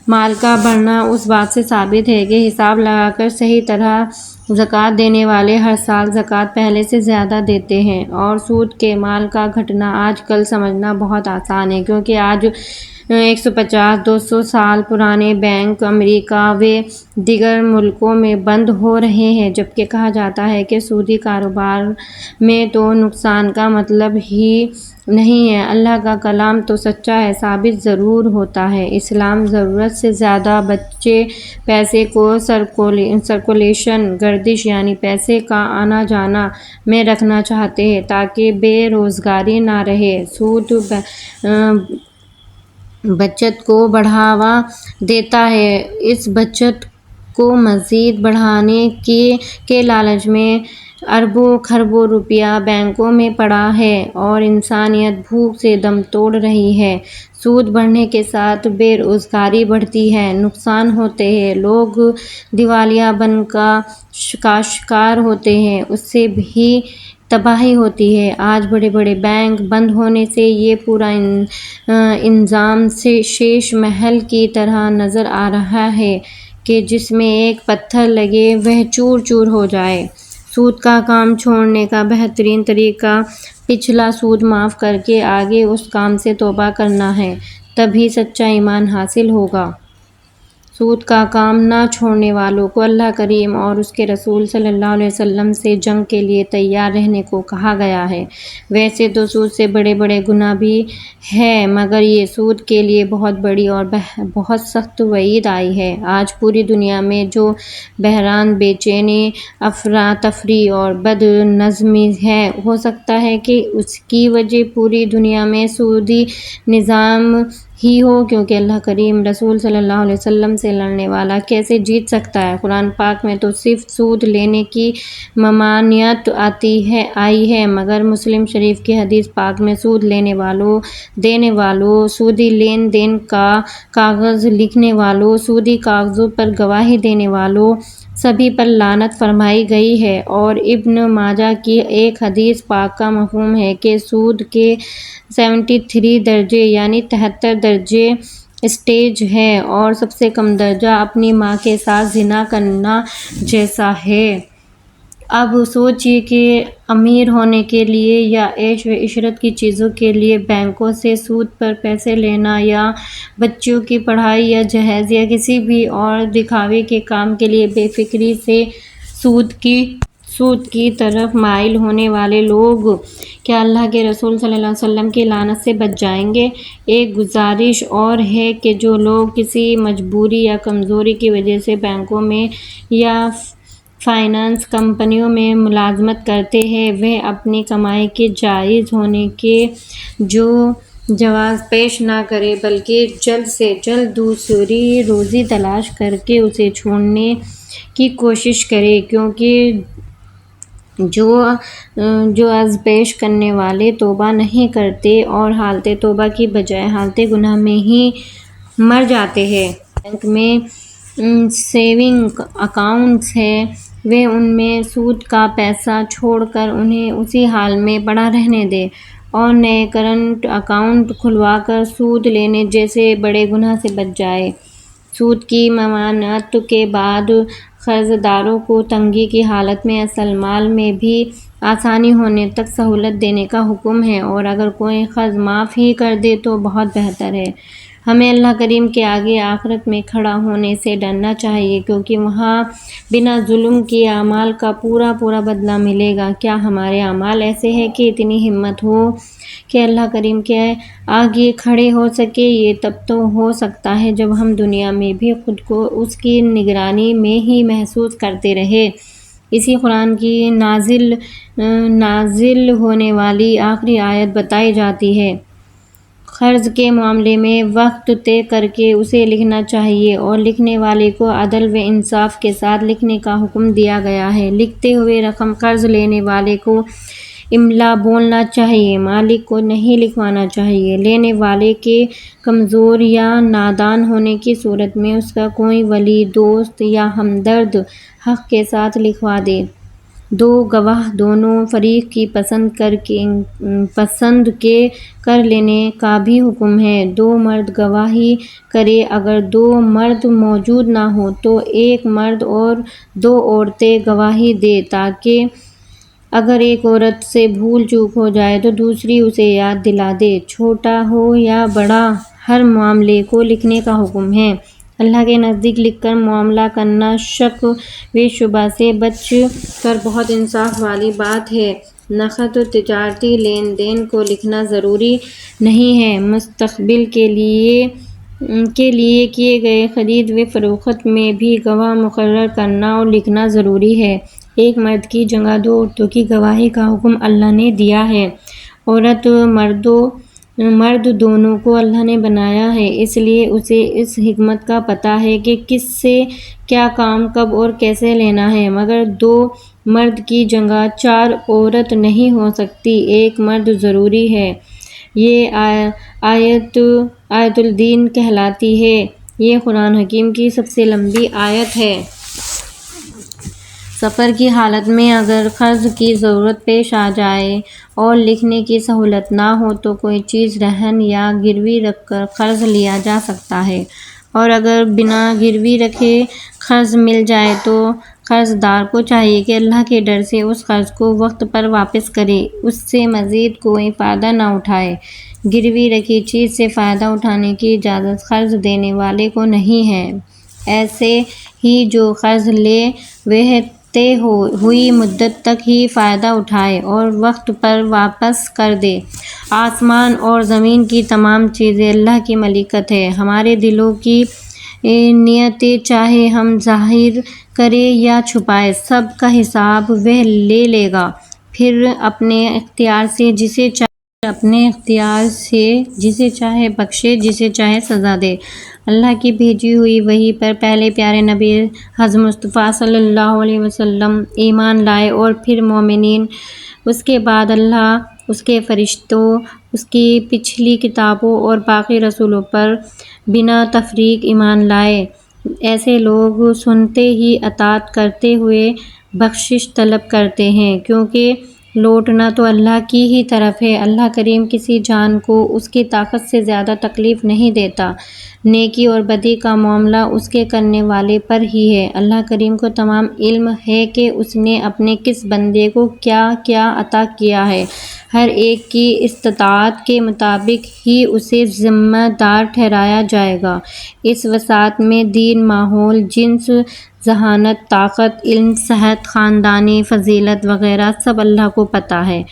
مال کا بڑھنا اس بات سے ثابت ہے کہ حساب لگا کر صحیح طرح زکوٰۃ دینے والے ہر سال زکوٰۃ پہلے سے زیادہ دیتے ہیں، اور سود کے مال کا گھٹنا آج کل سمجھنا بہت آسان ہے، کیونکہ آج 150-200 سال پرانے بینک امریکہ و دیگر ملکوں میں بند ہو رہے ہیں، جبکہ کہا جاتا ہے کہ سودی کاروبار میں تو نقصان کا مطلب ہی نہیں ہے۔ اللہ کا کلام تو سچا ہے، ثابت ضرور ہوتا ہے۔ اسلام ضرورت سے زیادہ بچے پیسے کو سرکولیشن، گردش یعنی پیسے کا آنا جانا میں رکھنا چاہتے ہیں تاکہ بے روزگاری نہ رہے۔ سود بچت کو بڑھاوا دیتا ہے۔ اس بچت کو مزید بڑھانے کے لالچ میں اربوں خربوں روپیہ بینکوں میں پڑا ہے اور انسانیت بھوک سے دم توڑ رہی ہے۔ سود بڑھنے کے ساتھ بے روزگاری بڑھتی ہے، نقصان ہوتے ہیں، لوگ دیوالیہ پن کا شکار ہوتے ہیں، اس سے بھی تباہی ہوتی ہے۔ آج بڑے بڑے بینک بند ہونے سے یہ پورا نظام شیش محل کی طرح نظر آ رہا ہے کہ جس میں ایک پتھر لگے وہ چور چور ہو جائے۔ سود کا کام چھوڑنے کا بہترین طریقہ پچھلا سود معاف کرکے آگے اس کام سے توبہ کرنا ہے، تبھی سچا ایمان حاصل ہوگا۔ سود کا کام نہ چھوڑنے والوں کو اللہ کریم اور اس کے رسول صلی اللہ علیہ وسلم سے جنگ کے لیے تیار رہنے کو کہا گیا ہے۔ ویسے تو سود سے بڑے بڑے گناہ بھی ہیں، مگر یہ سود کے لیے بہت بڑی اور بہت سخت وعید آئی ہے۔ آج پوری دنیا میں جو بحران، بے چینی، افراتفری اور بد نظمی ہے، ہو سکتا ہے کہ اس کی وجہ پوری دنیا میں سودی نظام ہی ہو، کیونکہ اللہ کریم رسول صلی اللہ علیہ وسلم سے لڑنے والا کیسے جیت سکتا ہے؟ قرآن پاک میں تو صرف سود لینے کی ممانعت آئی ہے، مگر مسلم شریف کی حدیث پاک میں سود لینے والوں، دینے والوں، سودی لین دین کا کاغذ لکھنے والوں، سودی کاغذوں پر گواہی دینے والوں سبھی پر لعنت فرمائی گئی ہے۔ اور ابن ماجہ کی ایک حدیث پاک کا مفہوم ہے کہ سود کے 73 درجے یعنی 73 درجے اسٹیج ہے، اور سب سے کم درجہ اپنی ماں کے ساتھ زنا کرنا جیسا ہے۔ اب سوچیے کہ امیر ہونے کے لیے یا عیش و عشرت کی چیزوں کے لیے بینکوں سے سود پر پیسے لینا، یا بچوں کی پڑھائی یا جہیز یا کسی بھی اور دکھاوے کے کام کے لیے بے فکری سے سود کی طرف مائل ہونے والے لوگ کیا اللہ کے رسول صلی اللہ علیہ وسلم کی لعنت سے بچ جائیں گے؟ ایک گزارش اور ہے کہ جو لوگ کسی مجبوری یا کمزوری کی وجہ سے بینکوں میں یا فائنانس کمپنیوں میں ملازمت کرتے ہیں، وہ اپنی کمائی کے جائز ہونے کے جواز پیش نہ کریں، بلکہ جلد سے جلد دوسری روزی تلاش کرکے اسے چھوڑنے کی کوشش کریں، کیونکہ جو عز پیش کرنے والے توبہ نہیں کرتے اور حالت توبہ کی بجائے حالت گناہ میں ہی مر جاتے ہیں۔ بینک میں سیونگ اکاؤنٹس ہیں، وہ ان میں سود کا پیسہ چھوڑ کر انہیں اسی حال میں پڑا رہنے دیں، اور نئے کرنٹ اکاؤنٹ کھلوا کر سود لینے جیسے بڑے گناہ سے بچ جائیں۔ سود کی ممانعت کے بعد قرض داروں کو تنگی کی حالت میں اصل مال میں بھی آسانی ہونے تک سہولت دینے کا حکم ہے، اور اگر کوئی قرض معاف ہی کر دے تو بہت بہتر ہے۔ ہمیں اللہ کریم کے آگے آخرت میں کھڑا ہونے سے ڈرنا چاہیے، کیونکہ وہاں بنا ظلم کیے اعمال کا پورا بدلہ ملے گا۔ کیا ہمارے اعمال ایسے ہیں کہ اتنی ہمت ہو کہ اللہ کریم کے آگے کھڑے ہو سکے؟ یہ تب تو ہو سکتا ہے جب ہم دنیا میں بھی خود کو اس کی نگرانی میں ہی محسوس کرتے رہے۔ اسی قرآن کی نازل ہونے والی آخری آیت بتائی جاتی ہے، قرض کے معاملے میں وقت طے کر کے اسے لکھنا چاہیے اور لکھنے والے کو عدل و انصاف کے ساتھ لکھنے کا حکم دیا گیا ہے۔ لکھتے ہوئے رقم قرض لینے والے کو املا بولنا چاہیے، مالک کو نہیں لکھوانا چاہیے۔ لینے والے کے کمزور یا نادان ہونے کی صورت میں اس کا کوئی ولی، دوست یا ہمدرد حق کے ساتھ لکھوا دے۔ دو گواہ دونوں فریق کی پسند کے کر لینے کا بھی حکم ہے۔ دو مرد گواہی کریں، اگر دو مرد موجود نہ ہوں تو ایک مرد اور دو عورتیں گواہی دیں، تاکہ اگر ایک عورت سے بھول چوک ہو جائے تو دوسری اسے یاد دلا دے۔ چھوٹا ہو یا بڑا، ہر معاملے کو لکھنے کا حکم ہے۔ اللہ کے نزدیک لکھ کر معاملہ کرنا شک و شبہ سے بچ کر بہت انصاف والی بات ہے۔ نقد تجارتی لین دین کو لکھنا ضروری نہیں ہے، مستقبل کے لیے کیے گئے خرید و فروخت میں بھی گواہ مقرر کرنا اور لکھنا ضروری ہے۔ ایک مرد کی جگہ دو عورتوں کی گواہی کا حکم اللہ نے دیا ہے۔ عورت مرد دونوں کو اللہ نے بنایا ہے، اس لیے اسے اس حکمت کا پتہ ہے کہ کس سے کیا کام کب اور کیسے لینا ہے، مگر دو مرد کی جگہ چار عورت نہیں ہو سکتی، ایک مرد ضروری ہے۔ یہ آیت الدین کہلاتی ہے۔ یہ قرآن حکیم کی سب سے لمبی آیت ہے۔ سفر کی حالت میں اگر قرض کی ضرورت پیش آ جائے اور لکھنے کی سہولت نہ ہو تو کوئی چیز رہن یا گروی رکھ کر قرض لیا جا سکتا ہے، اور اگر بنا گروی رکھے قرض مل جائے تو قرض دار کو چاہیے کہ اللہ کے ڈر سے اس قرض کو وقت پر واپس کرے، اس سے مزید کوئی فائدہ نہ اٹھائے۔ گروی رکھی چیز سے فائدہ اٹھانے کی اجازت قرض دینے والے کو نہیں ہے۔ ایسے ہی جو قرض لے وہ طے ہوئی مدت تک ہی فائدہ اٹھائے اور وقت پر واپس کر دے۔ آسمان اور زمین کی تمام چیزیں اللہ کی ملکیت ہیں۔ ہمارے دلوں کی نیتیں چاہے ہم ظاہر کریں یا چھپائیں، سب کا حساب وہ لے گا، پھر اپنے اختیار سے جسے چاہے بخشے، جسے چاہے سزا دے۔ اللہ کی بھیجی ہوئی وحی پر پہلے پیارے نبی حضرت مصطفیٰ صلی اللہ علیہ وسلم ایمان لائے اور پھر مومنین، اس کے بعد اللہ، اس کے فرشتوں، اس کی پچھلی کتابوں اور باقی رسولوں پر بنا تفریق ایمان لائے۔ ایسے لوگ سنتے ہی اطاعت کرتے ہوئے بخشش طلب کرتے ہیں، کیونکہ لوٹنا تو اللہ کی ہی طرف ہے۔ اللہ کریم کسی جان کو اس کی طاقت سے زیادہ تکلیف نہیں دیتا۔ نیکی اور بدی کا معاملہ اس کے کرنے والے پر ہی ہے۔ اللہ کریم کو تمام علم ہے کہ اس نے اپنے کس بندے کو کیا کیا عطا کیا ہے، ہر ایک کی استطاعت کے مطابق ہی اسے ذمہ دار ٹھہرایا جائے گا۔ اس وسعت میں دین، ماحول، جنس، ذہانت، طاقت، علم، صحت، خاندانی فضیلت وغیرہ سب اللہ کو پتہ ہے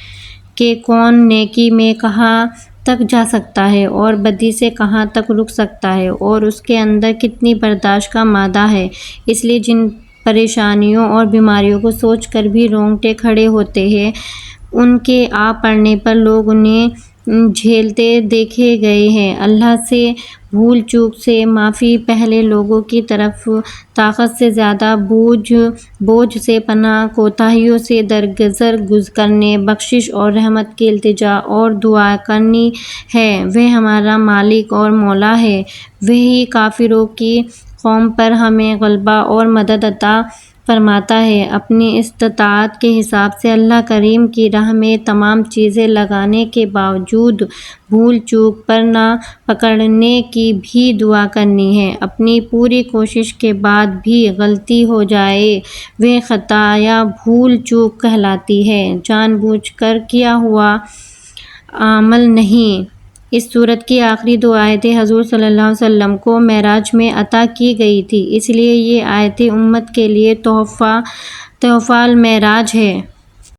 کہ کون نیکی میں کہاں تک جا سکتا ہے اور بدی سے کہاں تک رک سکتا ہے، اور اس کے اندر کتنی برداشت کا مادہ ہے۔ اس لیے جن پریشانیوں اور بیماریوں کو سوچ کر بھی رونگٹے کھڑے ہوتے ہیں، ان کے آ پڑنے پر لوگ انہیں جھیلتے دیکھے گئے ہیں۔ اللہ سے بھول چوک سے معافی، پہلے لوگوں کی طرف طاقت سے زیادہ بوجھ سے پناہ، کوتاہیوں سے درگزر کرنے، بخشش اور رحمت کی التجا اور دعا کرنی ہے۔ وہ ہمارا مالک اور مولا ہے، وہی کافروں کی قوم پر ہمیں غلبہ اور مدد عطا فرماتا ہے۔ اپنی استطاعت کے حساب سے اللہ کریم کی راہ میں تمام چیزیں لگانے کے باوجود بھول چوک پر نہ پکڑنے کی بھی دعا کرنی ہے۔ اپنی پوری کوشش کے بعد بھی غلطی ہو جائے وہ خطا یا بھول چوک کہلاتی ہے، جان بوجھ کر کیا ہوا عمل نہیں۔ اس صورت کی آخری 2 آیتیں حضور صلی اللہ علیہ وسلم کو معراج میں عطا کی گئی تھی، اس لیے یہ آیتیں امت کے لیے تحفہ المعراج ہے۔